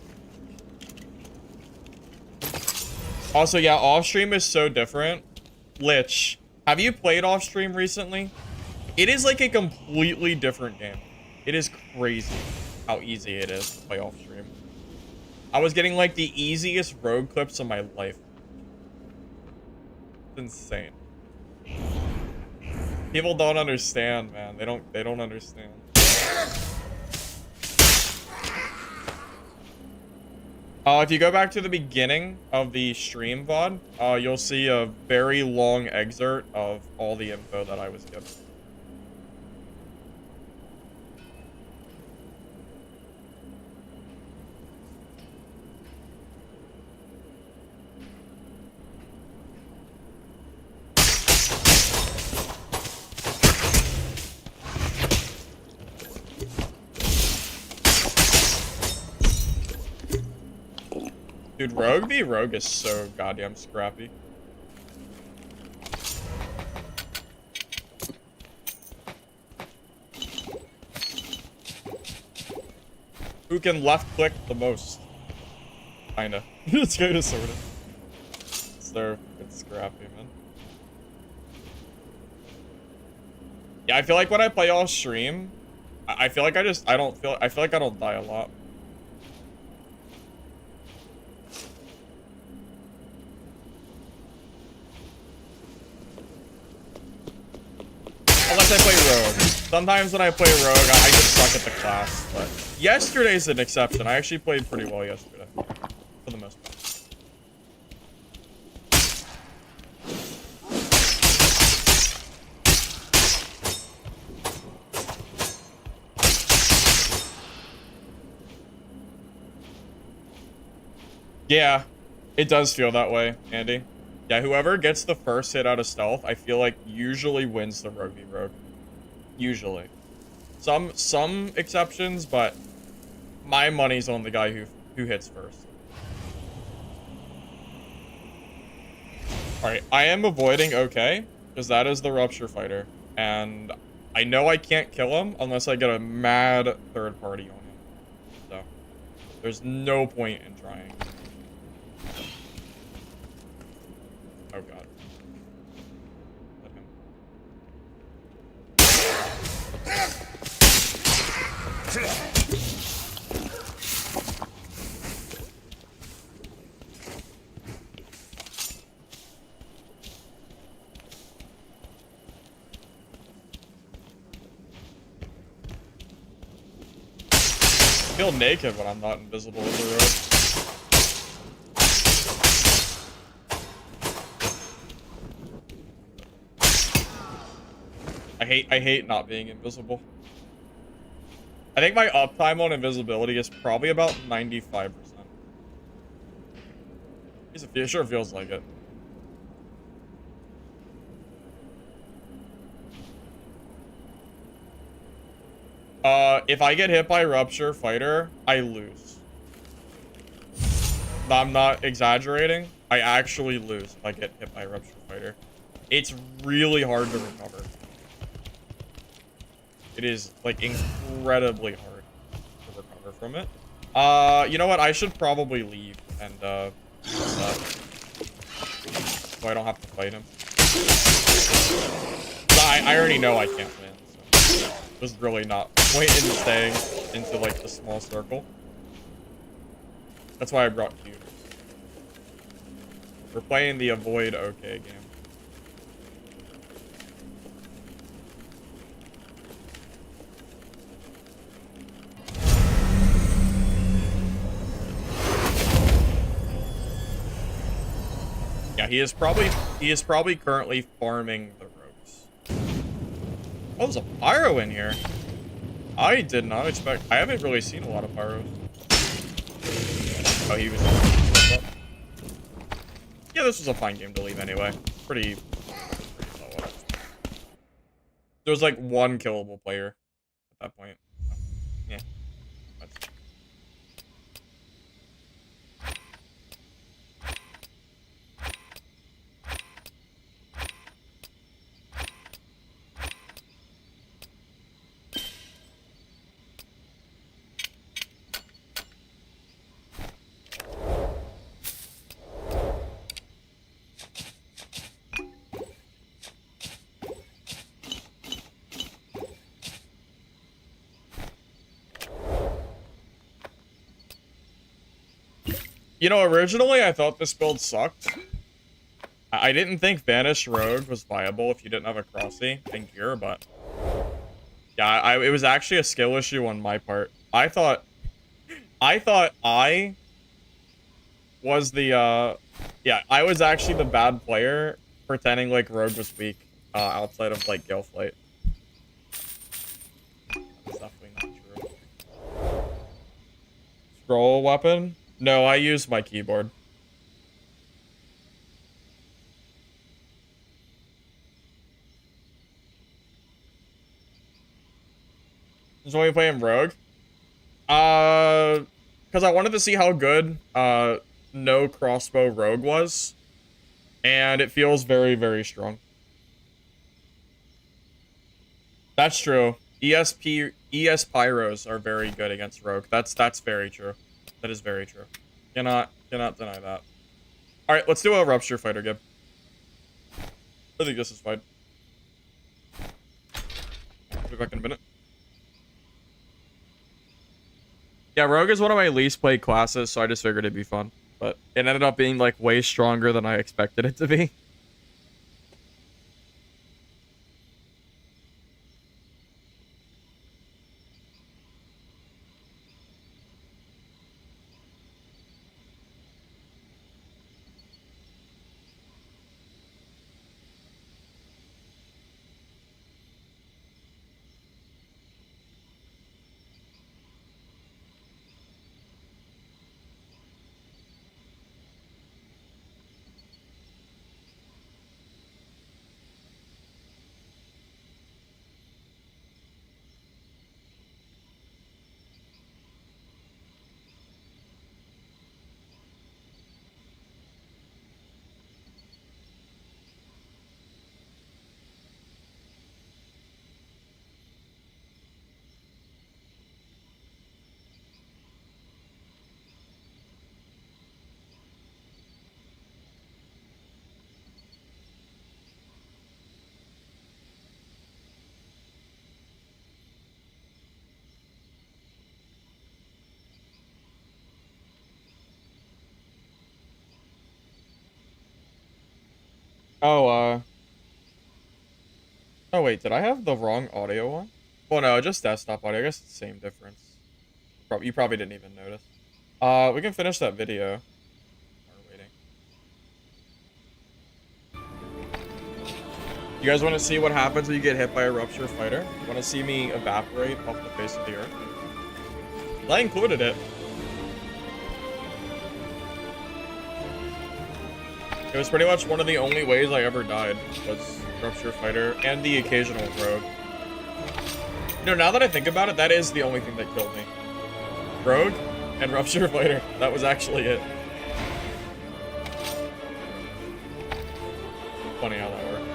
Also, yeah, off-stream is so different. Lich, have you played off-stream recently? It is like a completely different game. It is crazy how easy it is to play off-stream. I was getting like the easiest rogue clips of my life. It's insane. People don't understand, man. They don't understand. If you go back to the beginning of the stream VOD, you'll see a very long excerpt of all the info that I was given. Dude, Rogue v Rogue is so goddamn scrappy. Who can left click the most? Kinda. It's kinda sorta. It's scrappy, man. Yeah, I feel like when I play off stream, I feel like I feel like I don't die a lot. Unless I play Rogue. Sometimes when I play Rogue, I just suck at the class. But yesterday's an exception. I actually played pretty well yesterday. For the most part. Yeah, it does feel that way, Andy. Yeah, whoever gets the first hit out of stealth, I feel like usually wins the Rogue v Rogue. Usually. Some exceptions, but my money's on the guy who hits first. Alright, I am avoiding okay, because that is the Rupture Fighter. And I know I can't kill him unless I get a mad third party on him. So, there's no point in trying. Oh god. Let him. I feel naked when I'm not invisible as a rogue. I hate not being invisible. I think my uptime on invisibility is probably about 95%. It sure feels like it. If I get hit by Rupture Fighter, I lose. I'm not exaggerating. I actually lose if I get hit by Rupture Fighter. It's really hard to recover. It is, like, incredibly hard to recover from it. You know what? I should probably leave and, so I don't have to fight him. I already know I can't win, so there's really not point in staying into, like, the small circle. That's why I brought Q. We're playing the avoid okay game. Yeah, he is probably currently farming the rogues. Oh, there's a pyro in here. I did not expect. I haven't really seen a lot of pyros. Oh, he was. Yeah, this was a fine game to leave anyway. Pretty low. There was like one killable player at that point. So, yeah. That's... You know, originally I thought this build sucked. I didn't think Vanish Rogue was viable if you didn't have a Crossy and gear, but yeah, it was actually a skill issue on my part. I thought I was the yeah, I was actually the bad player pretending like Rogue was weak outside of like Galeflight. That's definitely not true. Scroll weapon? No, I use my keyboard. Just only playing Rogue. Because I wanted to see how good no crossbow Rogue was, and it feels very, very strong. That's true. ES Pyros are very good against Rogue. That's very true. That is very true. Cannot deny that. All right, let's do a Rupture Fighter, Gib. I think this is fine. I'll be back in a minute. Yeah, Rogue is one of my least played classes, so I just figured it'd be fun. But it ended up being, like, way stronger than I expected it to be. Oh, oh wait, did I have the wrong audio on? Well, no, just desktop audio. I guess it's the same difference. You probably didn't even notice. We can finish that video. We're waiting. You guys want to see what happens when you get hit by a rupture fighter? Want to see me evaporate off the face of the earth? I included it. It was pretty much one of the only ways I ever died, was rupture fighter and the occasional rogue. You know, now that I think about it, that is the only thing that killed me. Rogue and rupture fighter. That was actually it. Funny how that worked.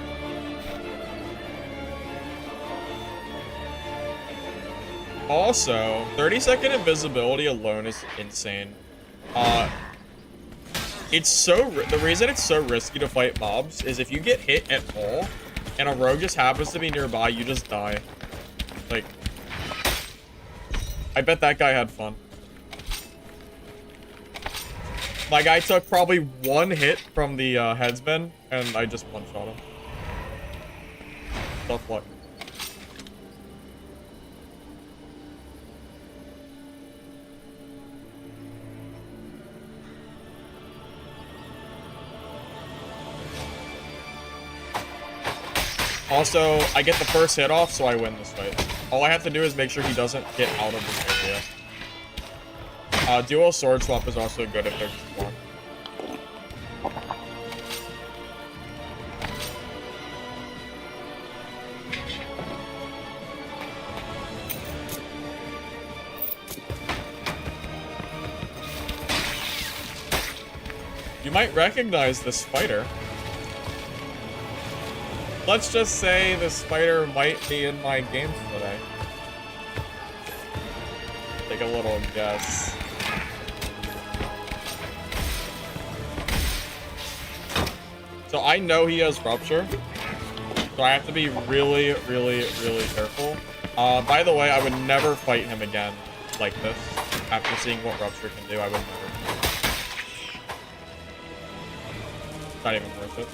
Also, 30-second invisibility alone is insane. The reason it's so risky to fight mobs is if you get hit at all and a rogue just happens to be nearby, you just die. Like, I bet that guy had fun. My guy took probably one hit from the headsman, and I just one-shot him. Tough luck. Also, I get the first hit off, so I win this fight. All I have to do is make sure he doesn't get out of this area. Dual sword swap is also good if there's just one. You might recognize this fighter. Let's just say this fighter might be in my games today. Take a little guess. So I know he has rupture. So I have to be really, really, really careful. By the way, I would never fight him again like this. After seeing what rupture can do, I would never. Not even worth it.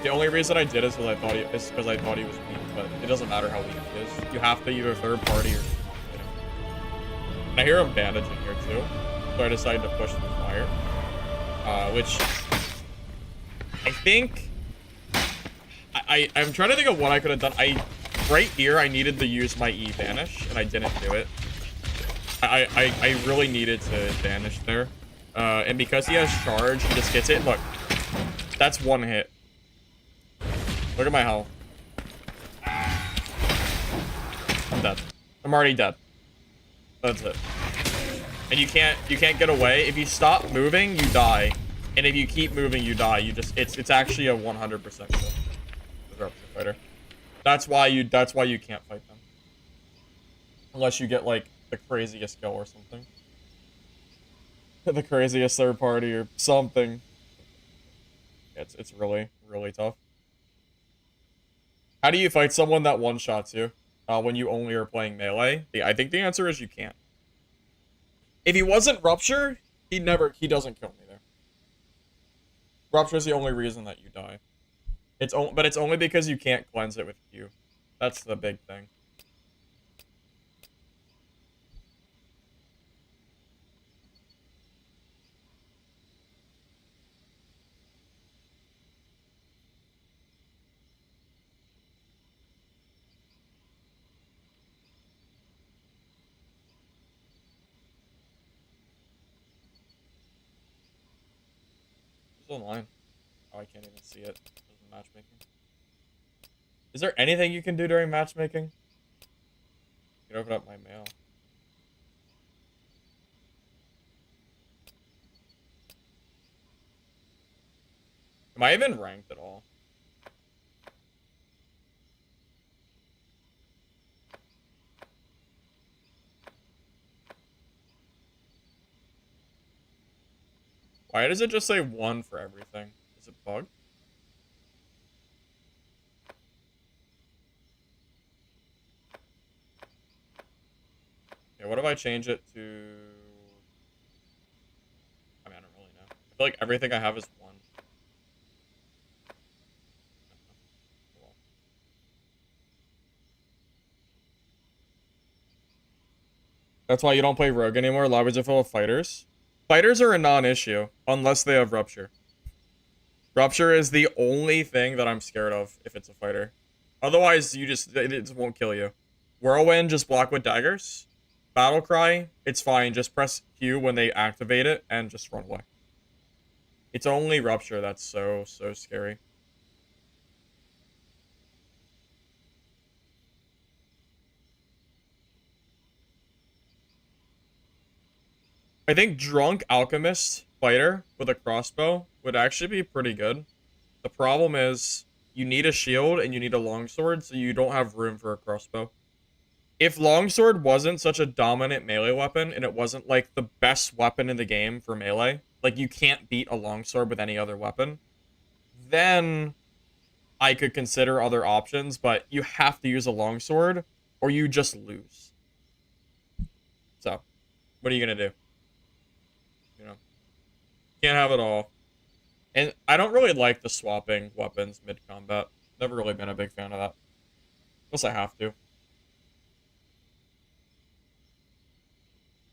The only reason I did is because I thought he was weak, but it doesn't matter how weak he is. You have to either third party or something. And I hear him bandaging here too, so I decided to push through fire. Which I think I'm trying to think of what I could have done. Right here I needed to use my E vanish, and I didn't do it. I really needed to vanish there. And because he has charge, he just gets it. Look, that's one hit. Look at my health. I'm dead. I'm already dead. That's it. And you can't get away. If you stop moving, you die. And if you keep moving, you die. It's actually a 100% kill. The rupture fighter. That's why you can't fight them. Unless you get like the craziest kill or something. The craziest third party or something. It's really, really tough. How do you fight someone that one-shots you when you only are playing melee? I think the answer is you can't. If he wasn't Rupture, he doesn't kill me there. Rupture is the only reason that you die. But it's only because you can't cleanse it with Q. That's the big thing. It's online. Oh, I can't even see it. Matchmaking. Is there anything you can do during matchmaking? You can open up my mail. Am I even ranked at all? Why does it just say 1 for everything? Is it bugged? Yeah, what if I change it to... I mean, I don't really know. I feel like everything I have is 1. That's why you don't play Rogue anymore. Lobbies are full of fighters. Fighters are a non-issue unless they have Rupture. Rupture is the only thing that I'm scared of if it's a fighter. Otherwise, it just won't kill you. Whirlwind, just block with daggers. Battle Cry, it's fine. Just press Q when they activate it and just run away. It's only Rupture that's so scary. I think Drunk Alchemist Fighter with a crossbow would actually be pretty good. The problem is you need a shield and you need a longsword, so you don't have room for a crossbow. If longsword wasn't such a dominant melee weapon and it wasn't like the best weapon in the game for melee, like you can't beat a longsword with any other weapon, then I could consider other options, but you have to use a longsword or you just lose. So, what are you going to do? You know, can't have it all. And I don't really like the swapping weapons mid-combat. Never really been a big fan of that. Unless I have to.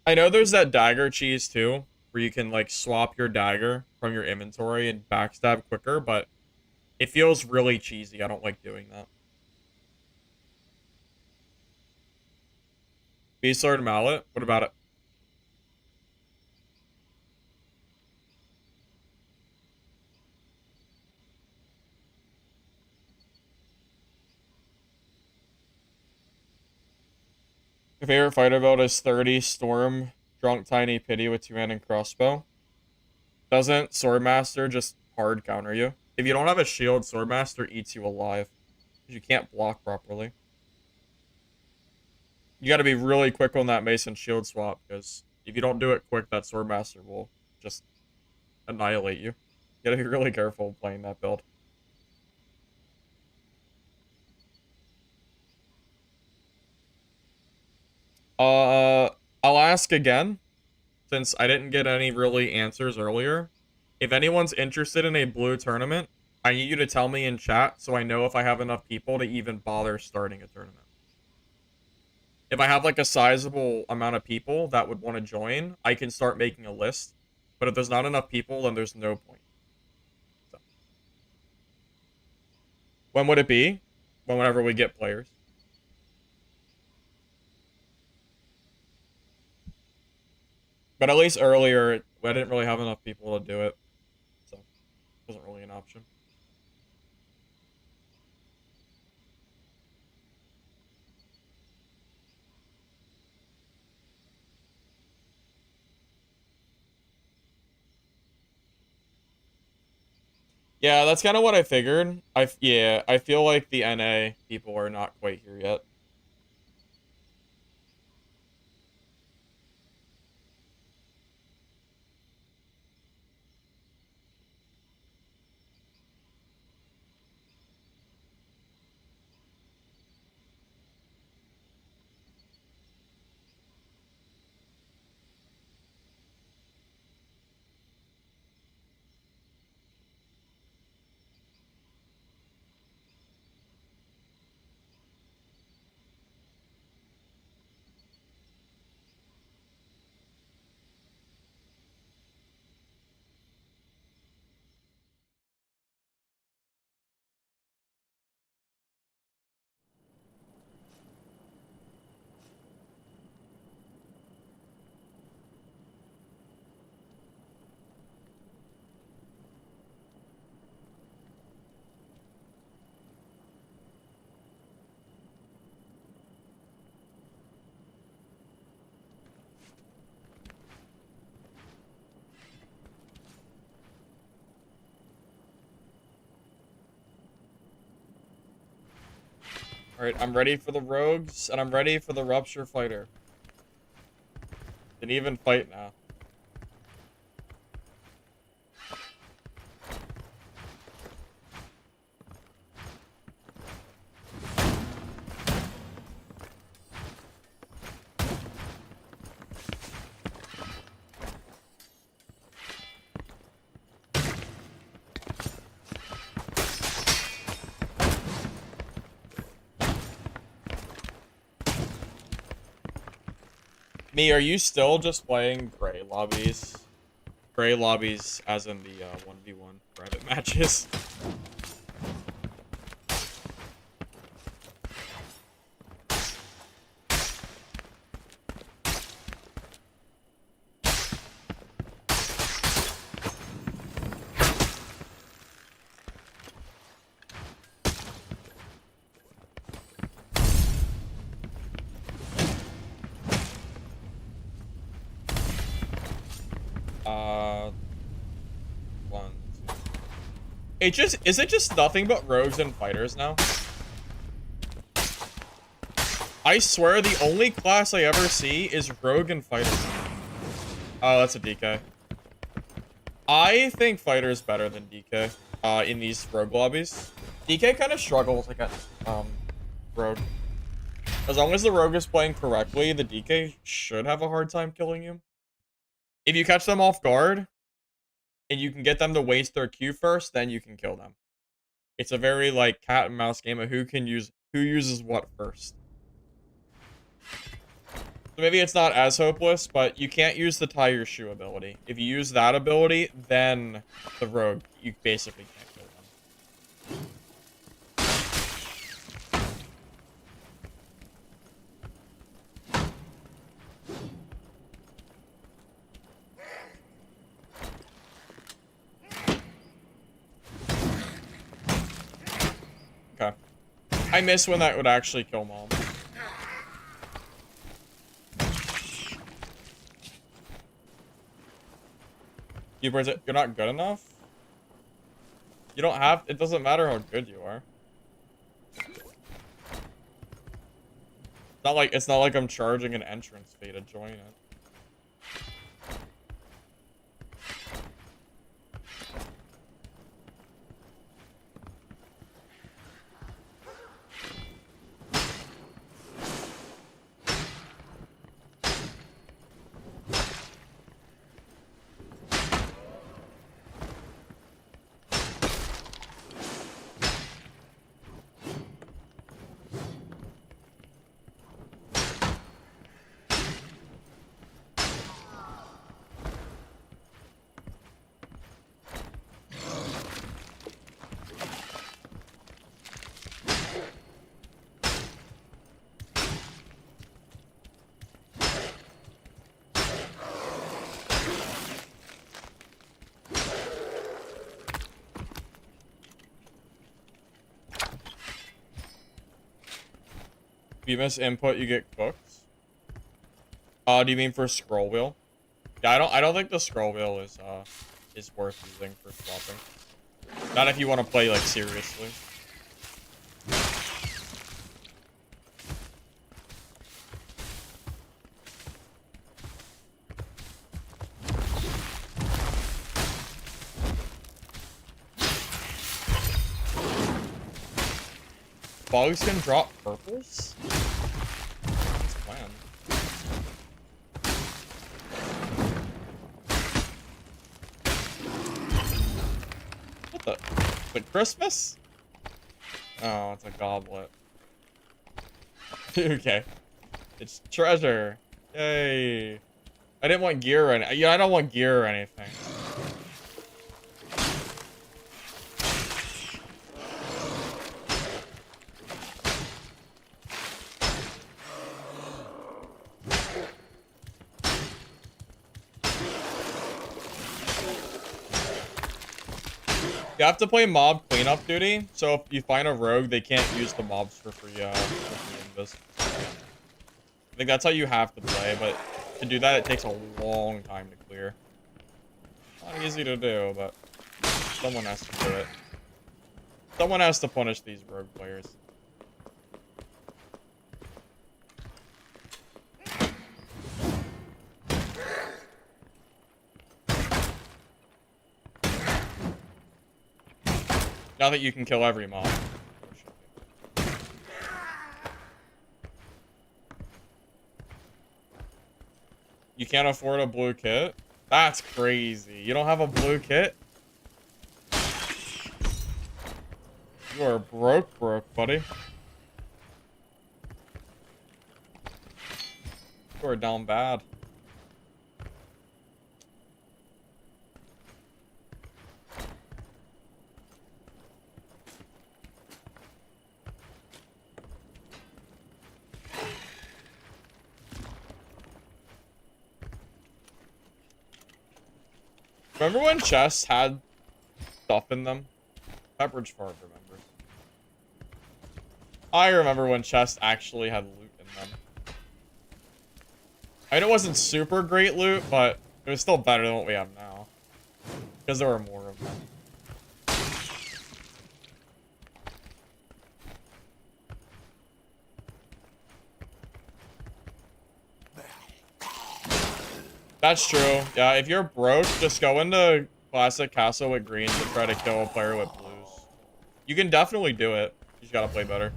I know there's that dagger cheese too, where you can like swap your dagger from your inventory and backstab quicker, but it feels really cheesy. I don't like doing that. Beastlord Mallet, what about it? Your favorite fighter build is 30 Storm, Drunk Tiny Pity with 2-hand and crossbow. Doesn't Swordmaster just hard counter you? If you don't have a shield, Swordmaster eats you alive. Because you can't block properly. You gotta be really quick on that Mason shield swap, because if you don't do it quick, that Swordmaster will just annihilate you. You gotta be really careful playing that build. I'll ask again, since I didn't get any really answers earlier. If anyone's interested in a blue tournament, I need you to tell me in chat so I know if I have enough people to even bother starting a tournament. If I have like a sizable amount of people that would want to join, I can start making a list. But if there's not enough people, then there's no point. So. When would it be? Whenever we get players. But at least earlier, I didn't really have enough people to do it. So, it wasn't really an option. Yeah, that's kind of what I figured. I feel like the NA people are not quite here yet. Alright, I'm ready for the rogues, and I'm ready for the Rupture Fighter. Can even fight now. Me, are you still just playing gray lobbies? Gray lobbies as in the 1v1 private matches? One, two. Is it just nothing but rogues and fighters now? I swear the only class I ever see is rogue and fighter. Oh, that's a DK. I think fighter is better than DK in these rogue lobbies. DK kind of struggles against rogue. As long as the rogue is playing correctly, the DK should have a hard time killing you. If you catch them off guard and you can get them to waste their Q first, then you can kill them. It's a very like cat and mouse game of who uses what first. So maybe it's not as hopeless, but you can't use the tie your shoe ability. If you use that ability, then the rogue, you basically can't kill them. Okay. I miss when that would actually kill mom. You're not good enough? You don't have... It doesn't matter how good you are. It's not like I'm charging an entrance fee to join it. If you miss input, you get cooked. Do you mean for scroll wheel? Yeah, I don't think the scroll wheel is worth using for swapping. Not if you want to play like seriously. Bugs can drop purples? What's the plan? What the? The Christmas? Oh, it's a goblet. Okay. It's treasure. Yay. I didn't want gear or anything. Yeah, I don't want gear or anything. You have to play mob cleanup duty, so if you find a rogue, they can't use the mobs for free invis. I think that's how you have to play, but to do that, it takes a long time to clear. Not easy to do, but someone has to do it. Someone has to punish these rogue players. Now that you can kill every mob. You can't afford a blue kit? That's crazy. You don't have a blue kit? You are broke, buddy. We're down bad. Remember when chests had stuff in them? Pepperidge Farm remembers. I remember when chests actually had loot in them. I mean, it wasn't super great loot, but it was still better than what we have now. Because there were more of them. That's true. Yeah, if you're broke, just go into Classic Castle with greens and try to kill a player with blues. You can definitely do it. You just gotta play better.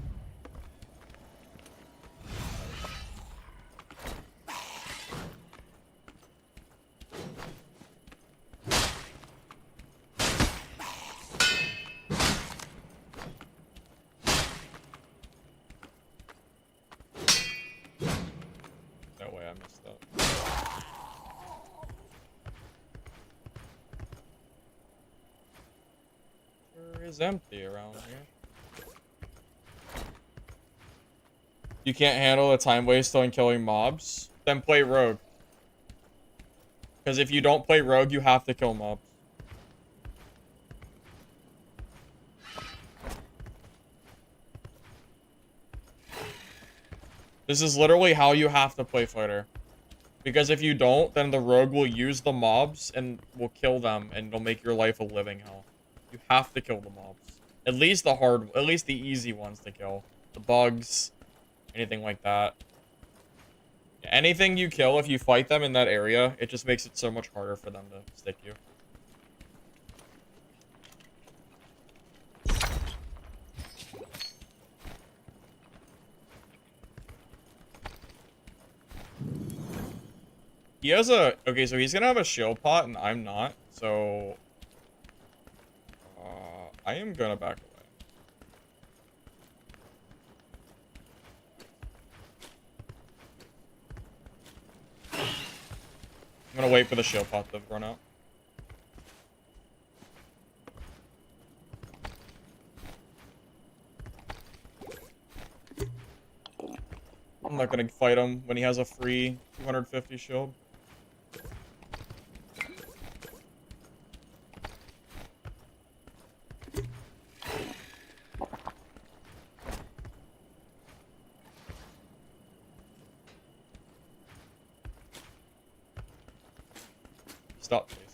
No way I missed that. Sure is empty around here. You can't handle the time waste on killing mobs? Then play Rogue. Because if you don't play Rogue, you have to kill mobs. This is literally how you have to play Fighter. Because if you don't, then the Rogue will use the mobs and will kill them, and it'll make your life a living hell. You have to kill the mobs. At least the easy ones to kill. The bugs, anything like that. Anything you kill, if you fight them in that area, it just makes it so much harder for them to stick you. He has a... Okay, so he's gonna have a shield pot, and I'm not. So... I am gonna back away. I'm gonna wait for the shield pot to run out. I'm not gonna fight him when he has a free 250 shield. Stop chasing.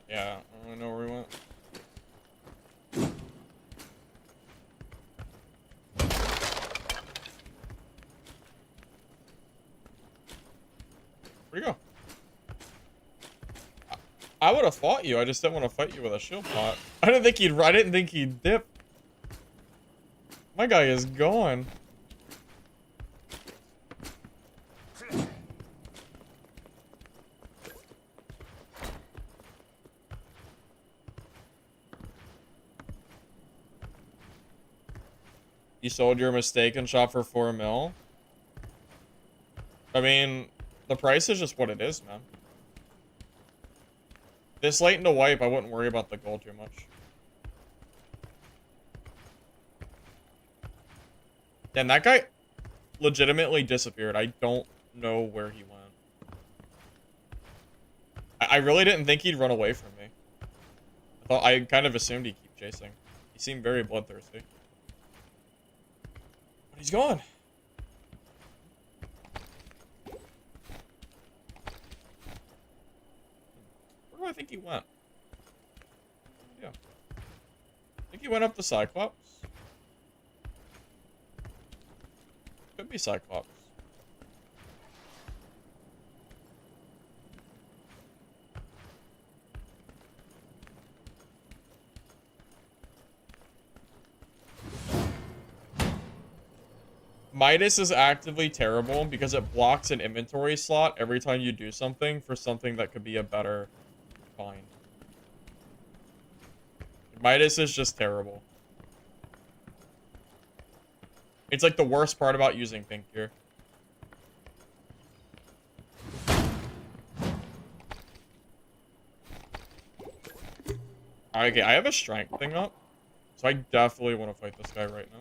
Yeah, I don't know where he went. Where'd he go? I would have fought you. I just didn't want to fight you with a shield pot. I didn't think he'd dip. My guy is gone. You sold your mistaken shop for 4 mil? I mean, the price is just what it is, man. This late into wipe, I wouldn't worry about the gold too much. And that guy legitimately disappeared. I don't know where he went. I really didn't think he'd run away from me. I kind of assumed he'd keep chasing. He seemed very bloodthirsty. But he's gone. Where do I think he went? Yeah. I think he went up the Cyclops. Could be Cyclops. Midas is actively terrible because it blocks an inventory slot every time you do something for something that could be a better find. Midas is just terrible. It's like the worst part about using pink gear. Okay, I have a strength thing up, so I definitely want to fight this guy right now.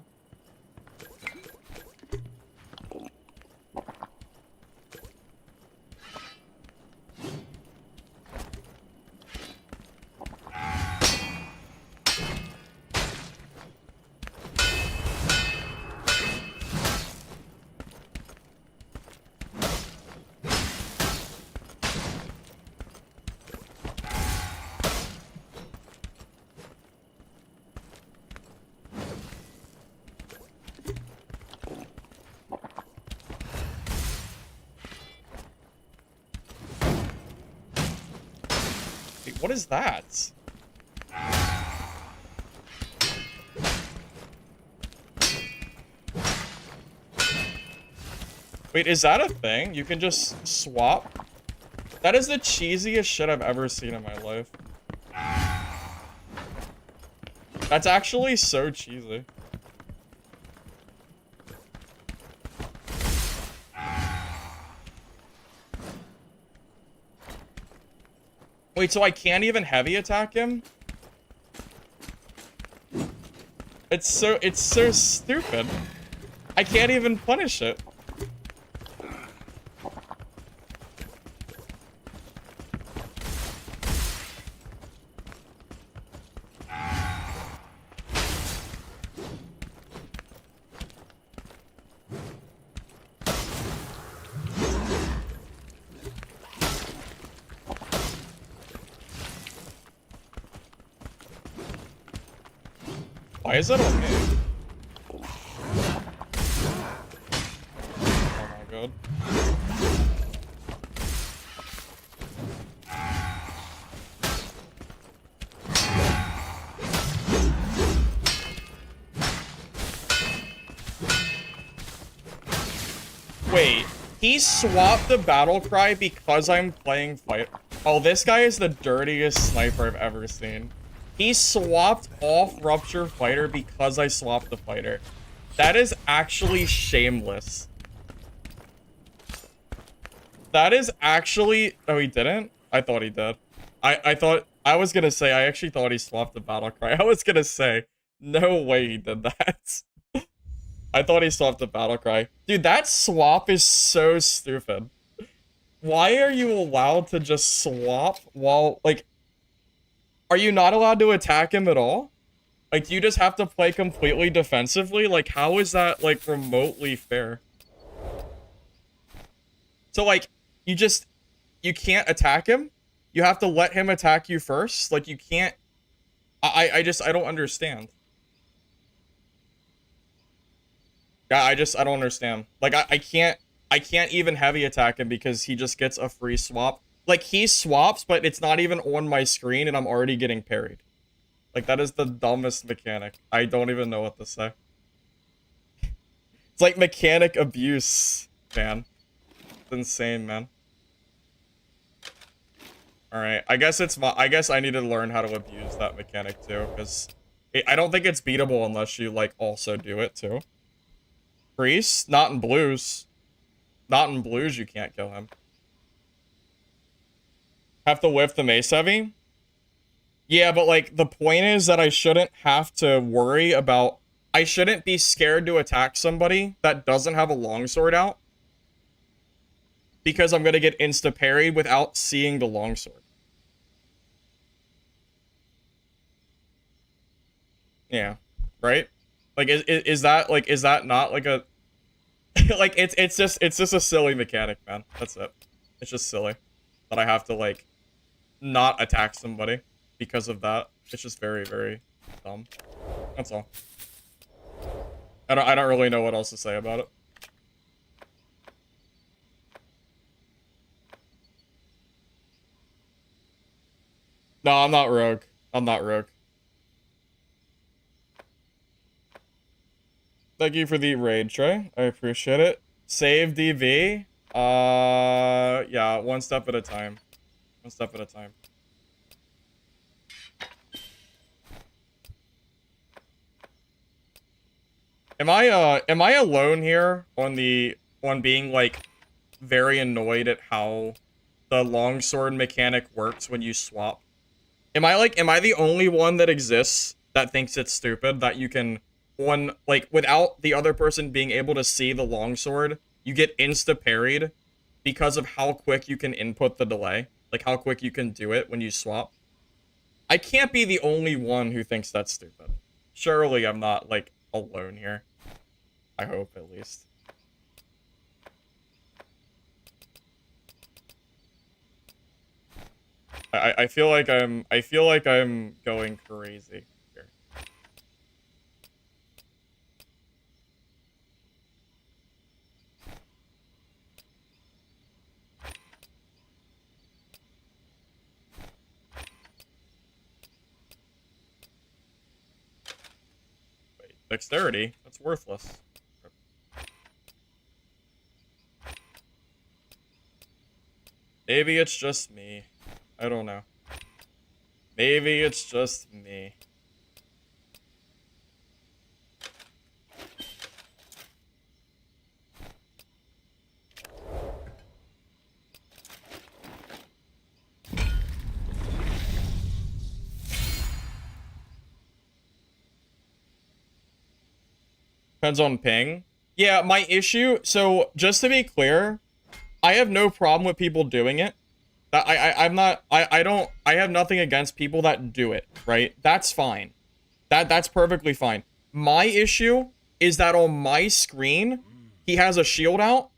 Wait, what is that? Wait, is that a thing? You can just swap? That is the cheesiest shit I've ever seen in my life. That's actually so cheesy. Wait, so I can't even heavy attack him? It's so stupid. I can't even punish it. Why is that on me? Oh my god. Wait, he swapped the battle cry because I'm playing fight. Oh, this guy is the dirtiest sniper I've ever seen. He swapped off Rupture Fighter because I swapped the fighter. That is actually shameless. That is actually... Oh, he didn't? I thought he did. I was gonna say, I actually thought he swapped the battle cry. I was gonna say, no way he did that. I thought he swapped the battle cry. Dude, that swap is so stupid. Why are you allowed to just swap while, like... Are you not allowed to attack him at all? Like, do you just have to play completely defensively? Like, how is that, like, remotely fair? So, like, you can't attack him? You have to let him attack you first? Like, you can't... I don't understand. Yeah, I don't understand. Like, I can't even heavy attack him because he just gets a free swap. Like, he swaps, but it's not even on my screen and I'm already getting parried. Like, that is the dumbest mechanic. I don't even know what to say. It's like mechanic abuse, man. It's insane, man. Alright, I guess I need to learn how to abuse that mechanic too, because I don't think it's beatable unless you, like, also do it too. Priest? Not in blues. Not in blues, you can't kill him. Have to whiff the mace heavy? Yeah, but, like, the point is that I shouldn't have to worry about... I shouldn't be scared to attack somebody that doesn't have a longsword out. Because I'm gonna get insta-parried without seeing the longsword. Yeah. Right? Like, is that not, like, a... like, it's just a silly mechanic, man. That's it. It's just silly. That I have to, like, not attack somebody because of that. It's just very, very dumb. That's all. I don't really know what else to say about it. No, I'm not rogue. I'm not rogue. Thank you for the raid, Trey. I appreciate it. Save DV. Yeah, one step at a time. One step at a time. Am I alone here on being like very annoyed at how the longsword mechanic works when you swap? Am I the only one that exists that thinks it's stupid that you can without the other person being able to see the longsword, you get insta parried because of how quick you can input the delay, like how quick you can do it when you swap? I can't be the only one who thinks that's stupid. Surely I'm not like alone here. I hope at least. I feel like I'm going crazy here. Wait, dexterity? That's worthless. Maybe it's just me. I don't know. Maybe it's just me. Depends on ping. Yeah, my issue, so just to be clear, I have no problem with people doing it. I have nothing against people that do it, right? That's fine. That's perfectly fine. My issue is that on my screen, he has a shield out,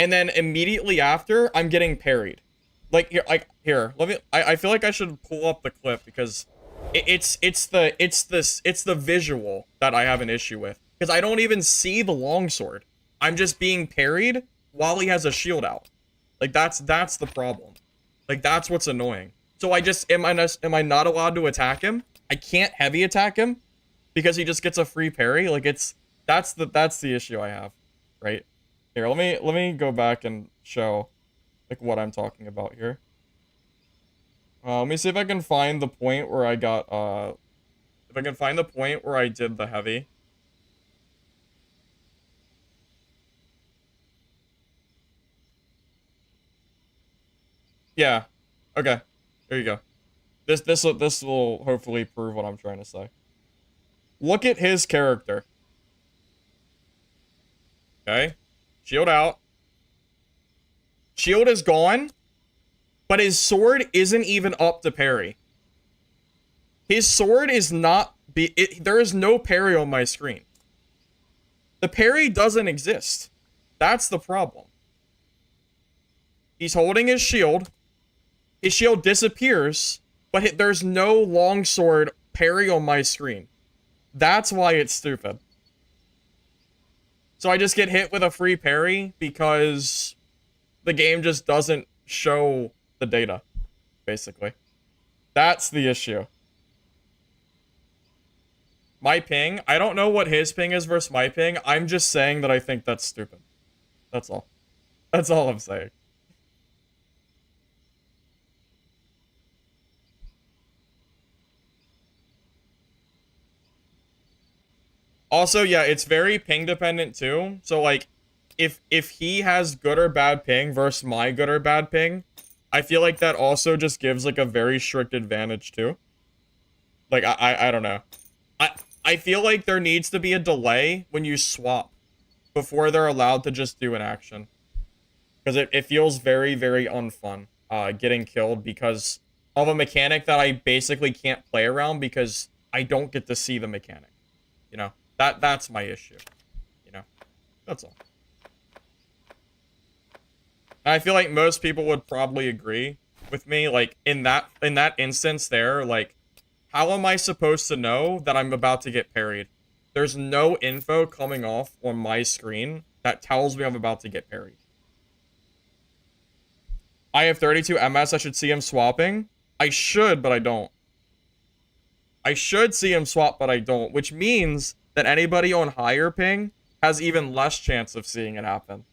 and then immediately after, I'm getting parried. Let me. I feel like I should pull up the clip because it's the visual that I have an issue with, because I don't even see the longsword. I'm just being parried while he has a shield out. Like that's the problem. Like that's what's annoying. So am I not allowed to attack him? I can't heavy attack him because he just gets a free parry. Like that's the issue I have, right? Here, let me go back and show like what I'm talking about here. Let me see if I can find the point where I got if I can find the point where I did the heavy. Yeah. Okay. There you go. This will hopefully prove what I'm trying to say. Look at his character. Okay. Shield out. Shield is gone, but his sword isn't even up to parry. His sword is not there is no parry on my screen. The parry doesn't exist. That's the problem. He's holding his shield. His shield disappears, but there's no longsword parry on my screen. That's why it's stupid. So I just get hit with a free parry because the game just doesn't show the data, basically. That's the issue. My ping, I don't know what his ping is versus my ping. I'm just saying that I think that's stupid. That's all. That's all I'm saying. Also, yeah, it's very ping dependent too. So like if he has good or bad ping versus my good or bad ping, I feel like that also just gives like a very strict advantage too. Like I don't know. I feel like there needs to be a delay when you swap before they're allowed to just do an action. Because it feels very, very unfun getting killed because of a mechanic that I basically can't play around because I don't get to see the mechanic. You know? That's my issue. You know? That's all. And I feel like most people would probably agree with me. Like, in that instance there, like, how am I supposed to know that I'm about to get parried? There's no info coming off on my screen that tells me I'm about to get parried. I have 32 MS, I should see him swapping. I should, but I don't. I should see him swap, but I don't, which means then anybody on higher ping has even less chance of seeing it happen.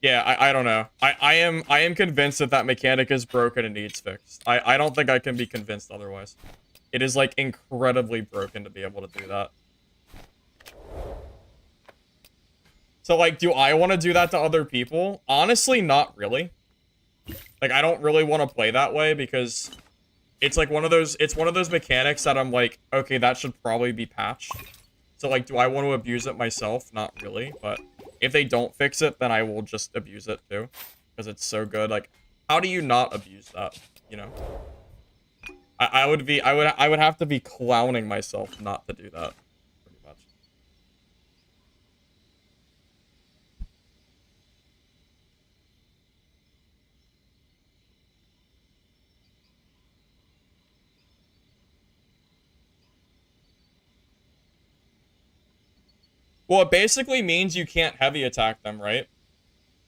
Yeah, I don't know. I am convinced that that mechanic is broken and needs fixed. I don't think I can be convinced otherwise. It is like incredibly broken to be able to do that. So like, do I want to do that to other people? Honestly, not really. Like, I don't really want to play that way because it's like one of those mechanics that I'm like, okay, that should probably be patched. So like, do I want to abuse it myself? Not really, but if they don't fix it, then I will just abuse it too, because it's so good. Like, how do you not abuse that? You know, I would have to be clowning myself not to do that, pretty much. Well, it basically means you can't heavy attack them, right?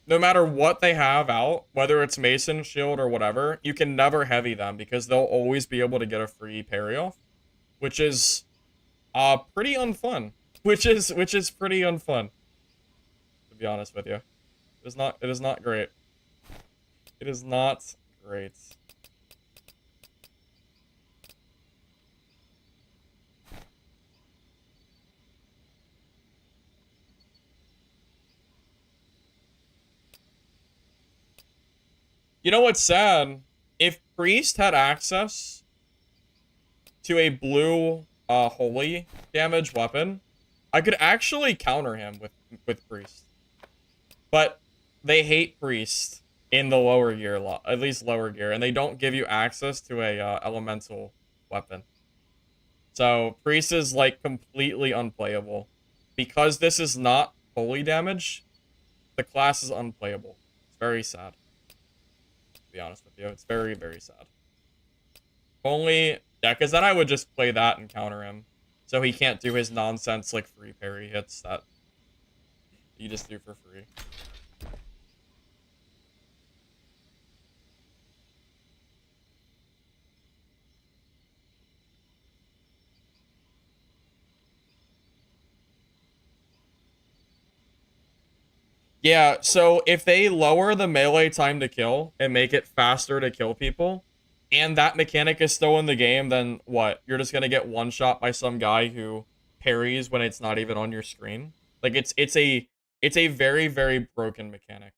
No matter what they have out, whether it's Mason, Shield, or whatever, you can never heavy them because they'll always be able to get a free parry off, which is pretty unfun. Which is pretty unfun, to be honest with you. It is not great. It is not great. You know what's sad? If Priest had access to a blue holy damage weapon, I could actually counter him with Priest. But they hate Priest in the lower gear, at least lower gear, and they don't give you access to a elemental weapon. So Priest is like completely unplayable. Because this is not holy damage, the class is unplayable. It's very sad. To be honest with you, it's very, very sad. Only, yeah, because then I would just play that and counter him. So he can't do his nonsense, like, free parry hits that you just do for free. Yeah, so if they lower the melee time to kill and make it faster to kill people, and that mechanic is still in the game, then what? You're just gonna get one shot by some guy who parries when it's not even on your screen? Like, it's a very, very broken mechanic.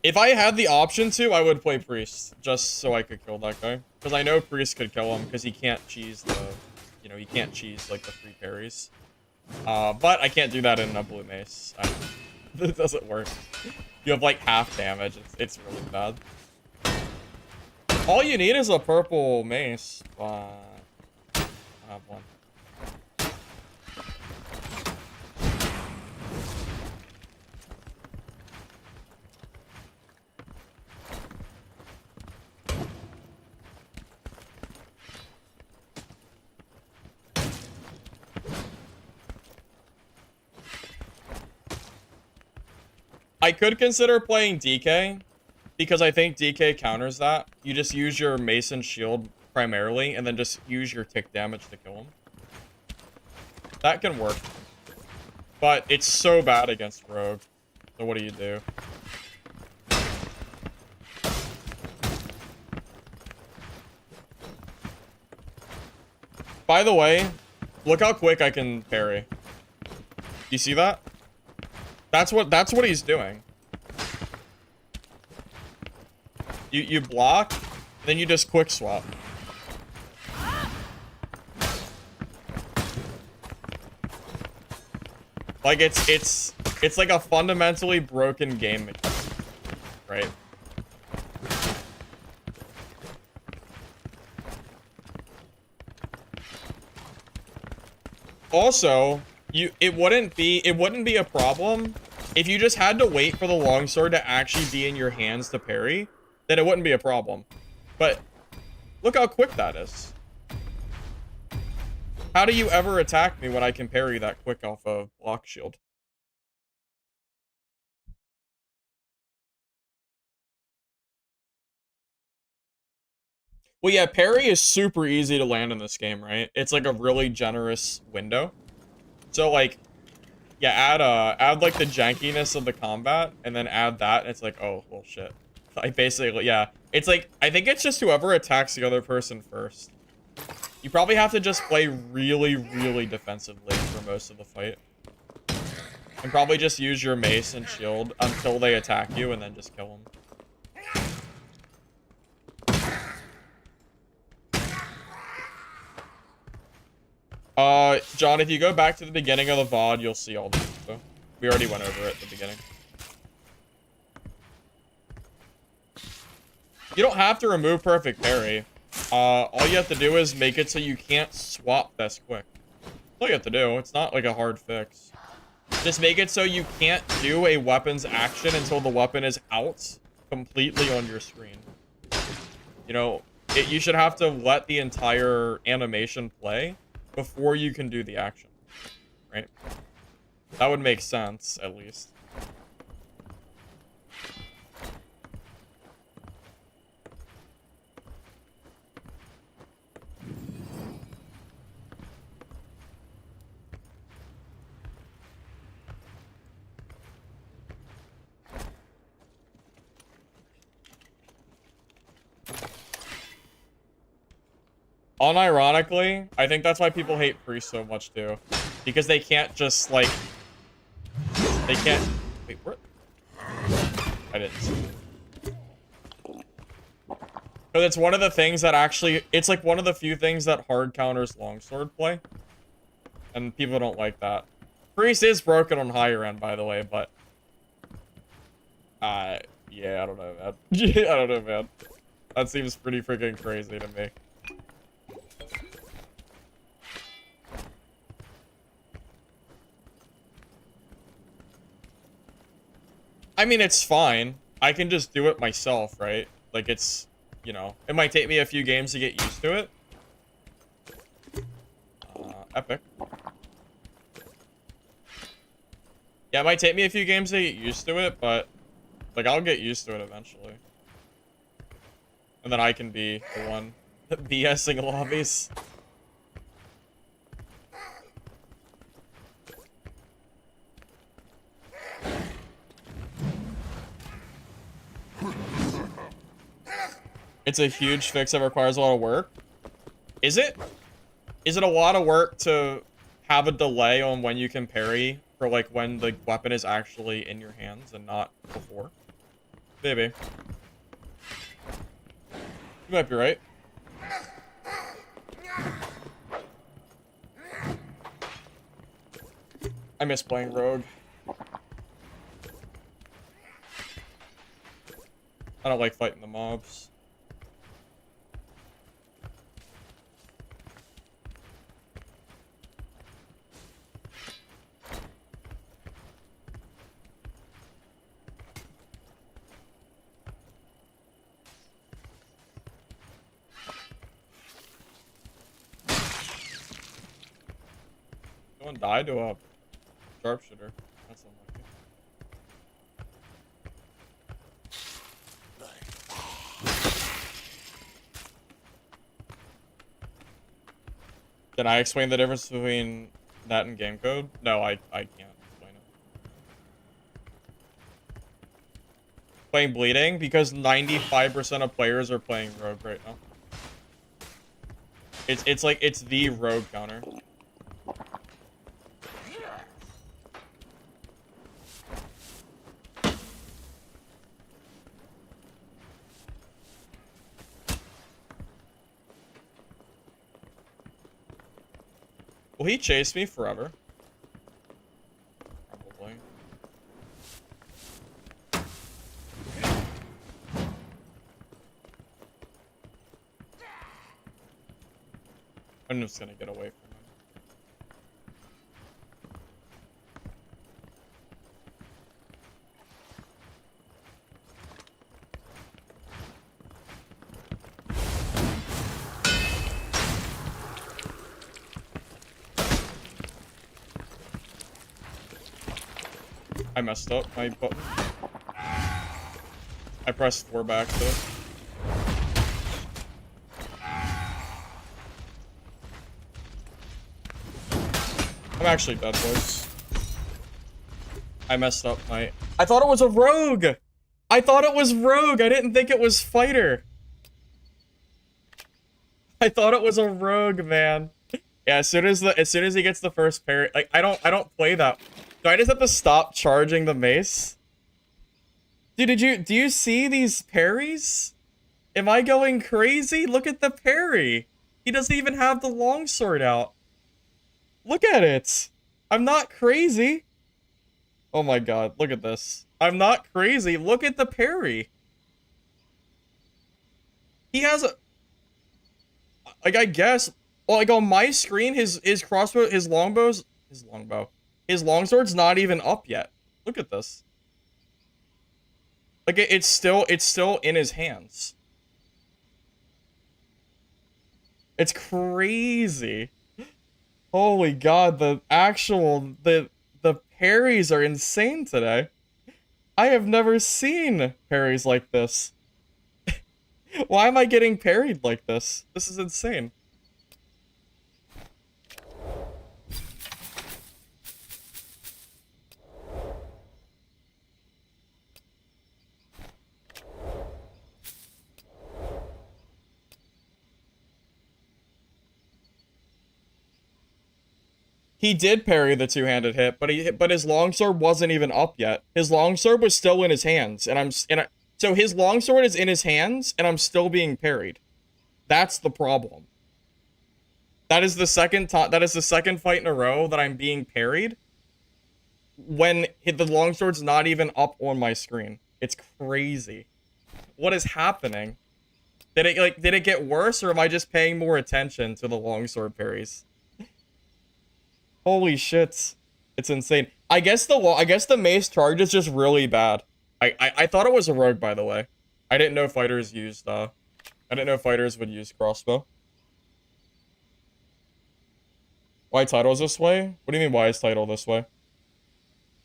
If I had the option to, I would play Priest, just so I could kill that guy. Because I know Priest could kill him, because he can't cheese the, you know, he can't cheese, like, the free parries. But I can't do that in a blue mace. It doesn't work. You have, like, half damage. It's really bad. All you need is a purple mace, but I don't have one. I could consider playing DK, because I think DK counters that. You just use your Mason shield primarily, and then just use your tick damage to kill him. That can work. But it's so bad against Rogue. So what do you do? By the way, look how quick I can parry. You see that? That's what he's doing. You block, then you just quick swap. Like it's like a fundamentally broken game mechanic, right? Also, it wouldn't be a problem if you just had to wait for the longsword to actually be in your hands to parry, then it wouldn't be a problem. But look how quick that is. How do you ever attack me when I can parry that quick off a block shield? Well, yeah, parry is super easy to land in this game, right? It's like a really generous window. So, like, yeah, add like the jankiness of the combat, and then add that, and it's like, oh, well, shit. Like, basically, yeah. It's like, I think it's just whoever attacks the other person first. You probably have to just play really, really defensively for most of the fight. And probably just use your mace and shield until they attack you, and then just kill them. John, if you go back to the beginning of the VOD, you'll see all this info. We already went over it at the beginning. You don't have to remove perfect parry. All you have to do is make it so you can't swap this quick. That's all you have to do. It's not like a hard fix. Just make it so you can't do a weapon's action until the weapon is out completely on your screen. You know, you should have to let the entire animation play before you can do the action, right? That would make sense, at least. Unironically, I think that's why people hate priests so much too, because they can't just like, they can't. Wait, where? I didn't see it. Because it's one of the things that actually, it's like one of the few things that hard counters longsword play, and people don't like that. Priest is broken on higher end, by the way, but yeah, I don't know, man. I don't know, man. That seems pretty freaking crazy to me. I mean, it's fine. I can just do it myself, right? Like, it's, you know, it might take me a few games to get used to it. Epic. Yeah, it might take me a few games to get used to it, but, like, I'll get used to it eventually. And then I can be the one BSing lobbies. It's a huge fix that requires a lot of work. Is it? Is it a lot of work to have a delay on when you can parry for like when the weapon is actually in your hands and not before? Maybe. You might be right. I miss playing Rogue. I don't like fighting the mobs. Someone died to a sharpshooter. That's unlucky. Can I explain the difference between that and game code? No, I can't explain it. Playing bleeding because 95% of players are playing Rogue right now. It's like it's the Rogue counter. Will he chase me forever? Probably. I'm just gonna get away from him. I messed up my button. I pressed 4 back to it. I'm actually dead, boys. I messed up my... I thought it was a rogue! I thought it was rogue! I didn't think it was fighter! I thought it was a rogue, man. Yeah, as soon as he gets the first parry... Like, I don't play that. Do I just have to stop charging the mace? Dude, do you see these parries? Am I going crazy? Look at the parry! He doesn't even have the longsword out. Look at it! I'm not crazy! Oh my god, look at this. I'm not crazy. Look at the parry. He has a... Like, I guess... Well, like, on my screen, his crossbow, his longsword's not even up yet. Look at this. Like, it's still in his hands. It's crazy. Holy god, the parries are insane today. I have never seen parries like this. Why am I getting parried like this? This is insane. He did parry the two-handed hit, but his longsword wasn't even up yet. His longsword was still in his hands, so his longsword is in his hands, and I'm still being parried. That's the problem. That is the second fight in a row that I'm being parried when the longsword's not even up on my screen. It's crazy. What is happening? Did it get worse, or am I just paying more attention to the longsword parries? Holy shit. It's insane. I guess the mace charge is just really bad. I thought it was a rogue, by the way. I didn't know fighters would use crossbow. Why title's this way? What do you mean why is title this way?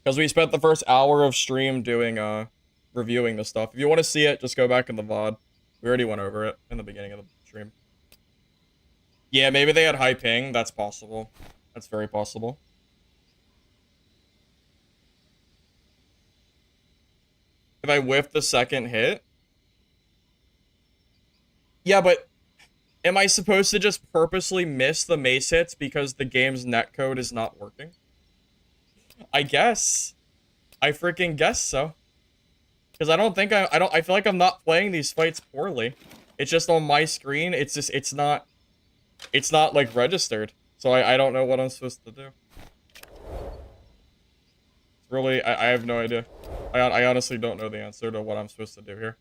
Because we spent the first hour of stream doing reviewing the stuff. If you want to see it, just go back in the VOD. We already went over it in the beginning of the stream. Yeah, maybe they had high ping. That's possible. That's very possible. If I whiff the second hit? Yeah, but am I supposed to just purposely miss the mace hits because the game's netcode is not working? I guess. I freaking guess so. Because I feel like I'm not playing these fights poorly. It's just on my screen, it's not like registered. So I don't know what I'm supposed to do. It's really, I have no idea. I honestly don't know the answer to what I'm supposed to do here.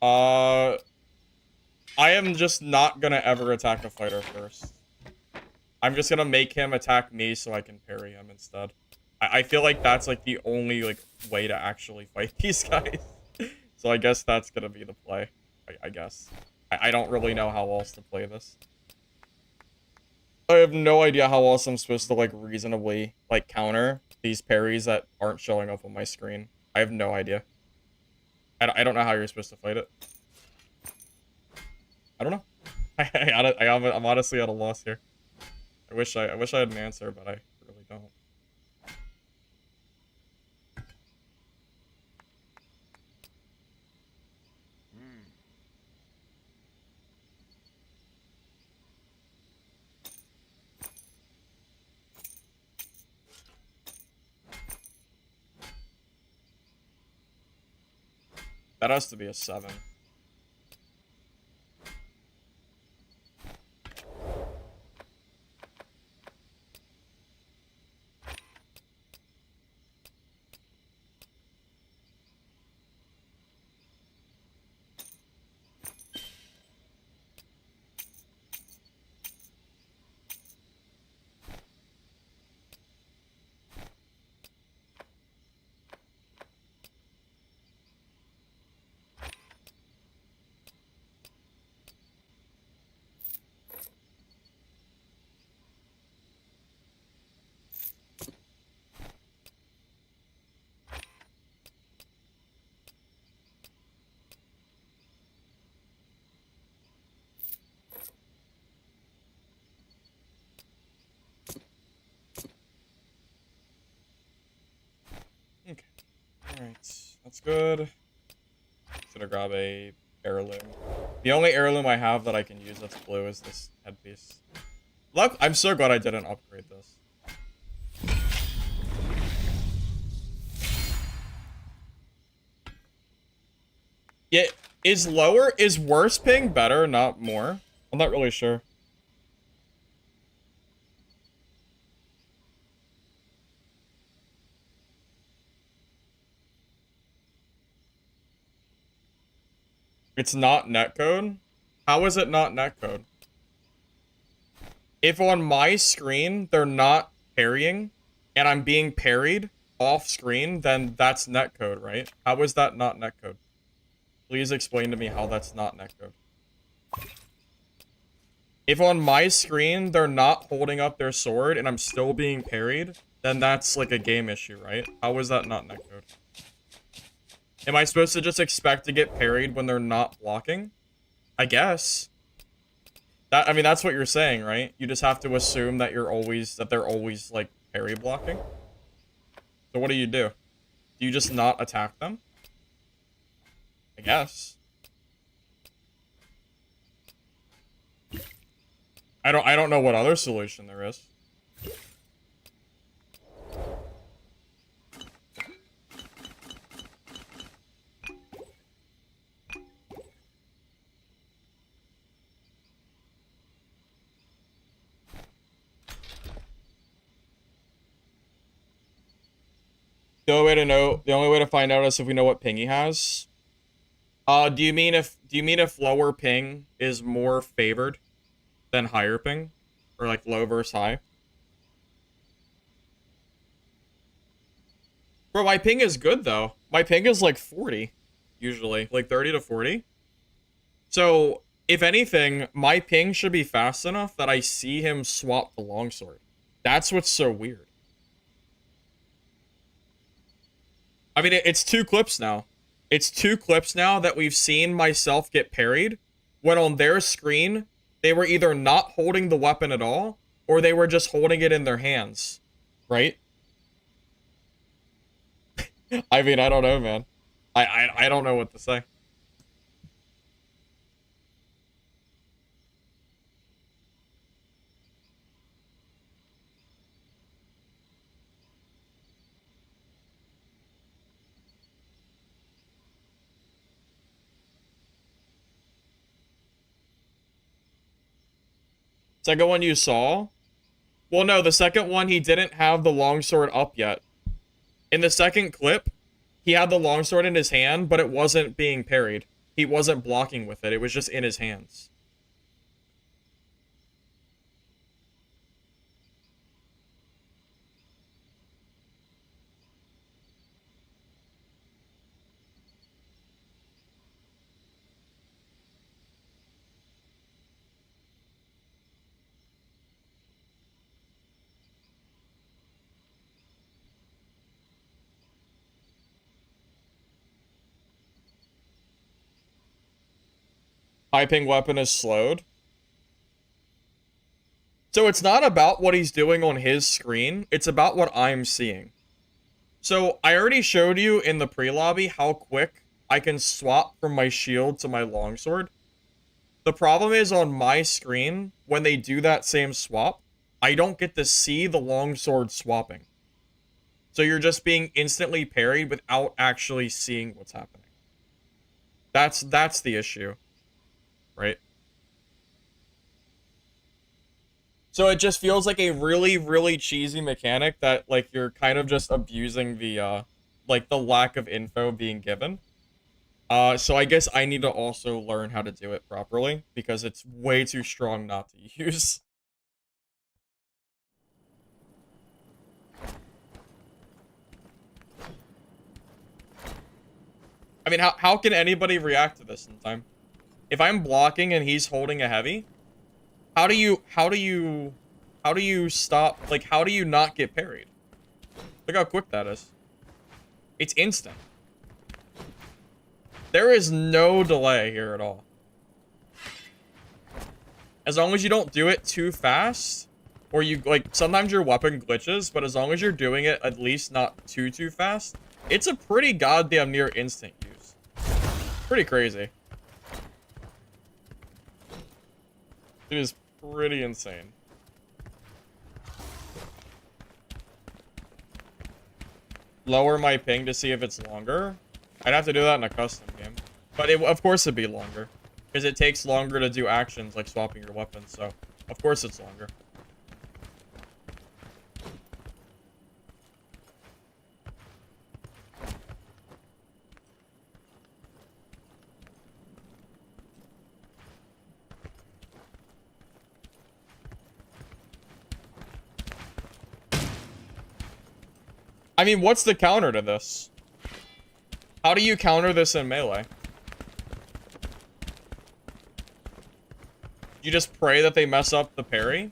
Alright. I am just not gonna ever attack a fighter first. I'm just gonna make him attack me so I can parry him instead. I feel like that's like the only like way to actually fight these guys. So I guess that's gonna be the play. I guess. I don't really know how else to play this. I have no idea how else I'm supposed to like reasonably like counter these parries that aren't showing up on my screen. I have no idea. I don't know how you're supposed to fight it. I don't know. I'm honestly at a loss here. I wish I had an answer, but I really don't. That has to be a 7. That's good. Just gonna grab a heirloom. The only heirloom I have that I can use that's blue is this headpiece. Look, I'm so glad I didn't upgrade this. Yeah, is worse ping better, not more? I'm not really sure. It's not netcode? How is it not netcode? If on my screen they're not parrying and I'm being parried off screen, then that's netcode, right? How is that not netcode? Please explain to me how that's not netcode. If on my screen they're not holding up their sword and I'm still being parried, then that's like a game issue, right? How is that not netcode? Am I supposed to just expect to get parried when they're not blocking? I guess. I mean, that's what you're saying, right? You just have to assume that they're always, like, parry blocking. So what do? Do you just not attack them? I guess. I don't know what other solution there is. The only way to find out is if we know what ping he has. Do you mean if lower ping is more favored than higher ping? Or like low versus high? Bro, my ping is good though. My ping is like 40, usually. Like 30 to 40. So, if anything, my ping should be fast enough that I see him swap the longsword. That's what's so weird. I mean, it's 2 clips now. It's 2 clips now that we've seen myself get parried, when on their screen, they were either not holding the weapon at all, or they were just holding it in their hands. Right? I mean, I don't know, man. I don't know what to say. Second one you saw? Well, no, the second one, he didn't have the longsword up yet. In the second clip, he had the longsword in his hand, but it wasn't being parried. He wasn't blocking with it. It was just in his hands. High ping weapon is slowed. So it's not about what he's doing on his screen. It's about what I'm seeing. So I already showed you in the pre-lobby how quick I can swap from my shield to my longsword. The problem is on my screen, when they do that same swap, I don't get to see the longsword swapping. So you're just being instantly parried without actually seeing what's happening. That's the issue. Right? So it just feels like a really, really cheesy mechanic that, like, you're kind of just abusing the, like, the lack of info being given. So I guess I need to also learn how to do it properly, because it's way too strong not to use. I mean, how can anybody react to this in time? If I'm blocking and he's holding a heavy, how do you stop, like, how do you not get parried? Look how quick that is. It's instant. There is no delay here at all. As long as you don't do it too fast, or you, like, sometimes your weapon glitches, but as long as you're doing it at least not too fast, It's a pretty goddamn near instant use. Pretty crazy. It is pretty insane. Lower my ping to see if it's longer. I'd have to do that in a custom game. But of course it'd be longer. Because it takes longer to do actions like swapping your weapons, so of course it's longer. I mean, what's the counter to this? How do you counter this in melee? You just pray that they mess up the parry?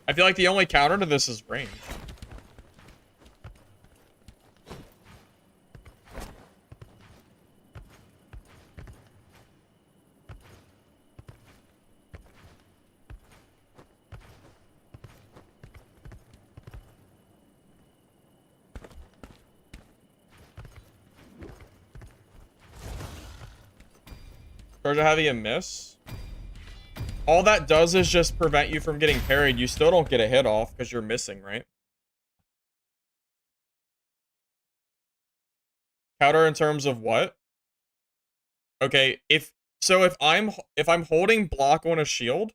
I feel like the only counter to this is range. Charge a heavy and miss. All that does is just prevent you from getting parried. You still don't get a hit off because you're missing, right? Counter in terms of what? Okay, if I'm holding block on a shield,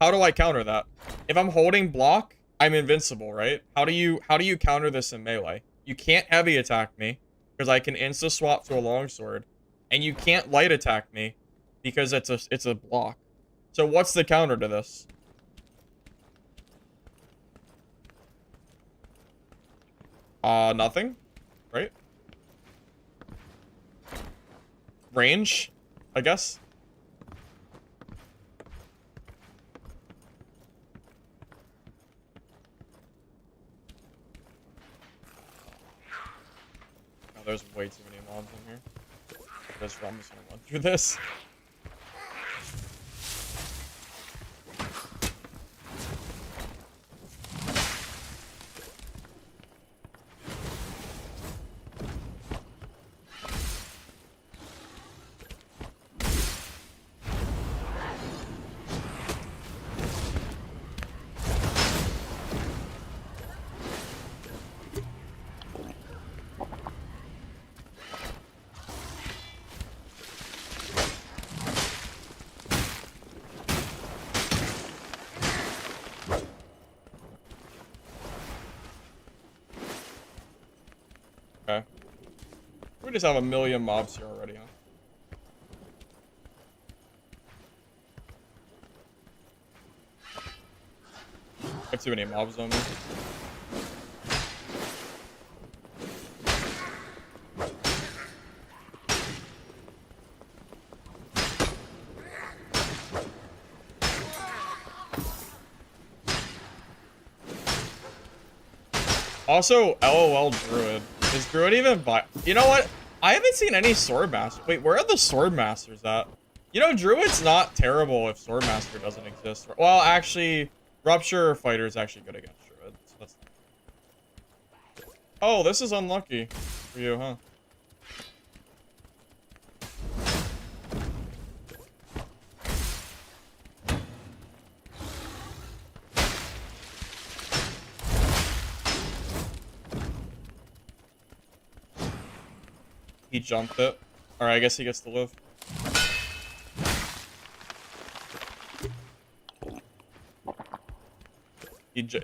how do I counter that? If I'm holding block, I'm invincible, right? How do you counter this in melee? You can't heavy attack me because I can insta swap to a longsword, and you can't light attack me because it's a block. So what's the counter to this? Nothing, right? Range, I guess. Oh, there's way too many mobs in here. I'm just gonna run through this. Okay. We just have a million mobs here already, huh? I have too many mobs on me. Also, LOL Druid. Is Druid even You know what? I haven't seen any Swordmaster. Wait, where are the Swordmasters at? You know, Druid's not terrible if Swordmaster doesn't exist. Well, actually, Rupture Fighter is actually good against Druid. So that's... Oh, this is unlucky for you, huh? He jumped it. Alright, I guess he gets to live.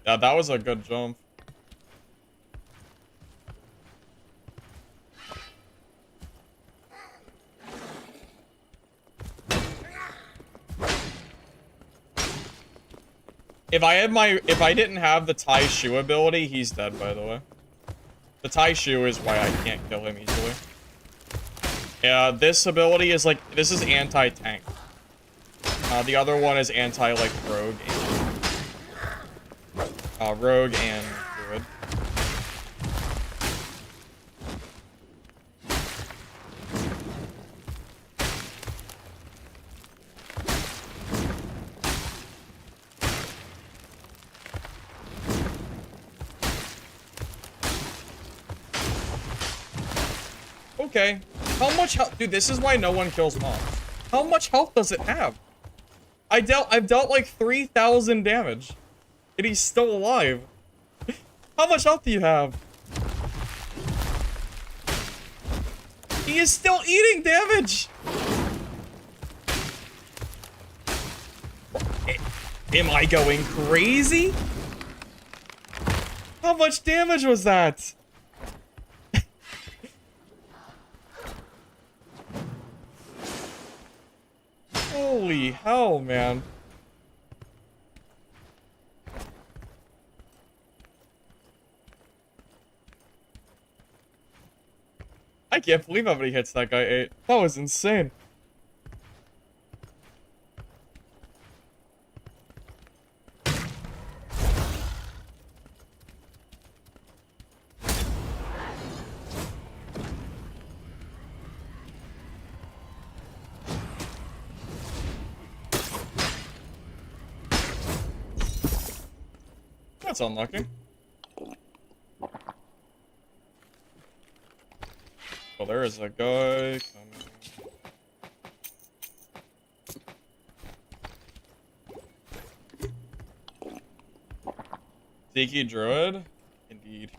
That was a good jump. If I didn't have the Tai Shu ability, he's dead, by the way. The Tai Shu is why I can't kill him easily. Yeah, this ability is like, this is anti-tank. The other one is anti, like, rogue and druid. Okay. How much health? Dude, this is why no one kills mobs. How much health does it have? I've dealt like 3,000 damage. And he's still alive. How much health do you have? He is still eating damage. Am I going crazy? How much damage was that? Holy hell, man. I can't believe how many hits that guy ate. That was insane. That's unlucky. Well, there is a guy coming. Tiki Druid? Indeed.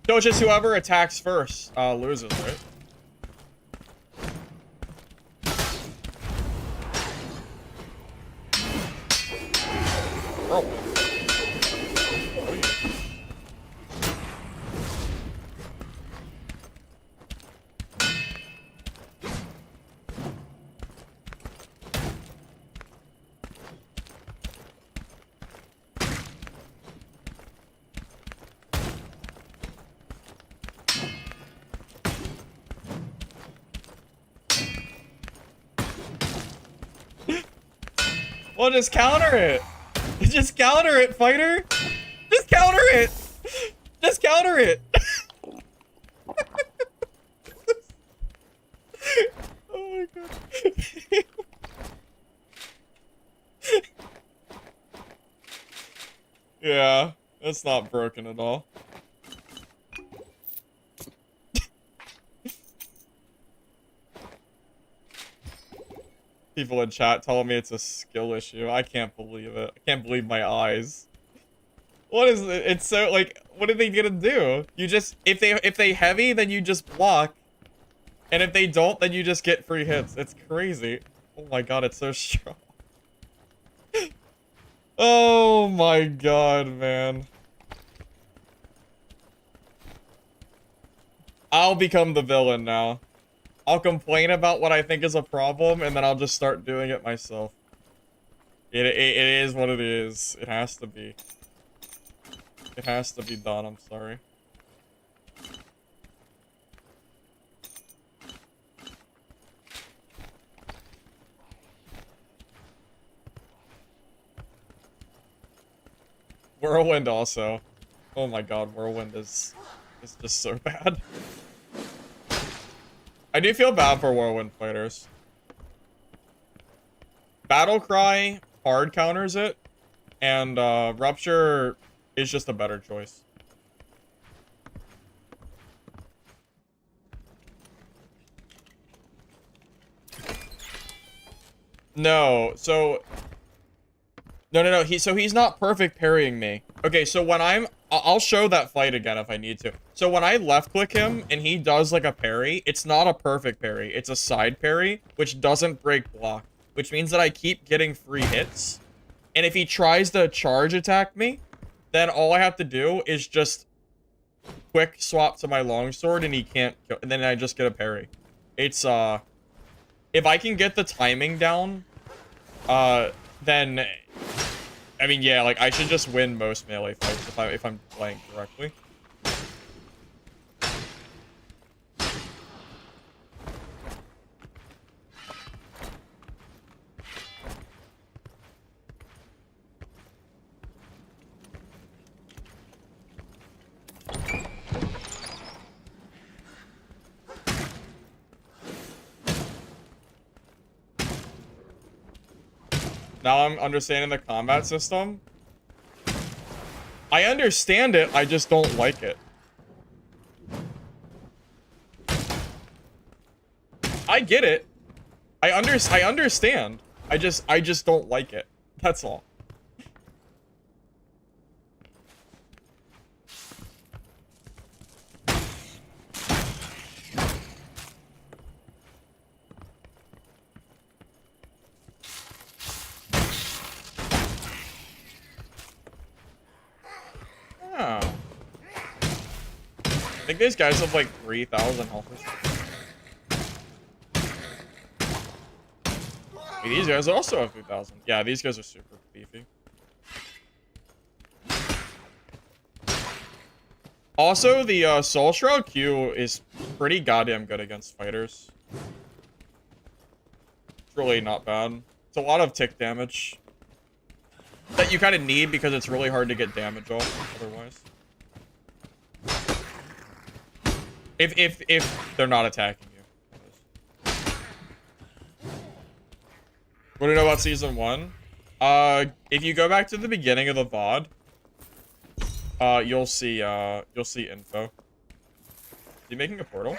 So it's just whoever attacks first loses, right? Oh. Well, just counter it. Just counter it, fighter. Just counter it. Just counter it. Oh my god. Yeah, that's not broken at all. People in chat telling me it's a skill issue. I can't believe it. I can't believe my eyes. What is it? It's so like, what are they gonna do? You just, if they heavy, then you just block. And if they don't, then you just get free hits. It's crazy. Oh my god, it's so strong. Oh my god, man. I'll become the villain now. I'll complain about what I think is a problem, and then I'll just start doing it myself. It is what it is. It has to be. It has to be done, I'm sorry. Whirlwind also. Oh my god, Whirlwind is just so bad. I do feel bad for Whirlwind fighters. Battle Cry hard counters it, and Rupture is just a better choice. No, so... No. He's not perfect parrying me. Okay, so when I'll show that fight again if I need to. So when I left click him and he does like a parry, it's not a perfect parry. It's a side parry, which doesn't break block, which means that I keep getting free hits. And if he tries to charge attack me, then all I have to do is just quick swap to my longsword and he can't kill, and then I just get a parry. It's if I can get the timing down, then I mean, yeah, like I should just win most melee fights if I'm playing correctly. Now I'm understanding the combat system. I understand it, I just don't like it. I get it. I understand. I just don't like it. That's all. Oh. I think these guys have like 3,000 health or something. Hey, these guys also have 3,000. Yeah, these guys are super beefy. Also, the Soul Shroud Q is pretty goddamn good against fighters. It's really not bad. It's a lot of tick damage that you kind of need because it's really hard to get damage off otherwise. If they're not attacking you. What do you know about season 1? If you go back to the beginning of the VOD, you'll see info. Is he making a portal?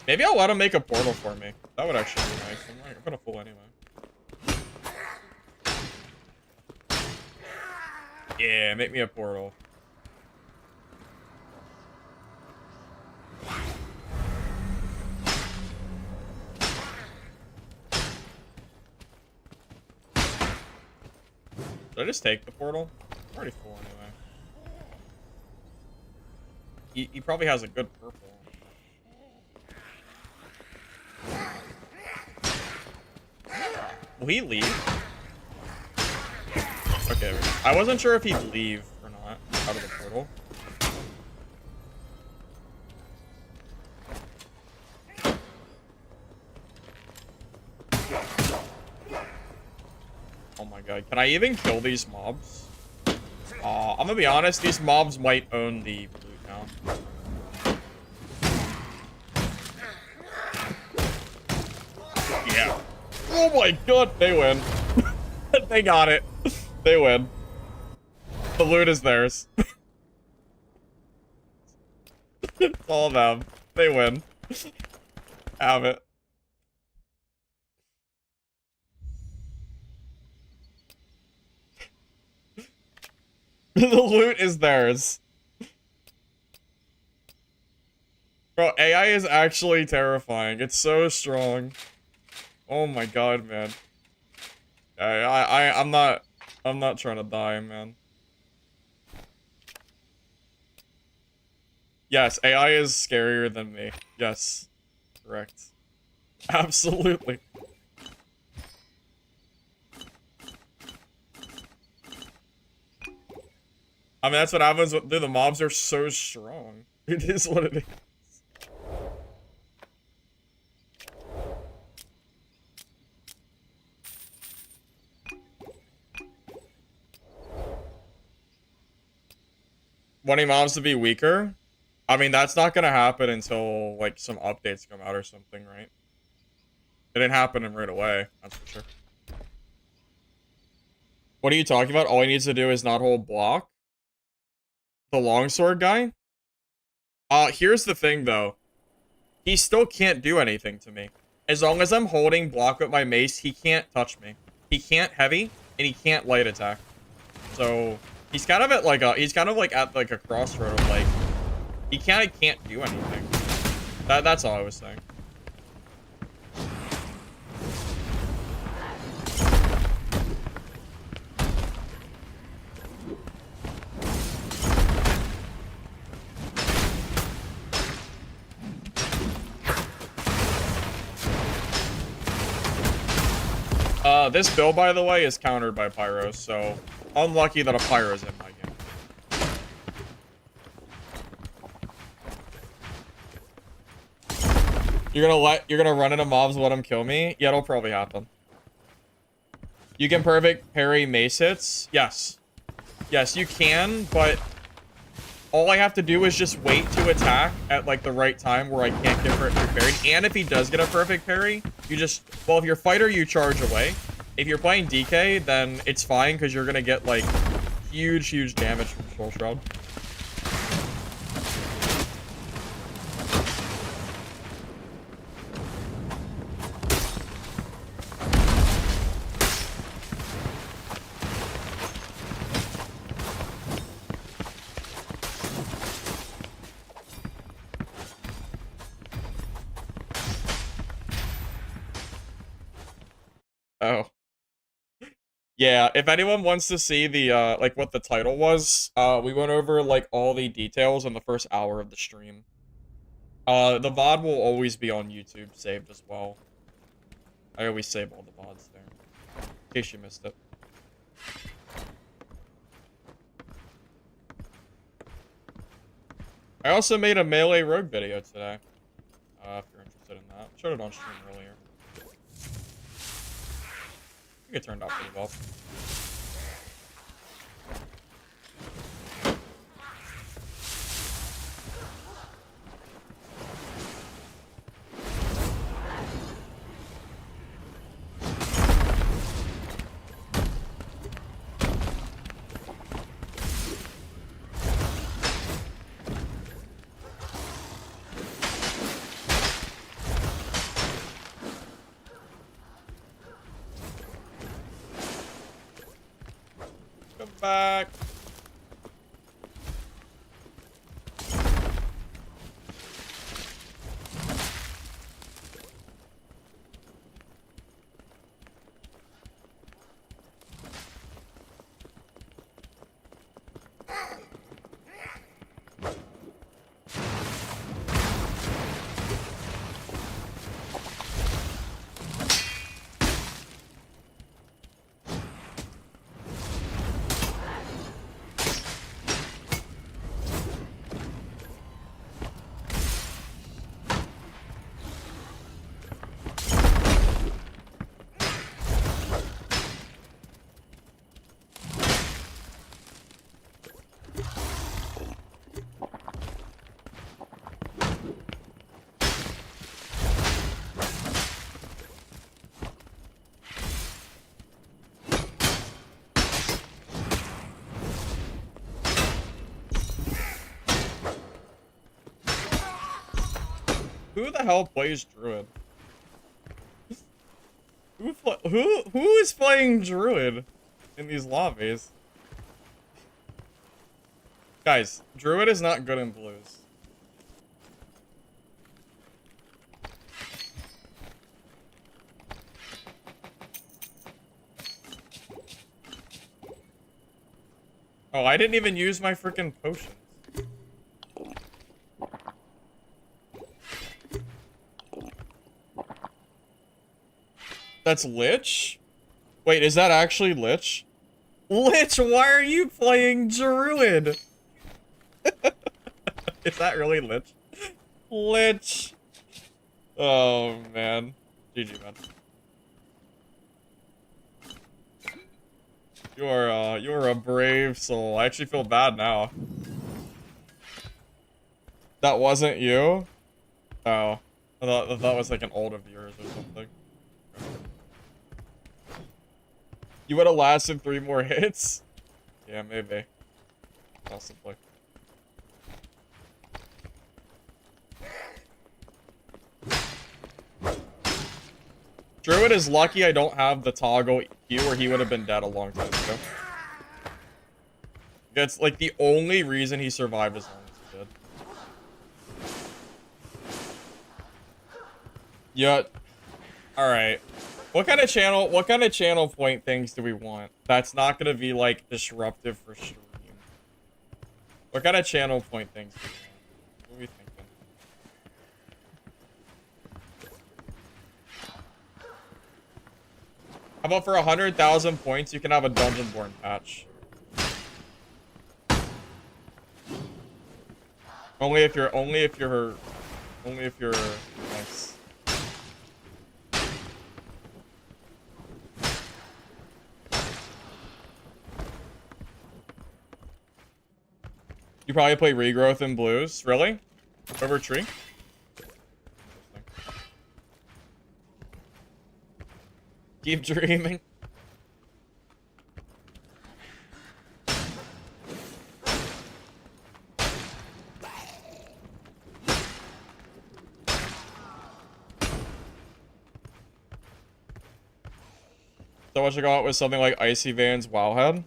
Maybe I'll let him make a portal for me. That would actually be nice. I'm gonna full anyway. Yeah, make me a portal. Should I just take the portal? I'm already full anyway. He probably has a good purple. Will he leave? Okay, I wasn't sure if he'd leave or not out of the portal. Oh my god, can I even kill these mobs? I'm gonna be honest, these mobs might own the loot now. Yeah. Oh my god, they win. They got it. They win. The loot is theirs. It's all them. They win. Have it. The loot is theirs. Bro, AI is actually terrifying. It's so strong. Oh my god, man. I'm not trying to die, man. Yes, AI is scarier than me. Yes. Correct. Absolutely. I mean, that's what happens with the mobs are so strong. It is what it is. Wanting mobs to be weaker? I mean, that's not gonna happen until, like, some updates come out or something, right? It didn't happen right away, that's for sure. What are you talking about? All he needs to do is not hold block? The longsword guy? Here's the thing, though. He still can't do anything to me. As long as I'm holding block with my mace, he can't touch me. He can't heavy, and he can't light attack. So... he's kind of at like a crossroad of like he can't do anything. That's all I was saying. This build, by the way, is countered by Pyro, so unlucky that a Pyro's in my game. You're gonna run into mobs and let them kill me? Yeah, it'll probably happen. You can perfect parry mace hits? Yes. Yes, you can, but all I have to do is just wait to attack at like the right time where I can't get perfect parried. And if he does get a perfect parry, You just, well, if you're fighter, you charge away. If you're playing DK, then it's fine because you're gonna get like huge damage from Soul Shroud. Oh. Yeah, if anyone wants to see the, like, what the title was, we went over, like, all the details in the first hour of the stream. The VOD will always be on YouTube saved as well. I always save all the VODs there, in case you missed it. I also made a Melee Rogue video today, if you're interested in that. Showed it on stream earlier. I think it turned out pretty well. Come back. Who the hell plays Druid? Who is playing Druid in these lobbies? Guys, Druid is not good in blues. Oh, I didn't even use my freaking potions. That's Lich? Wait, is that actually Lich? Lich, why are you playing Druid? Is that really Lich? Lich. Oh, man. GG, man. You're a brave soul. I actually feel bad now. That wasn't you? Oh. I thought it was like an old of yours or something. You would have lasted 3 more hits? Yeah, maybe. Possibly. Druid is lucky I don't have the toggle Q or he would have been dead a long time ago. That's like the only reason he survived as long as he did. Yeah. Alright. What kind of channel point things do we want? That's not gonna be like disruptive for stream. What kind of channel point things do we want? What are we thinking? How about for 100,000 points you can have a Dungeonborne patch? Only if you're nice. You probably play Regrowth in blues. Really? Over tree? Keep dreaming. So what you got with something like Icy Van's Wowhead?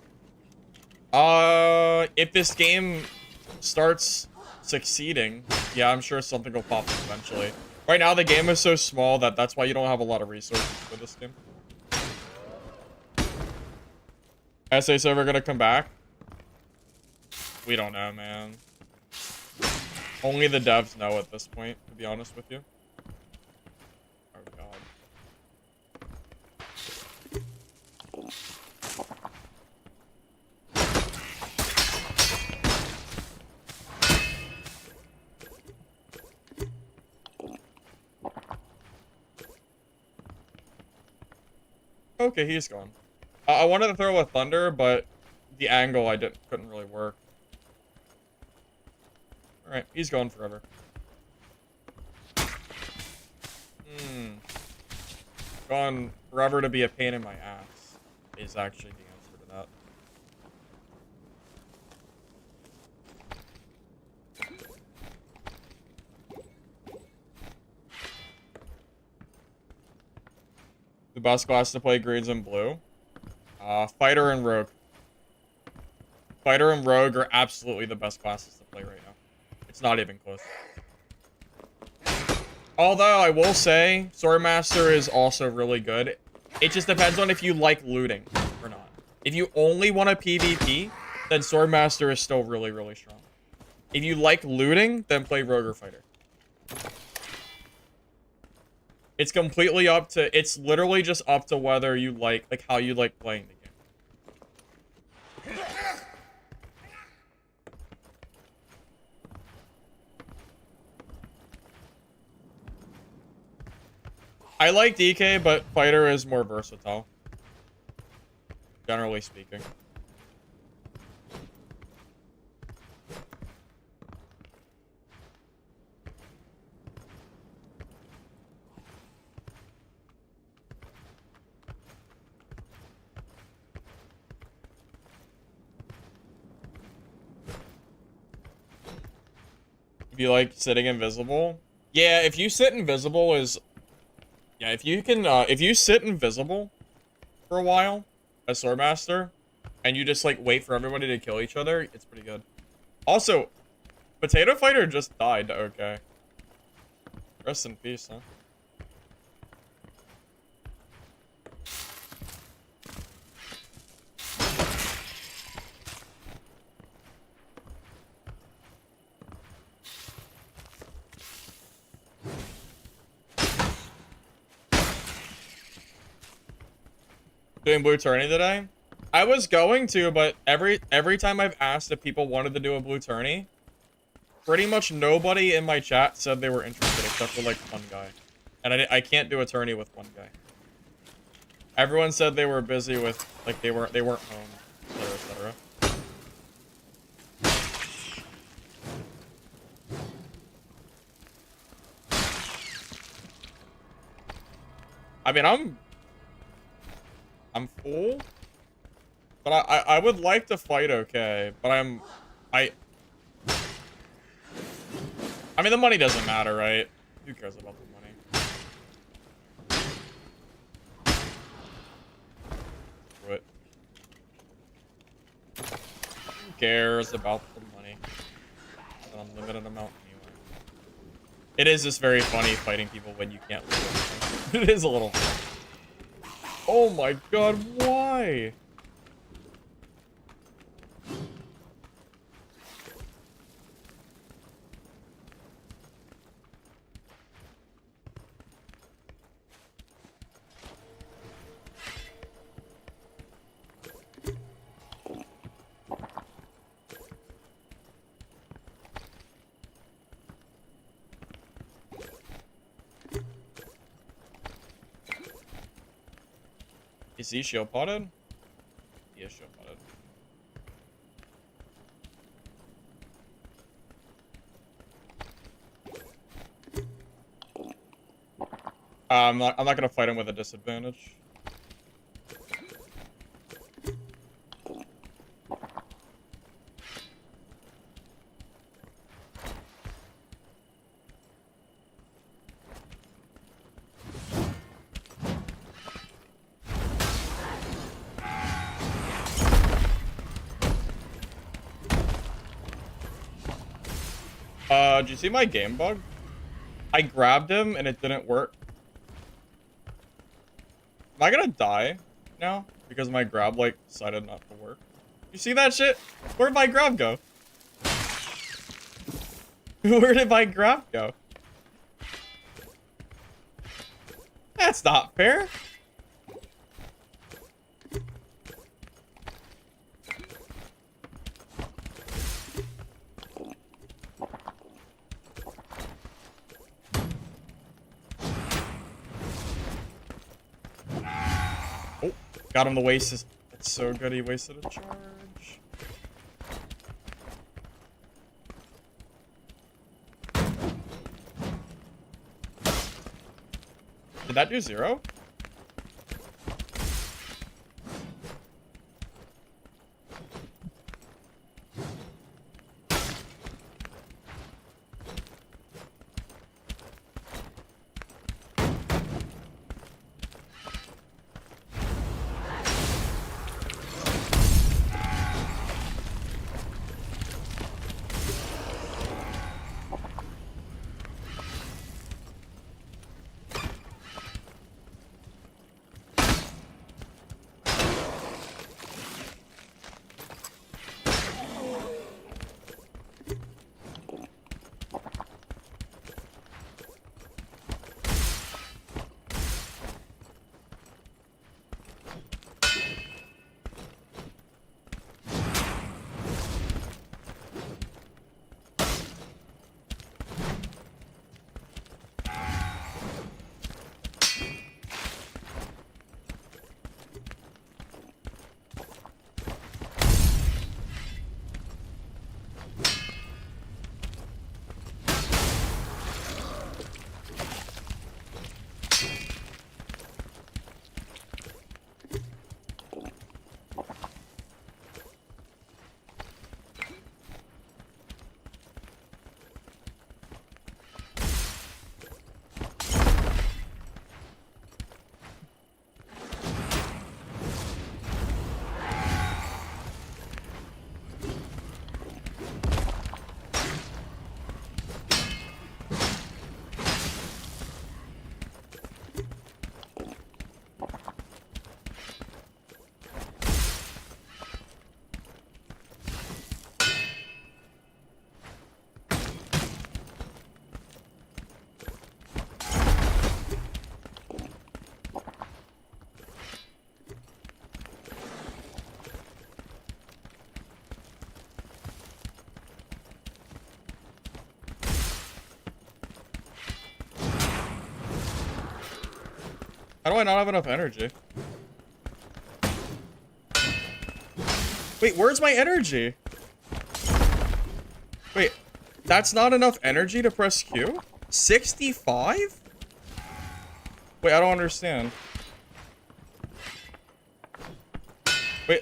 If this game starts succeeding, yeah, I'm sure something will pop up eventually. Right now, the game is so small that that's why you don't have a lot of resources for this game. SA server gonna come back? We don't know, man. Only the devs know at this point, to be honest with you. Oh, God. Okay, he's gone. I wanted to throw a thunder, but the angle couldn't really work. Alright, he's gone forever. Gone forever to be a pain in my ass is actually the answer to that. The best class to play greens and blue? Fighter and Rogue. Fighter and Rogue are absolutely the best classes to play right now. It's not even close. Although, I will say, Swordmaster is also really good. It just depends on if you like looting or not. If you only want a PvP, then Swordmaster is still really, really strong. If you like looting, then play Rogue or Fighter. It's completely up to... It's literally just up to whether you like how you like playing the game. I like DK, but Fighter is more versatile. Generally speaking. If you like sitting invisible. Yeah, if you sit invisible is... Yeah, if you can, if you sit invisible for a while as Swordmaster, and you just, like, wait for everybody to kill each other, it's pretty good. Also, Potato Fighter just died, okay. Rest in peace, huh? Doing blue tourney today? I was going to, but every time I've asked if people wanted to do a blue tourney, pretty much nobody in my chat said they were interested except for like one guy. And I can't do a tourney with one guy. Everyone said they were busy with, like, they weren't home, etc, etc. I mean, I'm full, but I would like to fight, okay, but I mean, the money doesn't matter, right? Who cares about the money? Screw it. Who cares about the money? An unlimited amount anyway. It is just very funny fighting people when you can't lose. It is a little fun. Oh my god, why? Is he shield potted? He is shield potted. I'm not gonna fight him with a disadvantage. Did you see my game bug? I grabbed him and it didn't work. Am I gonna die now? Because my grab, like, decided not to work. You see that shit? Where'd my grab go? Where did my grab go? That's not fair. Oh, got him to waste his... It's so good he wasted a charge. Did that do 0? How do I not have enough energy? Wait, where's my energy? Wait, that's not enough energy to press Q? 65? Wait, I don't understand. Wait.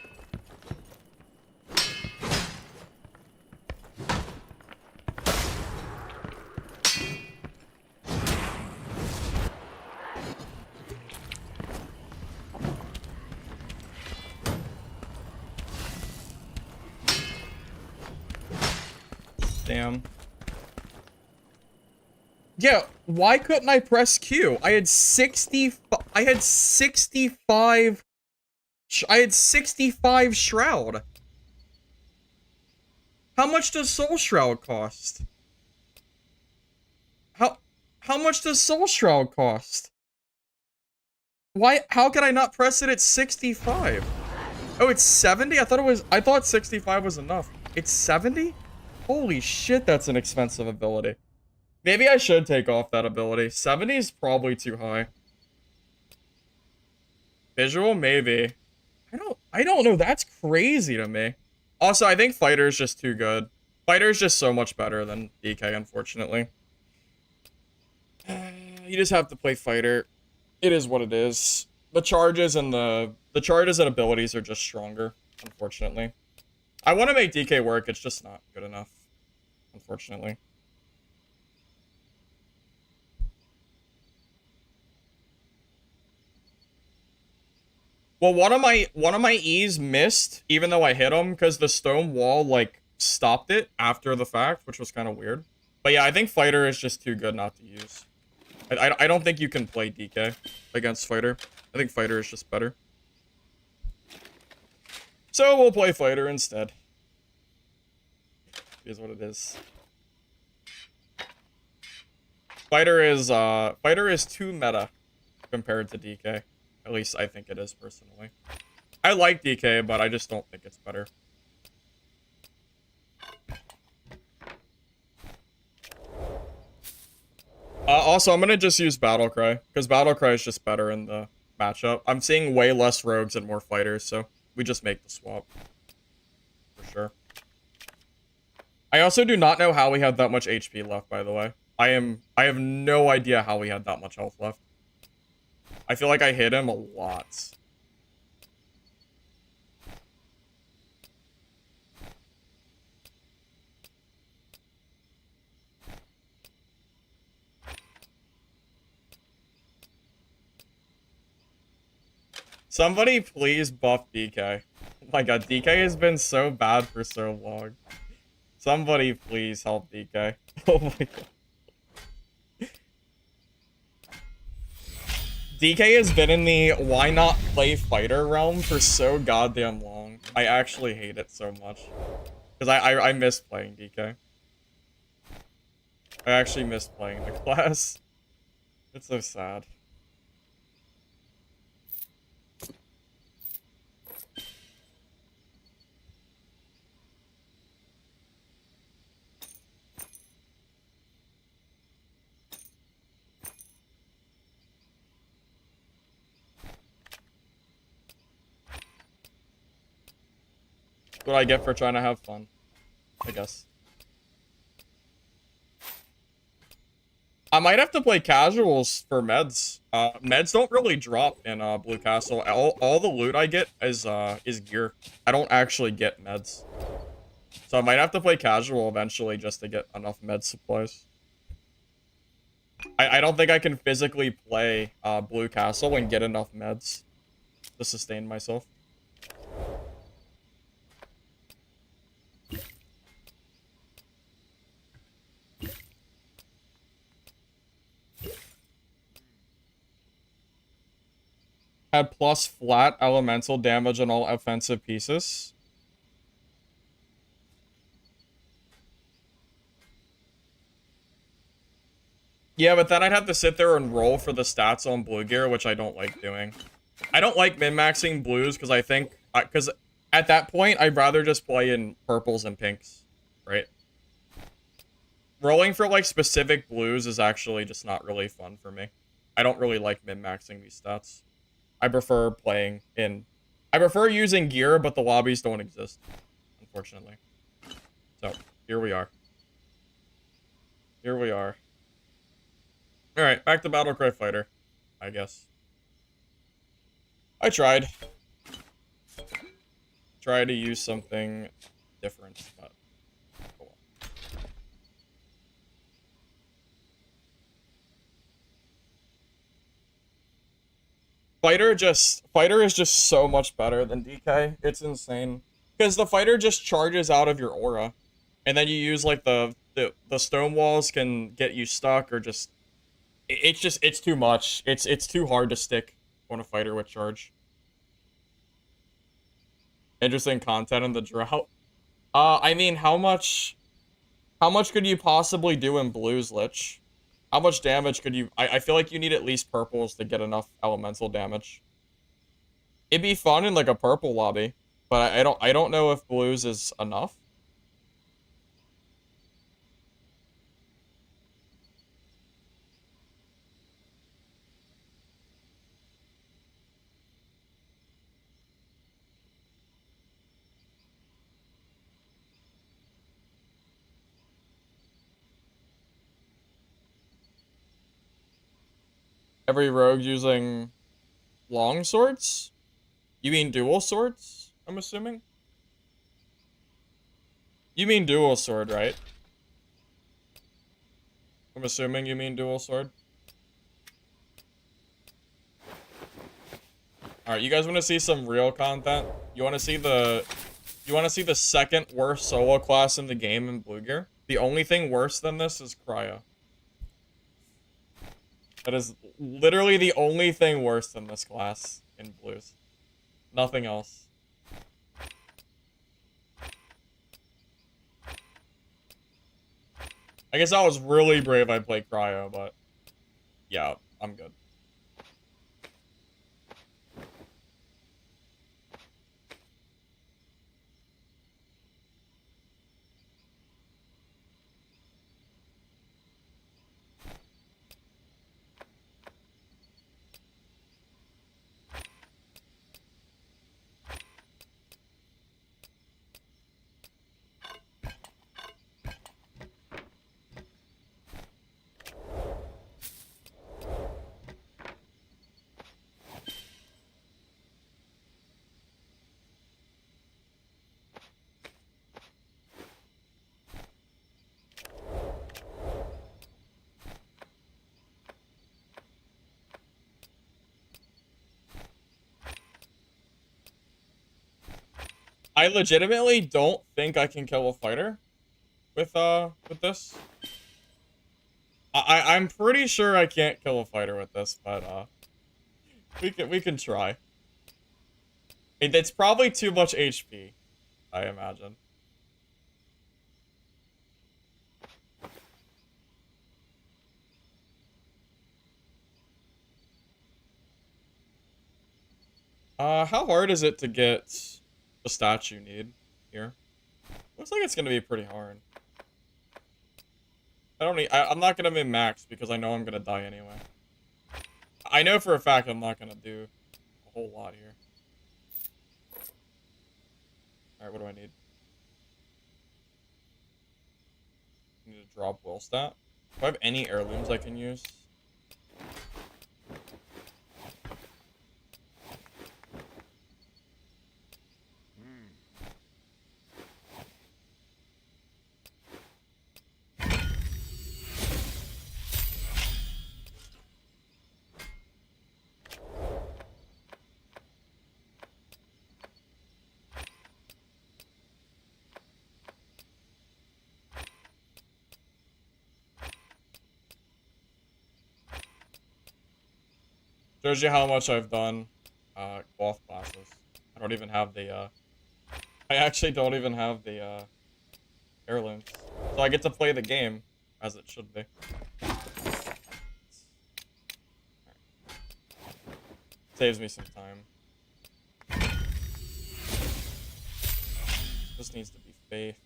Damn. Yeah, why couldn't I press Q? I had 65 Shroud. How much does Soul Shroud cost? How much does Soul Shroud cost? How could I not press it at 65? Oh, it's 70? I thought 65 was enough. It's 70? Holy shit, that's an expensive ability. Maybe I should take off that ability. 70 is probably too high. Visual, maybe. I don't know. That's crazy to me. Also, I think Fighter is just too good. Fighter is just so much better than DK, unfortunately. You just have to play Fighter. It is what it is. The charges and abilities are just stronger, unfortunately. I want to make DK work. It's just not good enough, unfortunately. Well, one of my E's missed, even though I hit him, because the stone wall, like, stopped it after the fact, which was kind of weird. But yeah, I think Fighter is just too good not to use. I don't think you can play DK against Fighter. I think Fighter is just better. So we'll play Fighter instead. Is what it is. Fighter is too meta compared to DK. At least I think it is personally. I like DK, but I just don't think it's better. Also, I'm gonna just use Battlecry, because Battlecry is just better in the matchup. I'm seeing way less rogues and more fighters, so we just make the swap. For sure. I also do not know how we had that much HP left, by the way. I have no idea how we had that much health left. I feel like I hit him a lot. Somebody please buff DK. Oh my god, DK has been so bad for so long. Somebody please help DK. Oh my god. DK has been in the why not play fighter realm for so goddamn long. I actually hate it so much. Because I miss playing DK. I actually miss playing the class. It's so sad. What I get for trying to have fun, I guess. I might have to play casuals for meds. Meds don't really drop in Blue Castle. All the loot I get is gear. I don't actually get meds. So I might have to play casual eventually just to get enough med supplies. I don't think I can physically play Blue Castle and get enough meds to sustain myself. Had plus flat elemental damage on all offensive pieces. Yeah, but then I'd have to sit there and roll for the stats on blue gear, which I don't like doing. I don't like min-maxing blues because I think... Because at that point, I'd rather just play in purples and pinks, right? Rolling for, like, specific blues is actually just not really fun for me. I don't really like min-maxing these stats. I prefer playing in... I prefer using gear, but the lobbies don't exist, unfortunately. So, here we are. Here we are. Alright, back to Battlecry Fighter, I guess. I tried. Try to use something different, but... Oh well. Fighter is just so much better than DK. It's insane. Because the fighter just charges out of your aura. And then you use, like, the stone walls can get you stuck or just... It's too much. It's too hard to stick on a fighter with charge. Interesting content in the drought. I mean, how much could you possibly do in blues, Lich? How much damage could you... I feel like you need at least purples to get enough elemental damage. It'd be fun in, like, a purple lobby. But I don't know if blues is enough. Every rogue using long swords? You mean dual swords, I'm assuming? You mean dual sword, right? I'm assuming you mean dual sword. Alright, you guys want to see some real content? You want to see the second worst solo class in the game in Blue Gear? The only thing worse than this is cryo. That is literally the only thing worse than this class in blues. Nothing else. I guess I was really brave I played cryo, but yeah, I'm good. I legitimately don't think I can kill a fighter with this. I'm pretty sure I can't kill a fighter with this, but we can try. It's probably too much HP, I imagine. How hard is it to get the stats you need here? Looks like it's gonna be pretty hard. I'm not gonna min max because I know I'm gonna die anyway. I know for a fact I'm not gonna do a whole lot here. Alright, what do I need? I need to drop will stat. Do I have any heirlooms I can use? Shows you how much I've done cloth classes. I don't even have the I actually don't even have the heirlooms. So I get to play the game as it should be. Right. Saves me some time. This needs to be faith.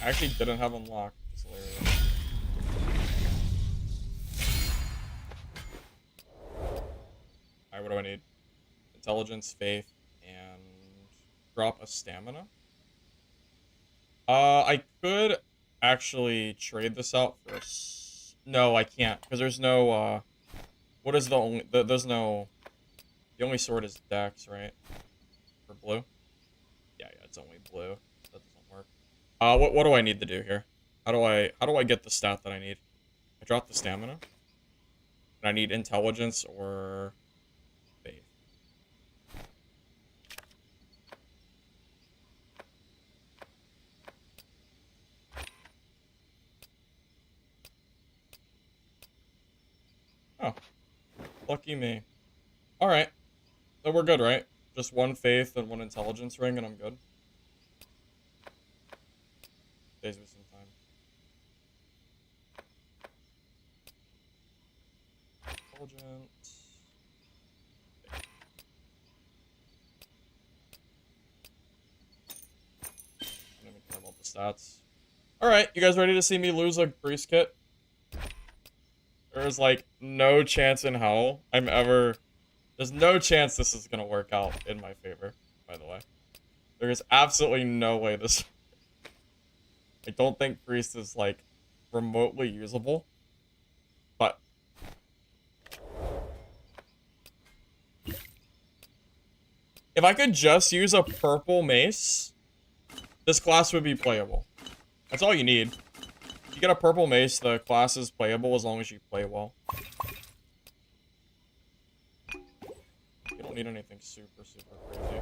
I actually didn't have unlocked. It's hilarious. Alright, what do I need? Intelligence, faith, and drop a stamina. I could actually trade this out for no, I can't, because there's no, what is the only, there's no, the only sword is Dex, right? For blue? Yeah, it's only blue. That doesn't work. What do I need to do here? How do I get the stat that I need? I dropped the stamina. And I need intelligence or faith. Oh. Lucky me. Alright. So we're good, right? Just one faith and one intelligence ring and I'm good. Saves me some time. Intelligence. I don't even care about the stats. Alright, you guys ready to see me lose a priest kit? There's like no chance in hell I'm ever... There's no chance this is gonna work out in my favor, by the way. There is absolutely no way this... I don't think priest is like remotely usable. But... if I could just use a purple mace, this class would be playable. That's all you need. If you get a purple mace, the class is playable as long as you play well. You don't need anything super, super crazy.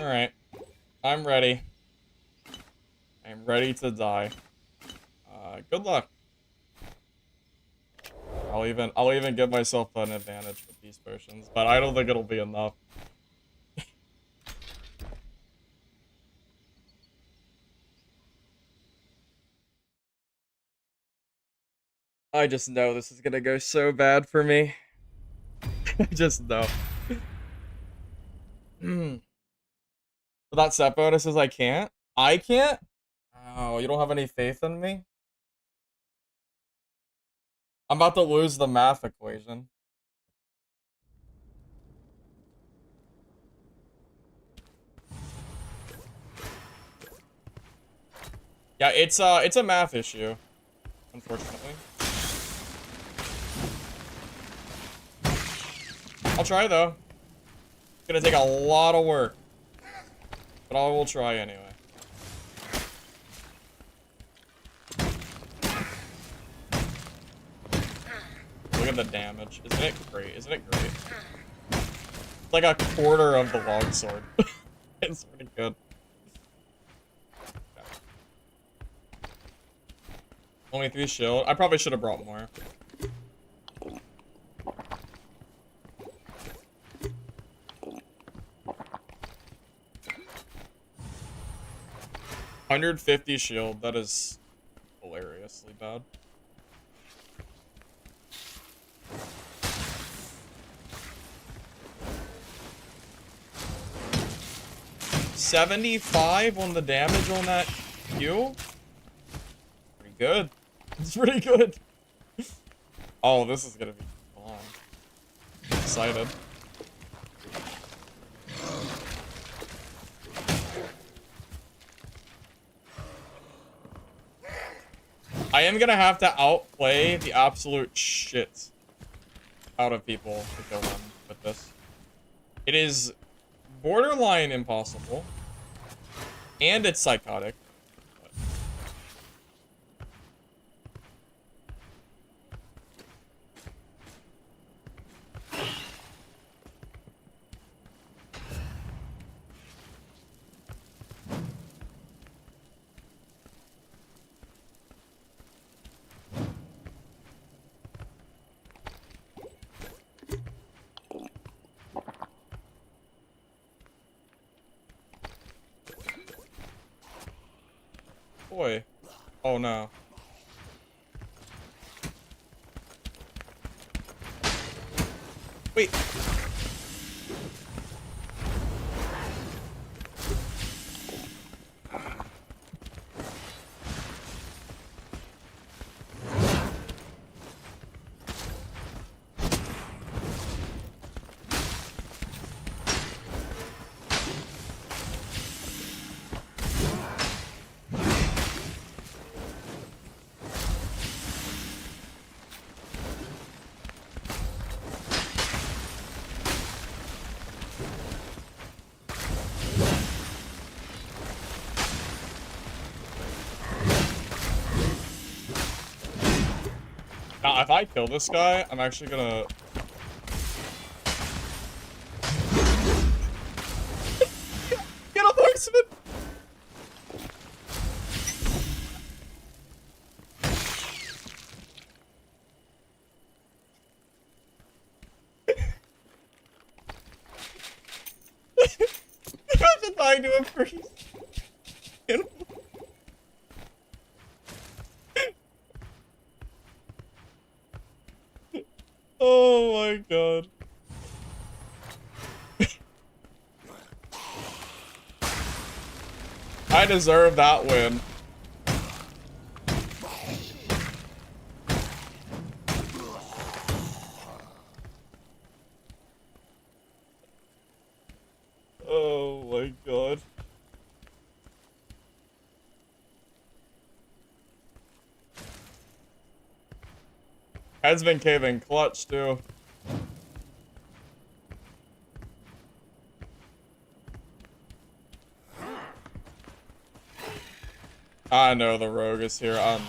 Alright. I'm ready. I'm ready to die. Good luck. I'll even give myself an advantage with these potions, but I don't think it'll be enough. I just know this is gonna go so bad for me. I just know. For that set bonuses, I can't? I can't? Oh, you don't have any faith in me? I'm about to lose the math equation. Yeah, it's a math issue, unfortunately. I'll try though. It's gonna take a lot of work, but I will try anyway. Look at the damage. Isn't it great? Isn't it great? It's like a quarter of the longsword. It's pretty good. Okay. Only 3 shield. I probably should have brought more. $150 shield. That is hilariously bad. $75 on the damage on that Q? Pretty good. It's pretty good. Oh, this is gonna be fun. I'm excited. I am gonna have to outplay the absolute shit out of people to kill them with this. It is borderline impossible. And it's psychotic. Boy. Oh no. Wait. Now, if I kill this guy, I'm actually gonna... Get a marksman! Imagine dying to a priest. Oh my god. I deserve that win. Oh my god. Head's been caving clutch too. I know the rogue is here. I know.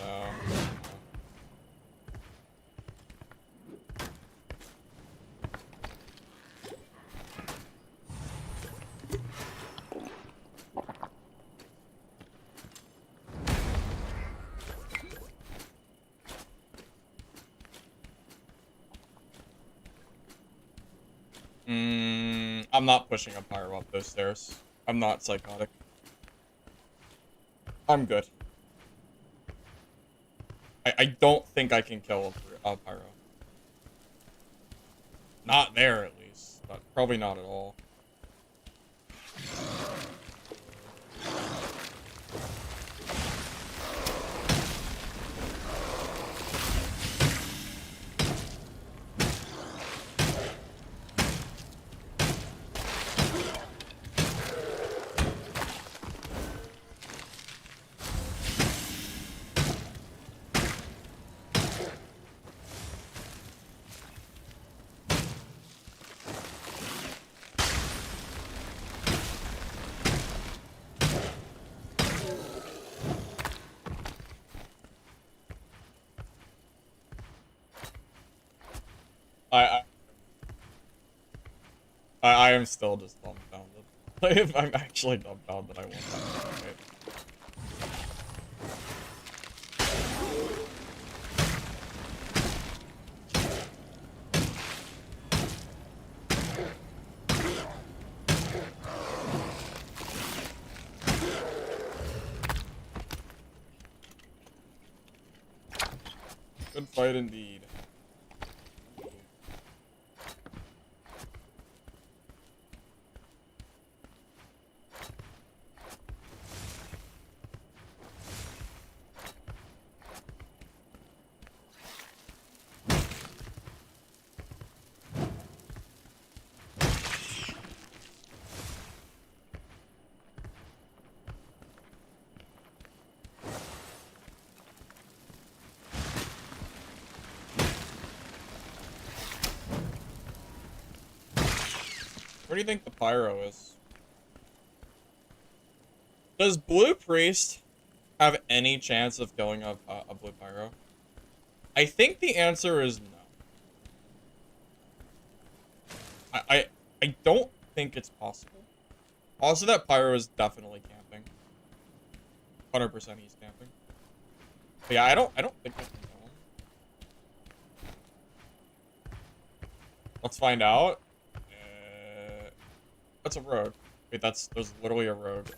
I'm not pushing a pyro up those stairs. I'm not psychotic. I'm good. I don't think I can kill a pyro. Not there, at least. But probably not at all. I I am still just dumbfounded. I'm actually dumbfounded I won that. Okay. Good fight indeed. Where do you think the pyro is? Does Blue Priest have any chance of killing a Blue Pyro? I think the answer is no. I don't think it's possible. Also, that Pyro is definitely camping. 100% he's camping. But yeah, I don't think I can kill him. Let's find out. That's a rogue. Wait, there's literally a rogue.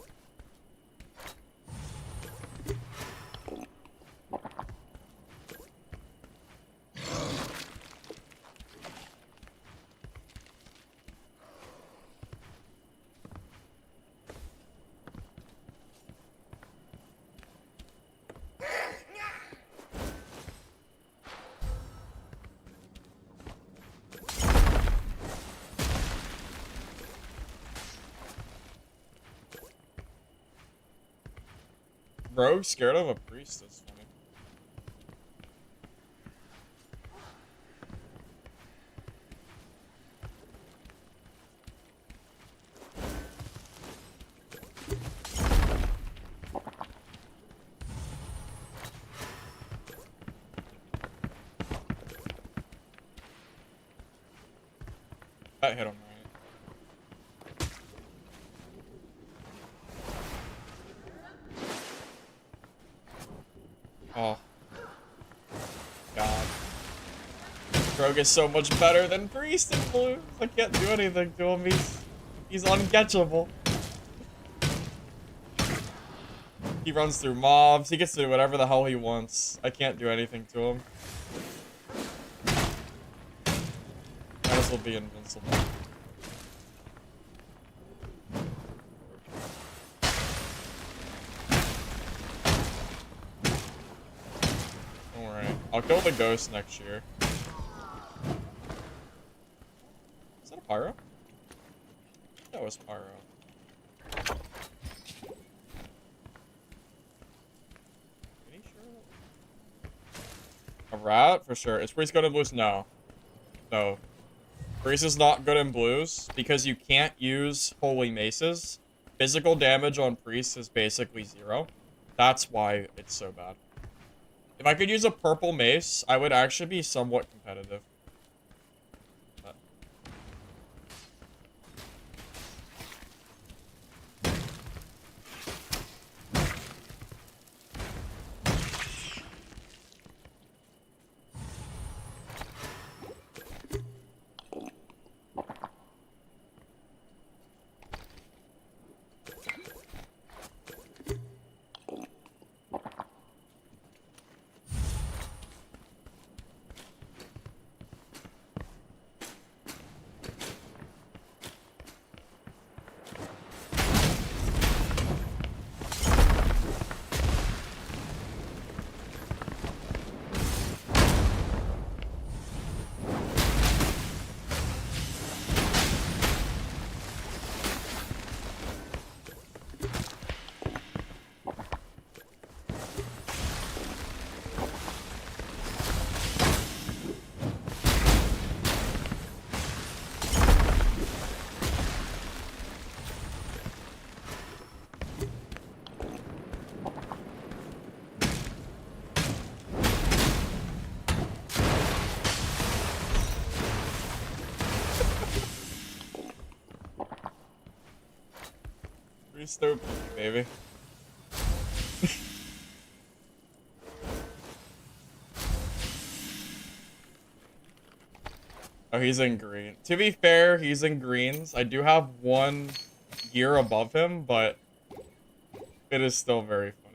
Rogue scared of a priest is funny. That hit him right. Oh. God. Rogue is so much better than Priest in blue. I can't do anything to him. He's uncatchable. He runs through mobs. He gets to do whatever the hell he wants. I can't do anything to him. Might as well be invincible. Alright. I'll kill the ghost next year. Is that a pyro? That was pyro. A rat? For sure. Is Priest good in blues? No. No. Priest is not good in blues because you can't use holy maces. Physical damage on Priest is basically 0. That's why it's so bad. If I could use a purple mace, I would actually be somewhat competitive. But Stupid, baby. Oh, he's in green. To be fair, he's in greens. I do have one gear above him, but it is still very funny.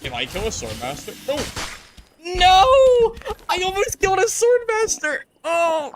If I kill a swordmaster, oh no! I almost killed a swordmaster. Oh.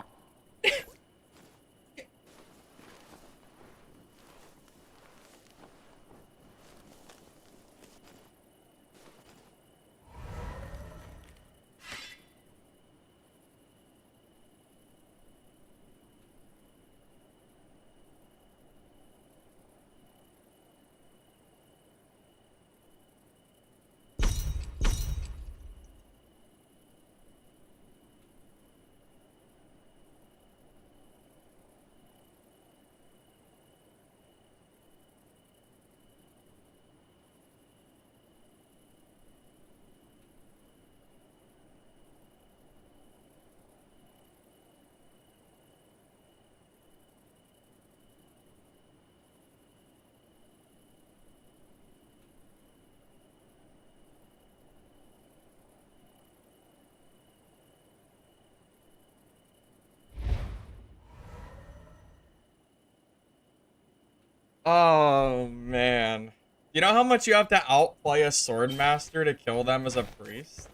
Oh man. You know how much you have to outplay a swordmaster to kill them as a priest?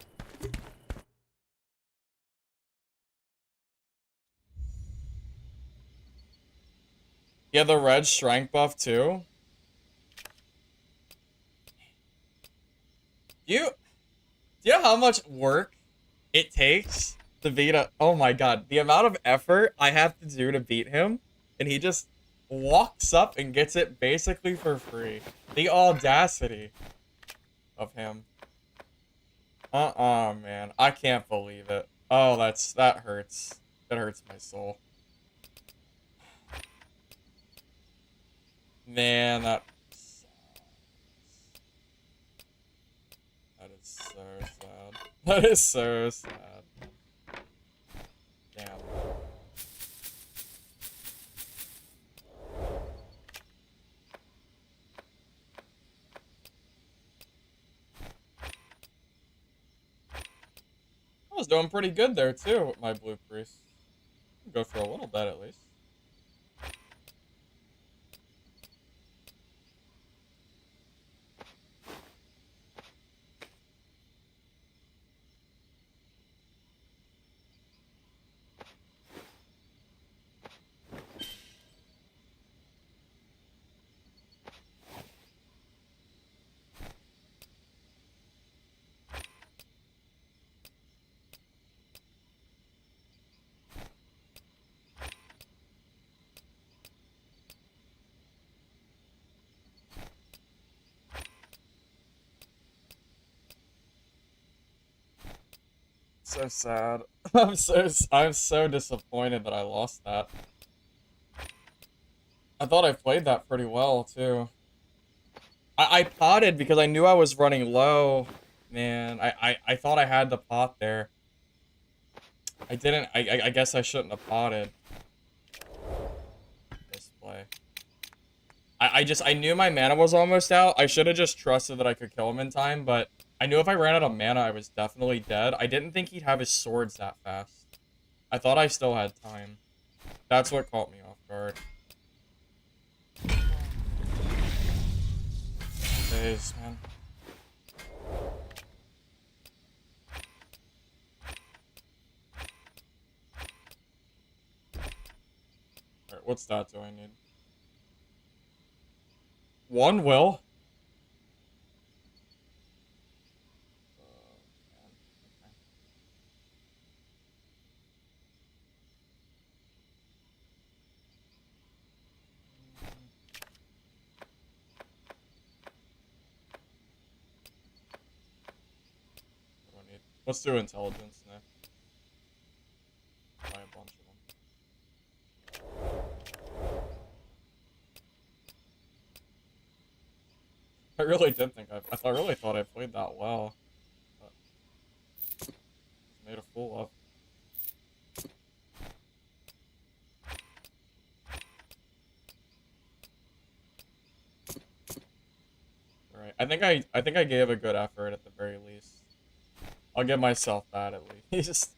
Yeah, the red strength buff too. Do you know how much work it takes to beat a... Oh my god, the amount of effort I have to do to beat him, and he just walks up and gets it basically for free. The audacity of him. Man. I can't believe it. Oh, that hurts. That hurts my soul. Man, that is so sad. That is so sad. Damn. I was doing pretty good there too with my blue priest. Go for a little bit at least. So sad. I'm so disappointed that I lost that. I thought I played that pretty well too. I potted because I knew I was running low. Man, I thought I had the pot there. I didn't. I guess I shouldn't have potted. This play. I knew my mana was almost out. I should have just trusted that I could kill him in time, but I knew if I ran out of mana, I was definitely dead. I didn't think he'd have his swords that fast. I thought I still had time. That's what caught me off guard. Days, man. Alright, what stat do I need? 1 will? Let's do intelligence next. Buy a bunch of them. I really did think I really thought I played that well. But made a fool of. Alright. I think I gave a good effort at the very least. I'll give myself that at least.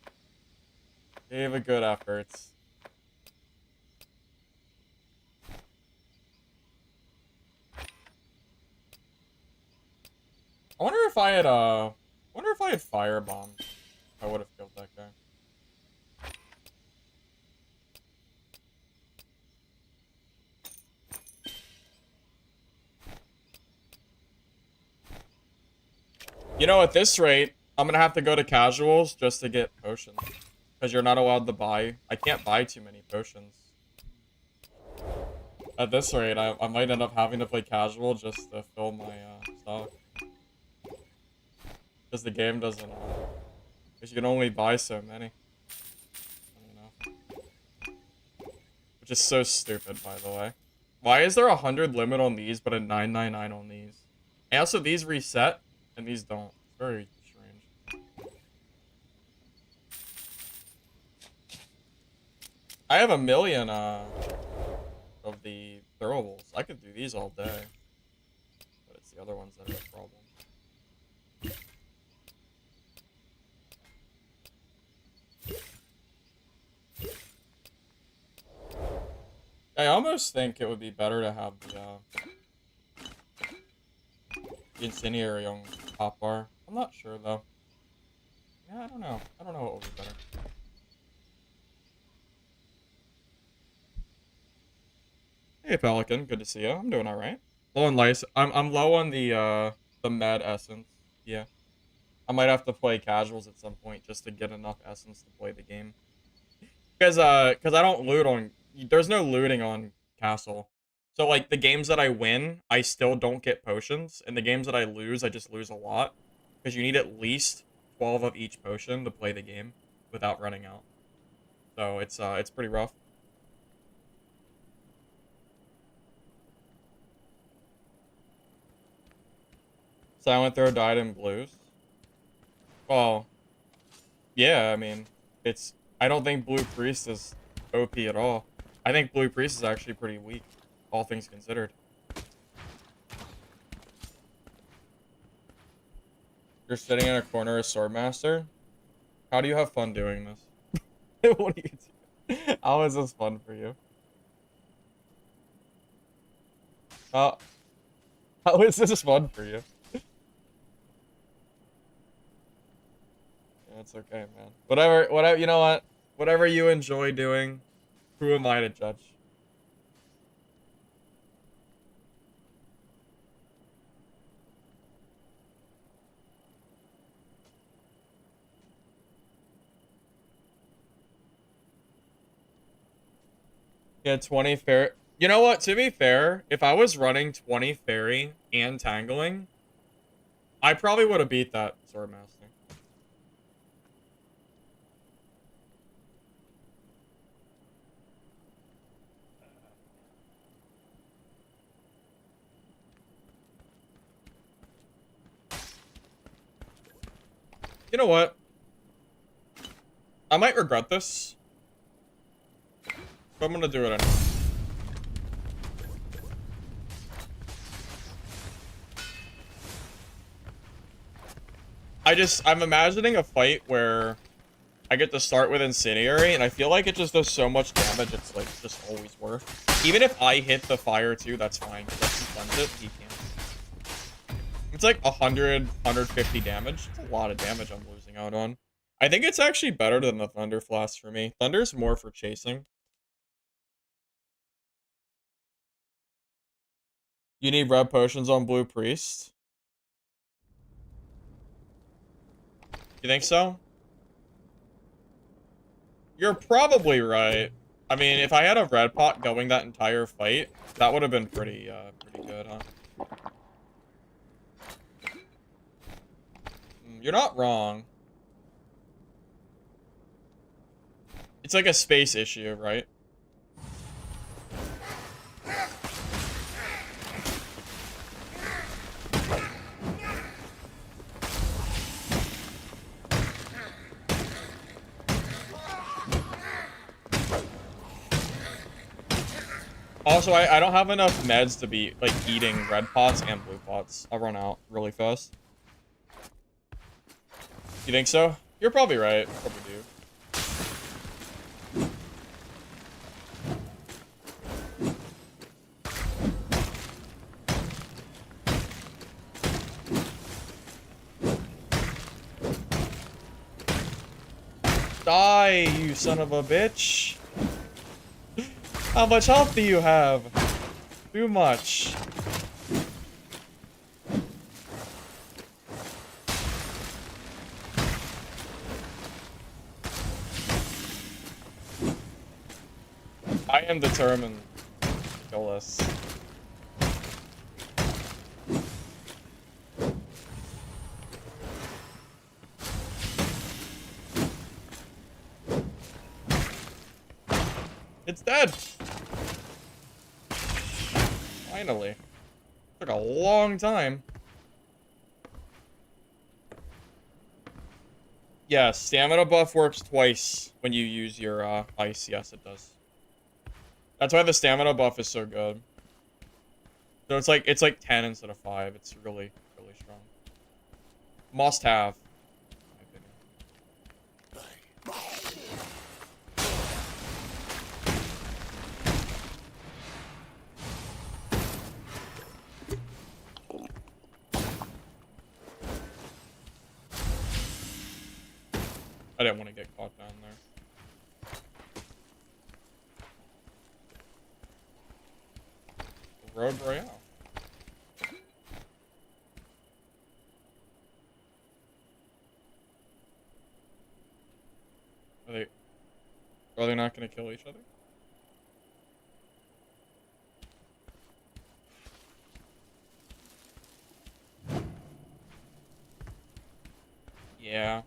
Gave a good effort. I wonder if I had firebombed, I would have killed that guy. You know, at this rate, I'm gonna have to go to casuals just to get potions. Because you're not allowed to buy. I can't buy too many potions. At this rate, I might end up having to play casual just to fill my stock. Because the game doesn't, because you can only buy so many. I don't know. Which is so stupid, by the way. Why is there a 100 limit on these, but a 999 on these? And also, these reset, and these don't. It's very strange. I have a million, of the throwables. I could do these all day. But it's the other ones that are a problem. I almost think it would be better to have the incendiary on top bar. I'm not sure though. Yeah, I don't know. I don't know what would be better. Hey Pelican, good to see you. I'm doing all right. Low on lice. I'm low on the med essence. Yeah, I might have to play casuals at some point just to get enough essence to play the game. Because I don't loot on. There's no looting on castle. So like the games that I win, I still don't get potions, and the games that I lose, I just lose a lot. Because you need at least 12 of each potion to play the game without running out. So it's pretty rough. Silent Throw died in blues. Well, yeah, I mean, I don't think Blue Priest is OP at all. I think Blue Priest is actually pretty weak, all things considered. You're sitting in a corner as Swordmaster? How do you have fun doing this? What do you do? How is this fun for you? How is this fun for you? It's okay, man. Whatever, you know what? Whatever you enjoy doing, who am I to judge? Yeah, 20 fair. You know what? To be fair, if I was running 20 fairy and tangling, I probably would have beat that Swordmaster. You know what? I might regret this, but I'm gonna do it anyway. I'm imagining a fight where I get to start with Incendiary, and I feel like it just does so much damage, it's, like, just always worth. Even if I hit the fire, too, that's fine, because I can cleanse it, he can't. It's like 100, 150 damage. It's a lot of damage I'm losing out on. I think it's actually better than the Thunder Flask for me. Thunder's more for chasing. You need red potions on Blue Priest? You think so? You're probably right. I mean, if I had a red pot going that entire fight, that would have been pretty good, huh? You're not wrong. It's like a space issue, right? Also, I don't have enough meds to be, like, eating red pots and blue pots. I'll run out really fast. You think so? You're probably right. Probably do. Die, you son of a bitch. How much health do you have? Too much. I am determined to kill this. It's dead! Finally. Took a long time. Yeah, stamina buff works twice when you use your ice. Yes, it does. That's why the stamina buff is so good. So it's like 10 instead of 5. It's really, really strong. Must have. In my opinion. I didn't want to get caught down there. Road Royale. Are they not going to kill each other? Yeah.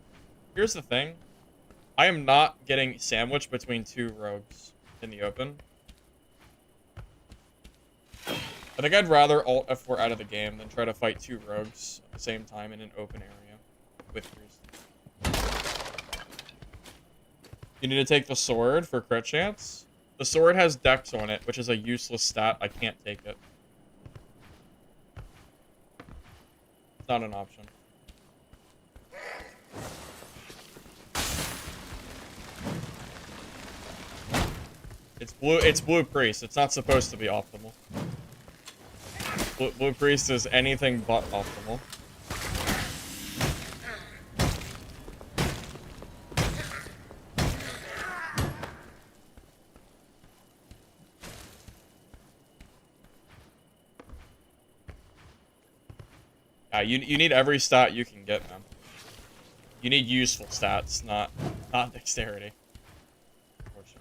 Here's the thing. I am not getting sandwiched between two rogues in the open. I think I'd rather alt F4 out of the game than try to fight two rogues at the same time in an open area with yours. You need to take the sword for crit chance. The sword has dex on it, which is a useless stat. I can't take it. It's not an option. It's blue priest. It's not supposed to be optimal. Blue priest is anything but optimal. Yeah, you need every stat you can get, man. You need useful stats, not dexterity. Unfortunately.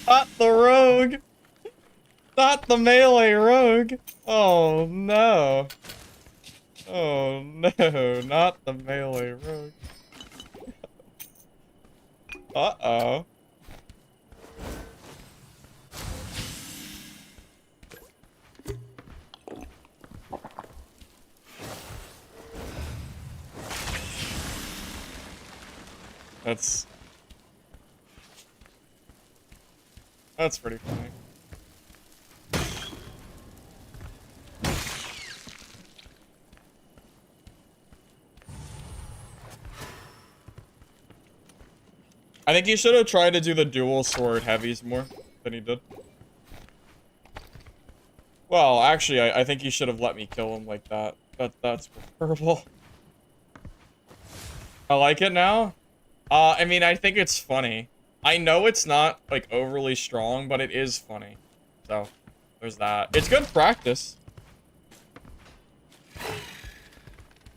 Not the rogue! Not the melee rogue! Oh no. Oh no, not the melee rogue. Uh-oh. That's pretty funny. I think he should have tried to do the dual sword heavies more than he did. Well, actually, I think he should have let me kill him like that. That's preferable. I like it now. I mean, I think it's funny. I know it's not, like, overly strong, but it is funny. So, there's that. It's good practice.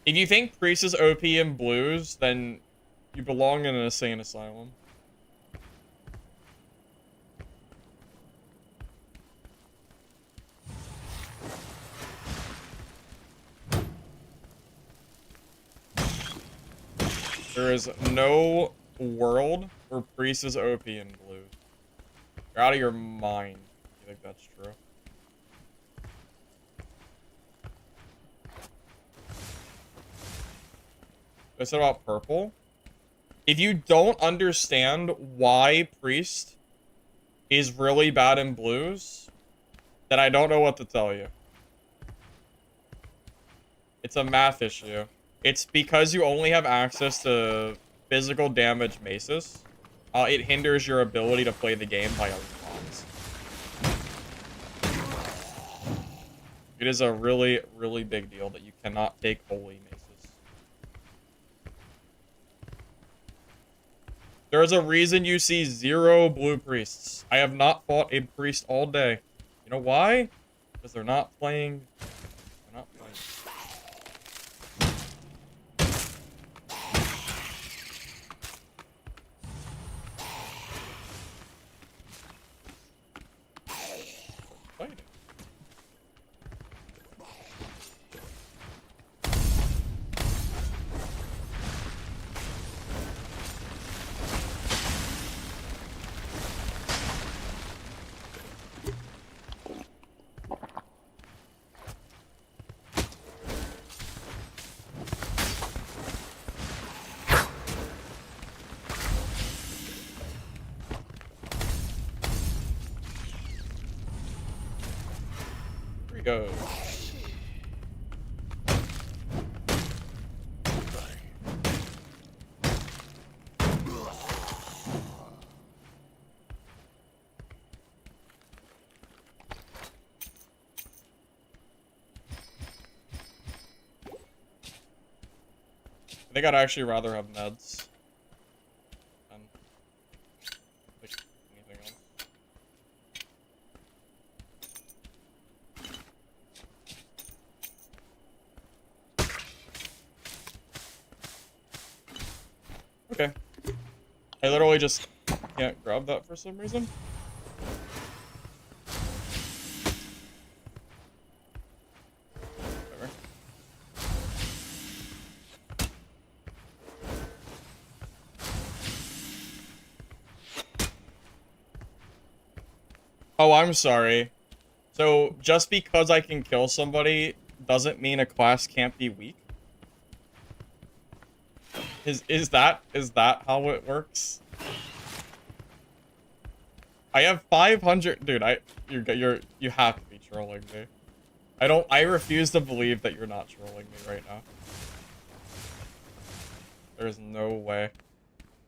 If you think Priest is OP in blues, then you belong in an insane asylum. There is no world where Priest is OP in blues. You're out of your mind. You think that's true? I said about purple. If you don't understand why Priest is really bad in blues, then I don't know what to tell you. It's a math issue. It's because you only have access to physical damage maces. It hinders your ability to play the game by a lot. It is a really, really big deal that you cannot take holy maces. There is a reason you see 0 blue priests. I have not fought a priest all day. You know why? Because they're not playing. They're not playing. Fighting. Here we go. I think I'd actually rather have meds than like anything else. Okay. I literally just can't grab that for some reason. Whatever. Oh, I'm sorry. So, just because I can kill somebody doesn't mean a class can't be weak? Is that how it works? I have 500, dude. You have to be trolling me. I refuse to believe that you're not trolling me right now. There's no way.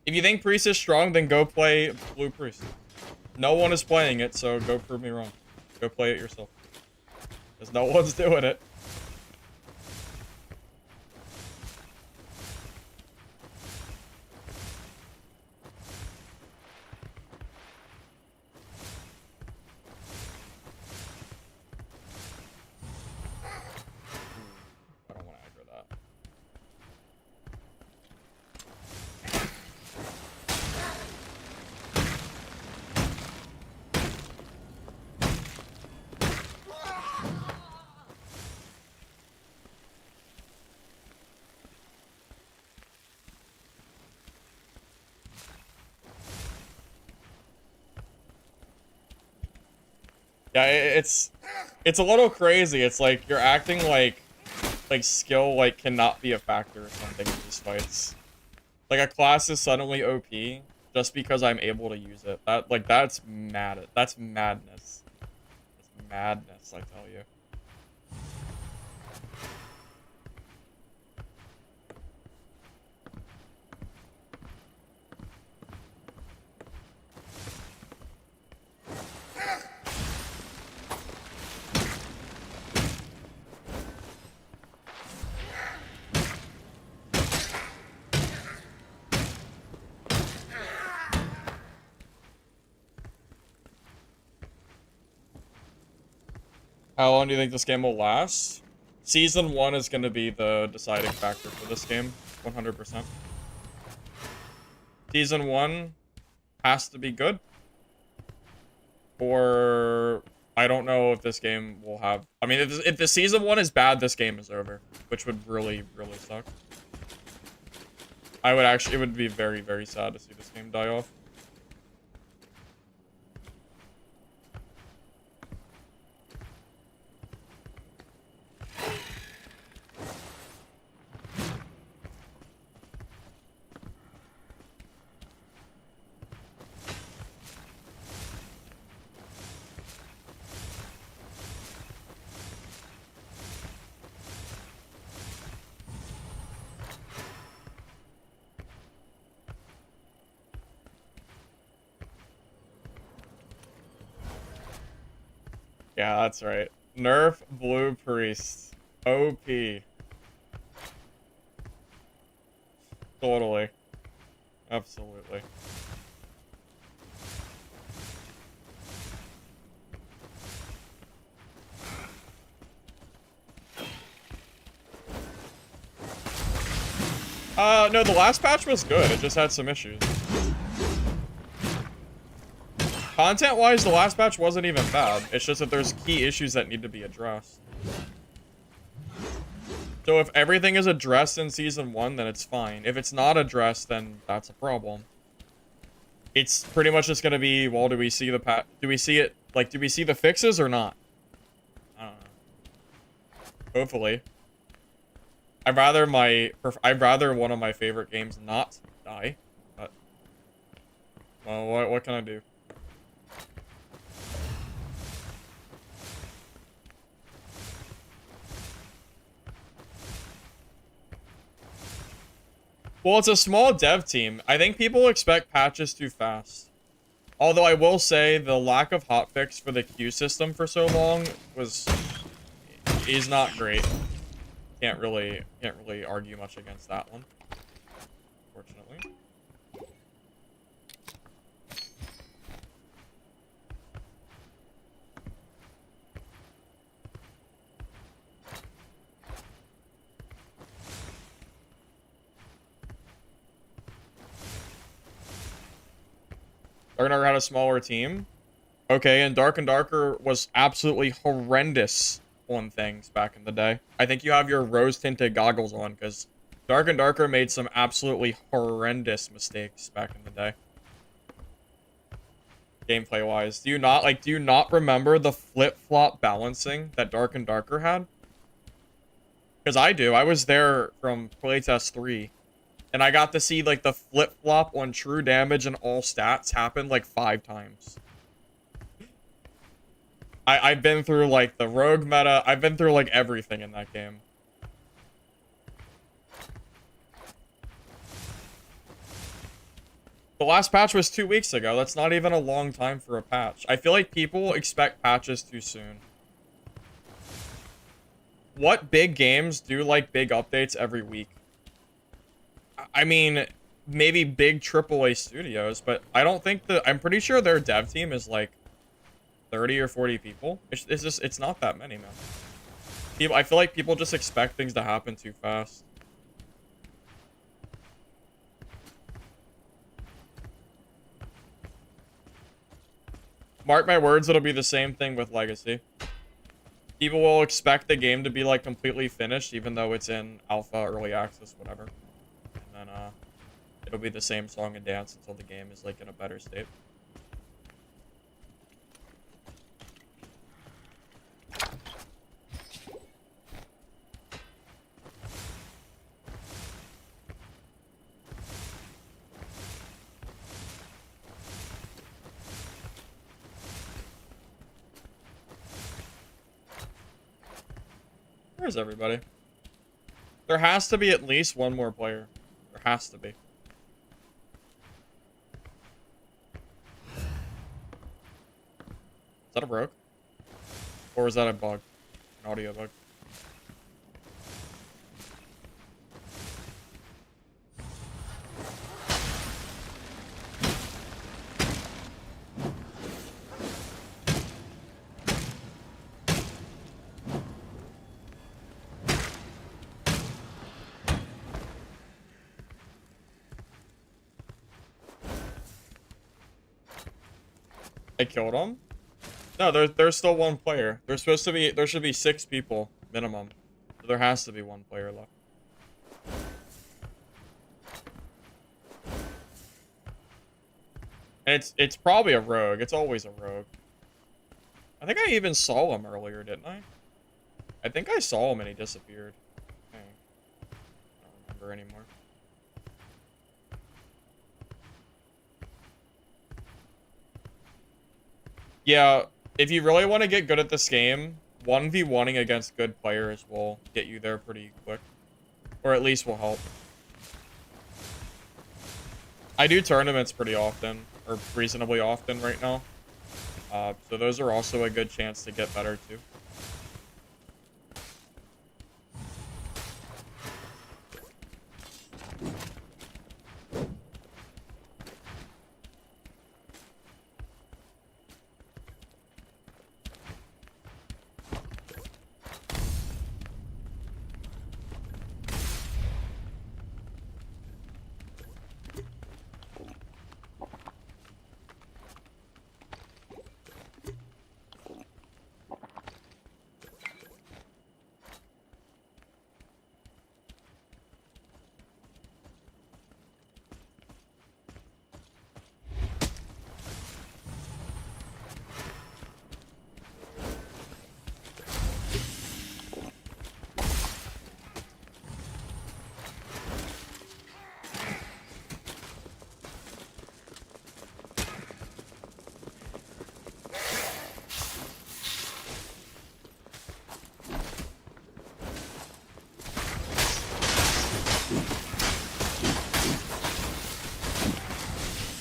If you think Priest is strong, then go play Blue Priest. No one is playing it, so go prove me wrong. Go play it yourself. Because no one's doing it. I don't want to aggro that. Yeah, it's a little crazy. It's like you're acting like skill like cannot be a factor or something in these fights. Like a class is suddenly OP just because I'm able to use it. That's mad. That's madness. It's madness, I tell you. How long do you think this game will last? Season 1 is going to be the deciding factor for this game, 100%. Season 1 has to be good, or I don't know if this game will have... I mean, if the Season 1 is bad, this game is over, which would really, really suck. It would be very, very sad to see this game die off. Yeah, that's right. Nerf Blue Priest. OP. Totally. Absolutely. No, the last patch was good. It just had some issues. Content-wise, the last patch wasn't even bad. It's just that there's key issues that need to be addressed. So if everything is addressed in Season 1, then it's fine. If it's not addressed, then that's a problem. It's pretty much just gonna be, well, do we see the do we see it, like, do we see the fixes or not? I don't know. Hopefully. I'd rather one of my favorite games not die, but, well, what can I do? Well, it's a small dev team. I think people expect patches too fast. Although I will say the lack of hotfix for the queue system for so long is not great. Can't really argue much against that one, fortunately. Dark and Darker had a smaller team. Okay, and Dark and Darker was absolutely horrendous on things back in the day. I think you have your rose-tinted goggles on, because Dark and Darker made some absolutely horrendous mistakes back in the day. Gameplay-wise. Do you not remember the flip-flop balancing that Dark and Darker had? Because I do. I was there from playtest 3. And I got to see, like, the flip-flop on true damage and all stats happen, like, 5 times. I've been through, like, the rogue meta. I've been through, like, everything in that game. The last patch was 2 weeks ago. That's not even a long time for a patch. I feel like people expect patches too soon. What big games do, like, big updates every week? I mean, maybe big AAA studios, but I don't think I'm pretty sure their dev team is like 30 or 40 people. It's not that many, man. I feel like people just expect things to happen too fast. Mark my words, it'll be the same thing with Legacy. People will expect the game to be like completely finished, even though it's in alpha, early access, whatever. And then it'll be the same song and dance until the game is like in a better state. Where's everybody? There has to be at least one more player. There has to be. Is that a rogue? Or is that a bug? An audio bug? I killed him? No, there's still one player. There should be 6 people minimum. So there has to be one player left. And it's probably a rogue. It's always a rogue. I think I even saw him earlier, didn't I? I think I saw him and he disappeared. Dang. I don't remember anymore. Yeah, if you really want to get good at this game, 1v1ing against good players will get you there pretty quick. Or at least will help. I do tournaments pretty often, or reasonably often right now. So those are also a good chance to get better too.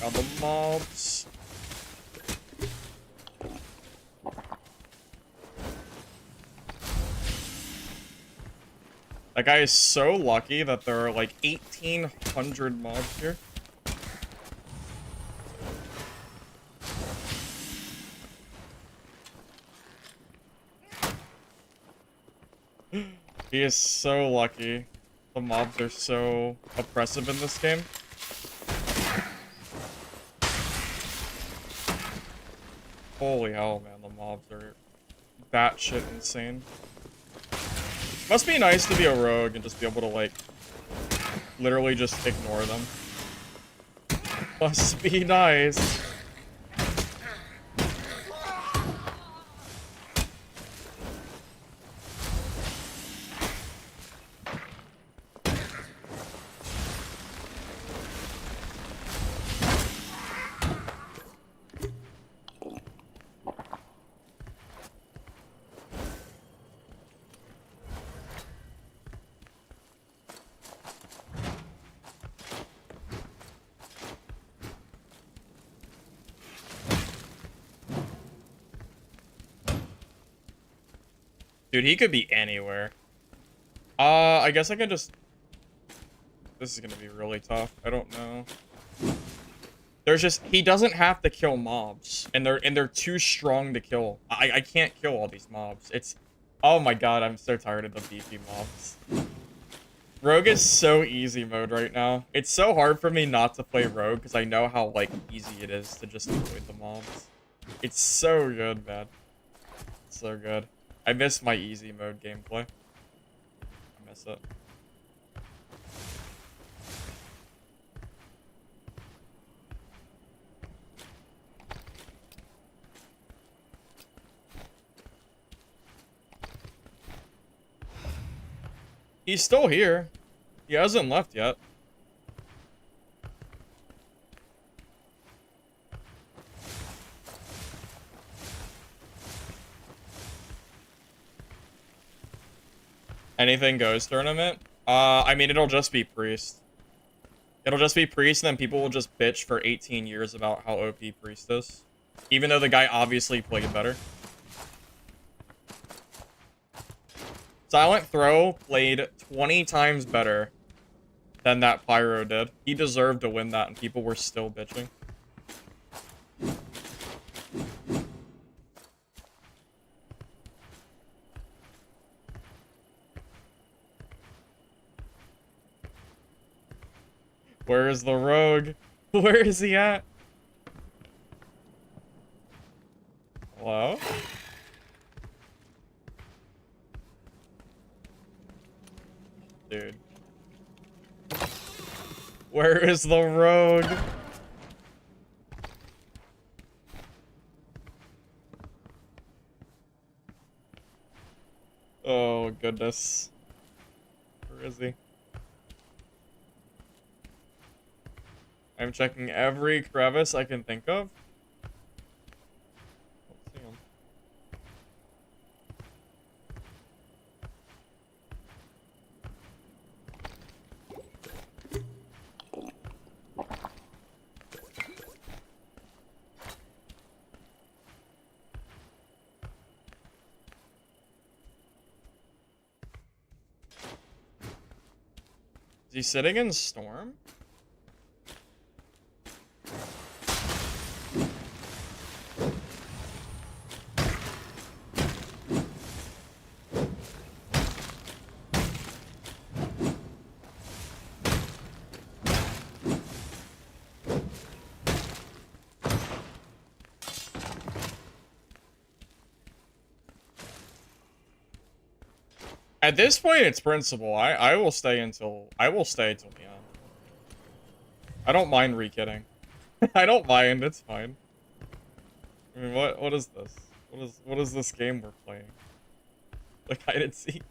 Got the mobs. That guy is so lucky that there are like 1,800 mobs here. He is so lucky. The mobs are so oppressive in this game. Holy hell, man, the mobs are batshit insane. Must be nice to be a rogue and just be able to, like, literally just ignore them. Must be nice. Dude, he could be anywhere. I guess I can just... This is gonna be really tough. I don't know. There's just... He doesn't have to kill mobs. And they're too strong to kill. I can't kill all these mobs. It's... Oh my god, I'm so tired of the beefy mobs. Rogue is so easy mode right now. It's so hard for me not to play Rogue because I know how, like, easy it is to just avoid the mobs. It's so good, man. It's so good. I miss my easy mode gameplay. I miss it. He's still here. He hasn't left yet. Anything goes tournament? I mean, it'll just be priest. It'll just be priest, and then people will just bitch for 18 years about how OP priest is. Even though the guy obviously played better. Silent Throw played 20 times better than that Pyro did. He deserved to win that, and people were still bitching. Where is the rogue? Where is he at? Hello? Dude. Where is the rogue? Oh, goodness. Where is he? I'm checking every crevice I can think of. Don't see him. Is he sitting in storm? At this point, it's principle. I will stay until the end. I don't mind re-kitting. I don't mind. It's fine. I mean, what is this? What is this game we're playing? Like, hide and seek.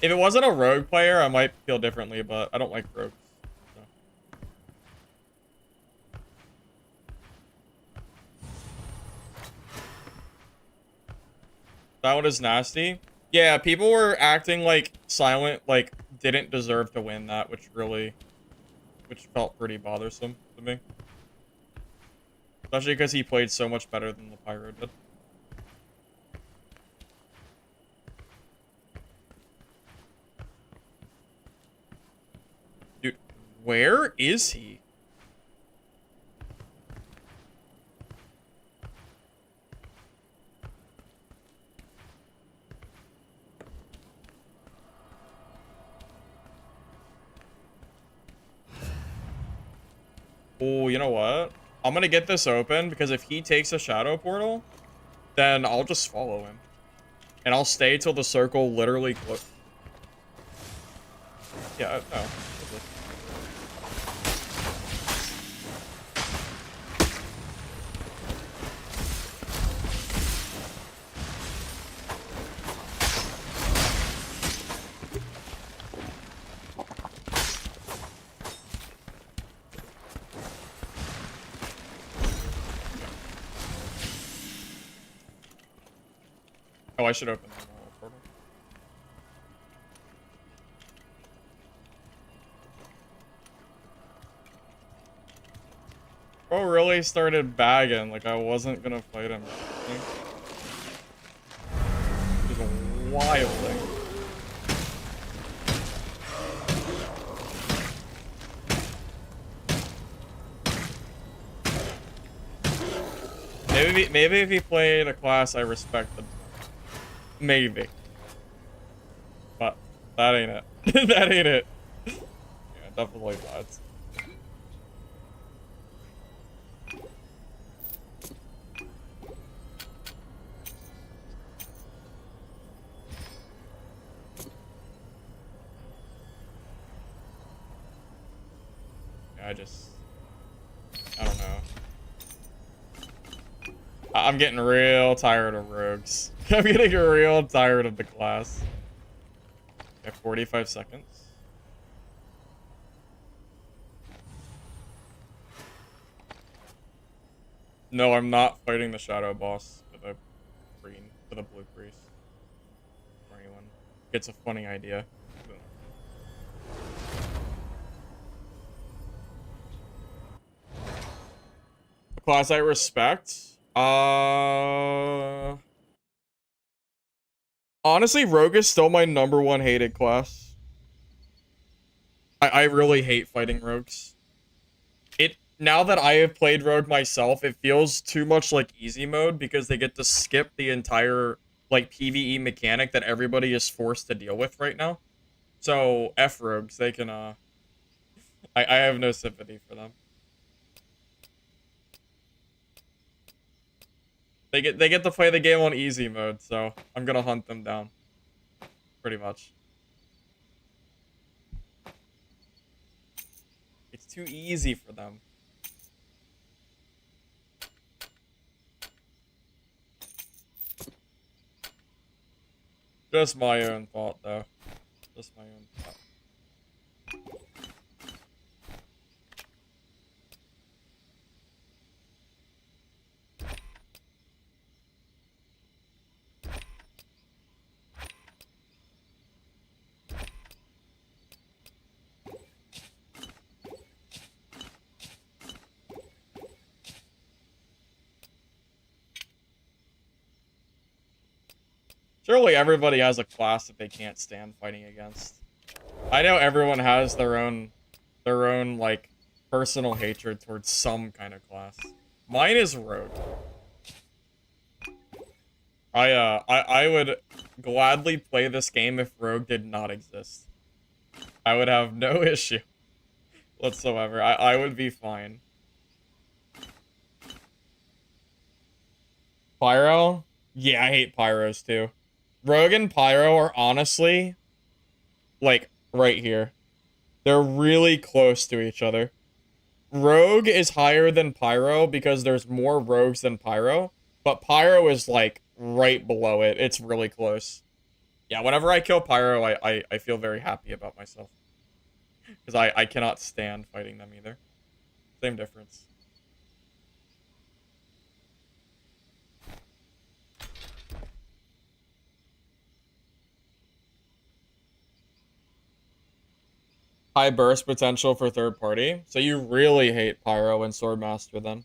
If it wasn't a rogue player, I might feel differently, but I don't like rogues. So. That one is nasty. Yeah, people were acting like Silent, like, didn't deserve to win that, which felt pretty bothersome to me. Especially because he played so much better than the Pyro did. Dude, where is he? Oh, you know what? I'm gonna get this open because if he takes a shadow portal, then I'll just follow him. And I'll stay till the circle literally Yeah, no. Oh, I should open the portal. Bro really started bagging like I wasn't gonna fight him. Just wilding. Maybe if he played a class I respected. Maybe. But that ain't it. That ain't it. Yeah, definitely not. Yeah, I don't know. I'm getting real tired of rogues. I'm getting real tired of the class. Okay, 45 seconds. No, I'm not fighting the shadow boss for the blue priest. Or anyone. gets a funny idea. A class I respect? Honestly, Rogue is still my #1 hated class. I really hate fighting rogues. Now that I have played Rogue myself, it feels too much like easy mode because they get to skip the entire like PvE mechanic that everybody is forced to deal with right now. So F rogues, they can I have no sympathy for them. They get to play the game on easy mode, so I'm gonna hunt them down. Pretty much. It's too easy for them. Just my own thought, though. Just my own thought. Surely everybody has a class that they can't stand fighting against. I know everyone has their own like personal hatred towards some kind of class. Mine is Rogue. I would gladly play this game if Rogue did not exist. I would have no issue whatsoever. I would be fine. Pyro? Yeah, I hate Pyros too. Rogue and Pyro are honestly like right here. They're really close to each other. Rogue is higher than Pyro because there's more rogues than Pyro, but Pyro is like right below it. It's really close. Yeah, whenever I kill Pyro, I feel very happy about myself. Because I cannot stand fighting them either. Same difference. High burst potential for third party. So you really hate Pyro and Swordmaster then.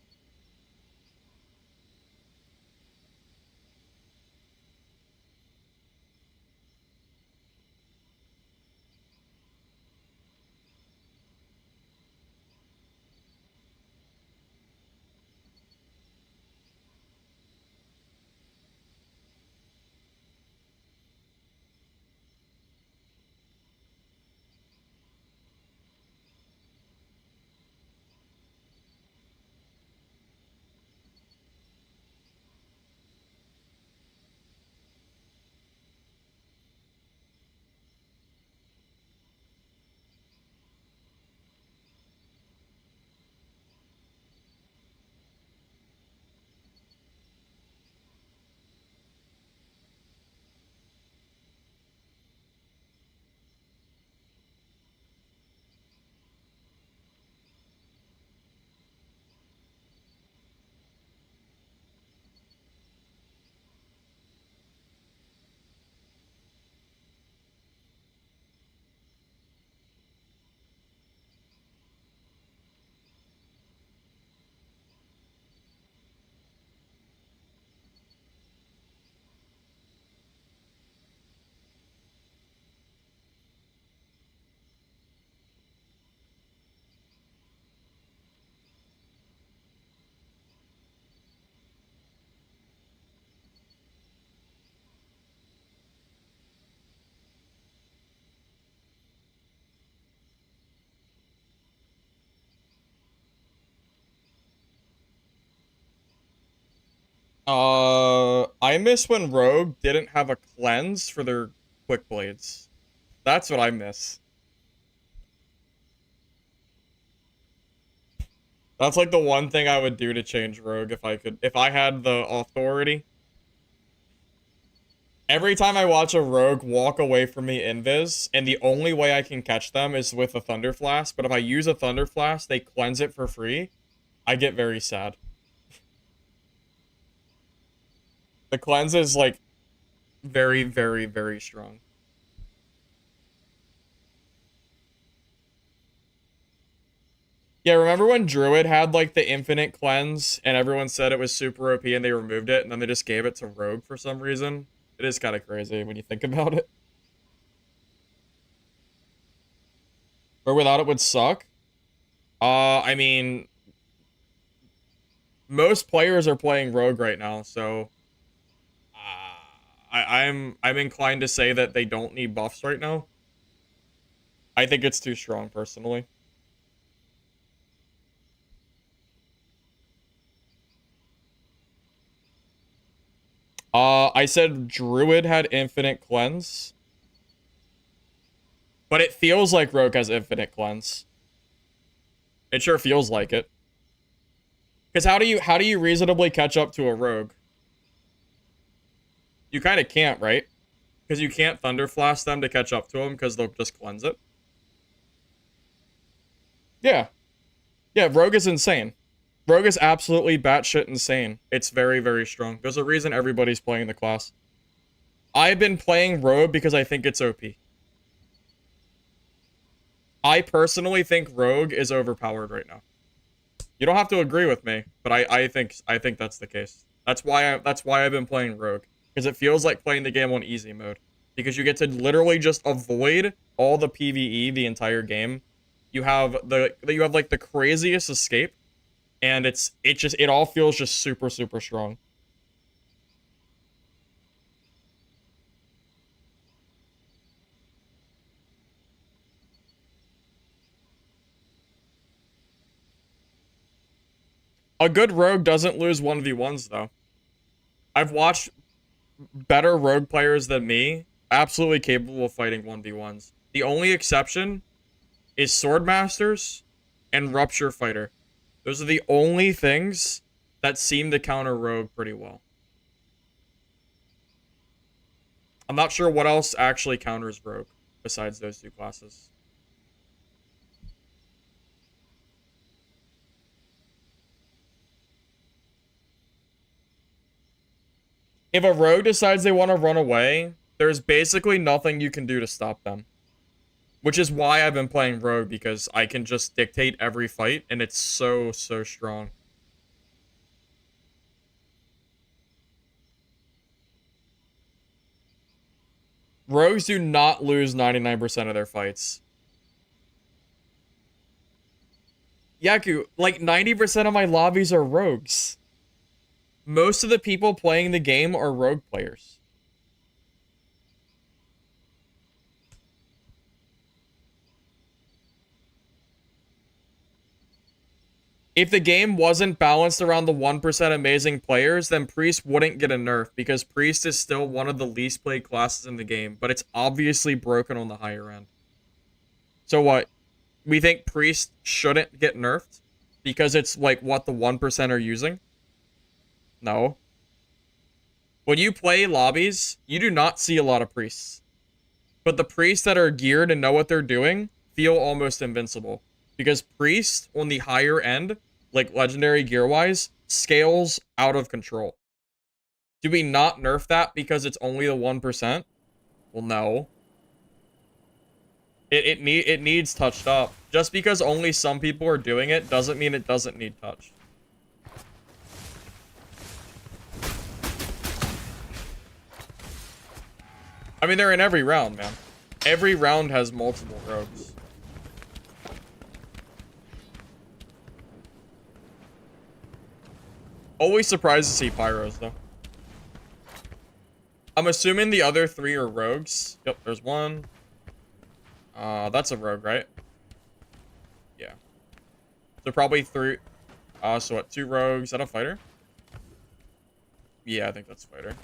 I miss when Rogue didn't have a cleanse for their quick blades. That's what I miss. That's like the one thing I would do to change Rogue if I could, if I had the authority. Every time I watch a Rogue walk away from me invis, and the only way I can catch them is with a Thunder Flask, but if I use a Thunder Flask, they cleanse it for free, I get very sad. The cleanse is like very, very, very strong. Yeah, remember when Druid had like the infinite cleanse and everyone said it was super OP and they removed it and then they just gave it to Rogue for some reason? It is kind of crazy when you think about it. Or without it would suck. I mean, most players are playing Rogue right now, so I'm inclined to say that they don't need buffs right now. I think it's too strong personally. I said Druid had infinite cleanse, but it feels like Rogue has infinite cleanse. It sure feels like it. Because how do you reasonably catch up to a Rogue? You kind of can't, right? Because you can't Thunder Flash them to catch up to them because they'll just cleanse it. Yeah. Yeah, Rogue is insane. Rogue is absolutely batshit insane. It's very, very strong. There's a reason everybody's playing the class. I've been playing Rogue because I think it's OP. I personally think Rogue is overpowered right now. You don't have to agree with me, but I think that's the case. That's why I've been playing Rogue, because it feels like playing the game on easy mode, because you get to literally just avoid all the PvE the entire game. You have like the craziest escape, and it all feels just super, super strong. A good Rogue doesn't lose 1v1s though. I've watched better Rogue players than me, absolutely capable of fighting 1v1s. The only exception is Swordmasters and Rupture Fighter. Those are the only things that seem to counter Rogue pretty well. I'm not sure what else actually counters Rogue besides those two classes. If a Rogue decides they want to run away, there's basically nothing you can do to stop them. Which is why I've been playing Rogue, because I can just dictate every fight, and it's so, so strong. Rogues do not lose 99% of their fights. Yaku, like 90% of my lobbies are rogues. Most of the people playing the game are rogue players. If the game wasn't balanced around the 1% amazing players, then Priest wouldn't get a nerf, because Priest is still one of the least played classes in the game, but it's obviously broken on the higher end. So what? We think Priest shouldn't get nerfed because it's like what the 1% are using? No. When you play lobbies, you do not see a lot of Priests. But the Priests that are geared and know what they're doing feel almost invincible. Because Priest on the higher end, like legendary gear-wise, scales out of control. Do we not nerf that because it's only the 1%? Well, no. It needs touched up. Just because only some people are doing it doesn't mean it doesn't need touched. I mean, they're in every round, man. Every round has multiple rogues. Always surprised to see pyros, though. I'm assuming the other three are rogues. Yep, there's one. That's a rogue, right? Yeah. So probably three. So what, two rogues? Is that a fighter? Yeah, I think that's a fighter.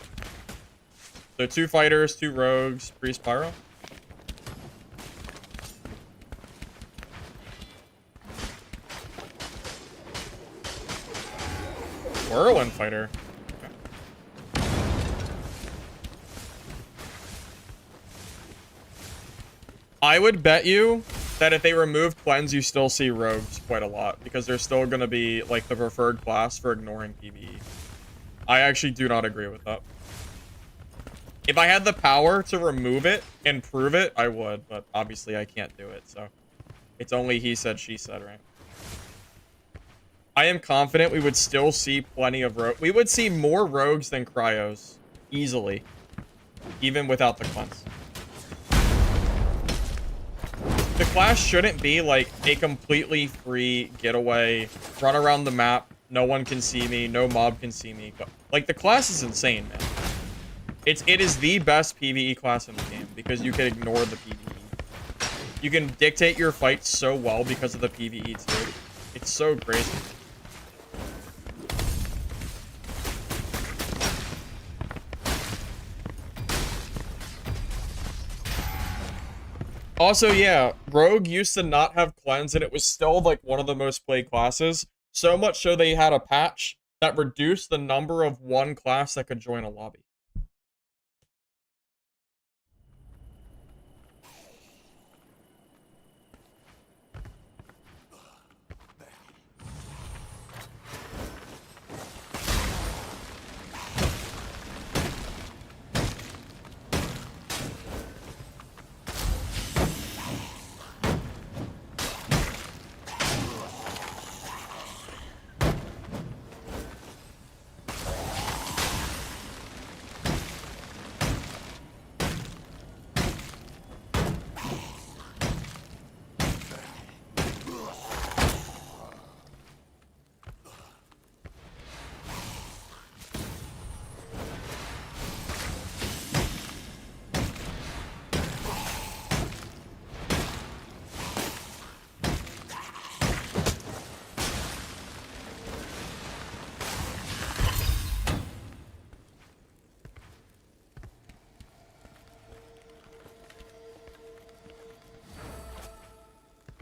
So two fighters, two rogues, priest, pyro. Whirlwind fighter. Okay. I would bet you that if they remove cleanse, you still see rogues quite a lot, because they're still going to be like the preferred class for ignoring PvE. I actually do not agree with that. If I had the power to remove it and prove it, I would, but obviously I can't do it, so it's only he said, she said, right? I am confident we would still see plenty of rogue. We would see more rogues than cryos easily, even without the cleanse. The class shouldn't be like a completely free getaway, run around the map, no one can see me, no mob can see me. Like, the class is insane, man. It is the best PvE class in the game because you can ignore the PvE. You can dictate your fights so well because of the PvE too. It's so crazy. Also, yeah, Rogue used to not have cleanse, and it was still, like, one of the most played classes. So much so they had a patch that reduced the number of one class that could join a lobby.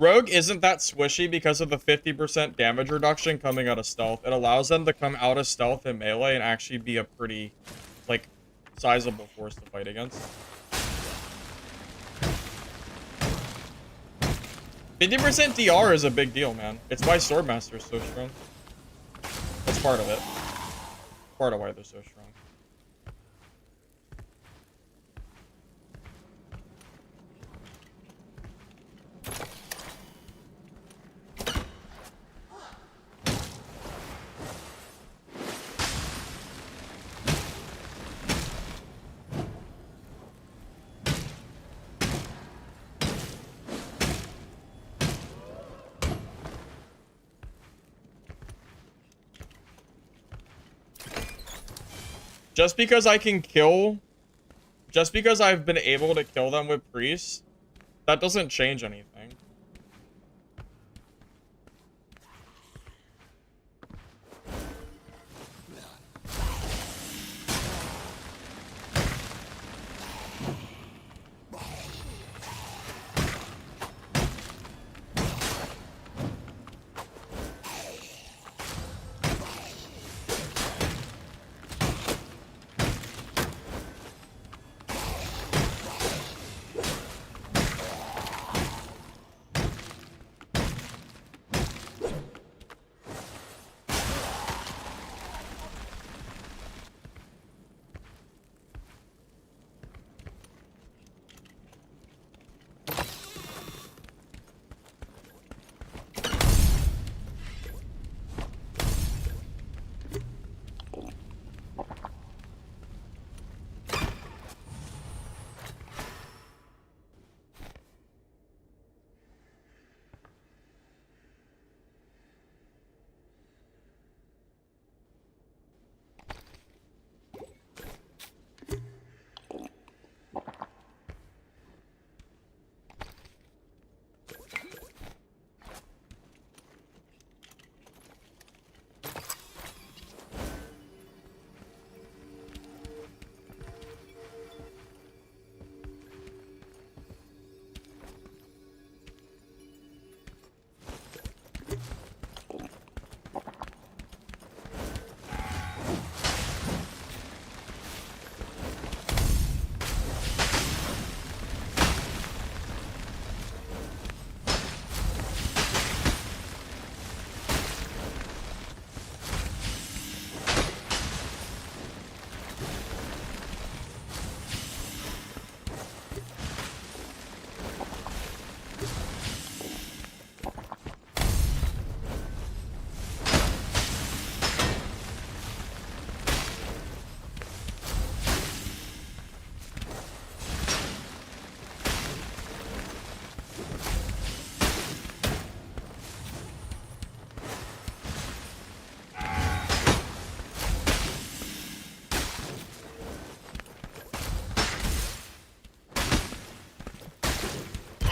Rogue isn't that swishy because of the 50% damage reduction coming out of stealth. It allows them to come out of stealth and melee and actually be a pretty, like, sizable force to fight against. 50% DR is a big deal, man. It's why Swordmaster is so strong. That's part of it. Part of why they're so strong. Just because I can kill... Just because I've been able to kill them with priests, that doesn't change anything.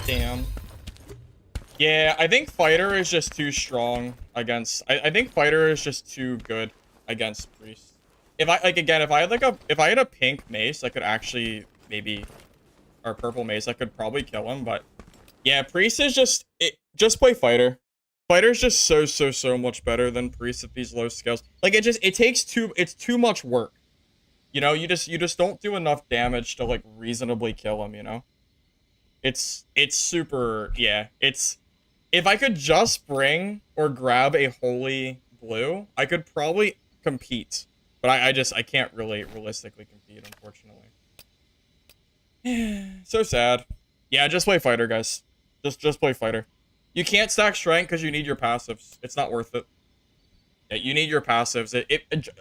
Damn. Yeah, I think Fighter is just too strong against... I think Fighter is just too good against Priest. If I, like, again, if I had, like, if I had a pink mace, I could actually maybe... Or purple mace, I could probably kill him, but... Yeah, Priest is just... just play Fighter. Fighter's just so much better than Priest at these low scales. Like, it takes too... It's too much work. You know, you just don't do enough damage to, like, reasonably kill him, you know? It's super... Yeah, it's... If I could just bring or grab a holy blue, I could probably compete. But I can't really realistically compete, unfortunately. So sad. Yeah, just play Fighter, guys. Just play Fighter. You can't stack strength because you need your passives. It's not worth it. Yeah, you need your passives.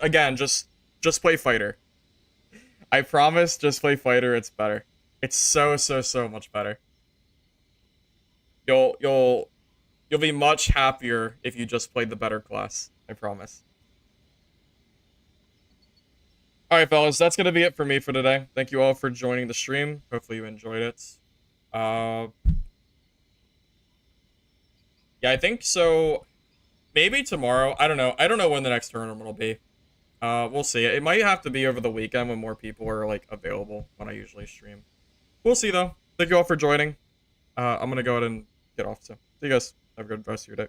Again, just play Fighter. I promise, just play Fighter. It's better. It's so much better. You'll be much happier if you just played the better class. I promise. Alright, fellas, that's going to be it for me for today. Thank you all for joining the stream. Hopefully you enjoyed it. Yeah, I think so. Maybe tomorrow. I don't know. I don't know when the next tournament will be. We'll see. It might have to be over the weekend when more people are, like, available when I usually stream. We'll see, though. Thank you all for joining. I'm going to go ahead and get off, so see you guys. Have a good rest of your day.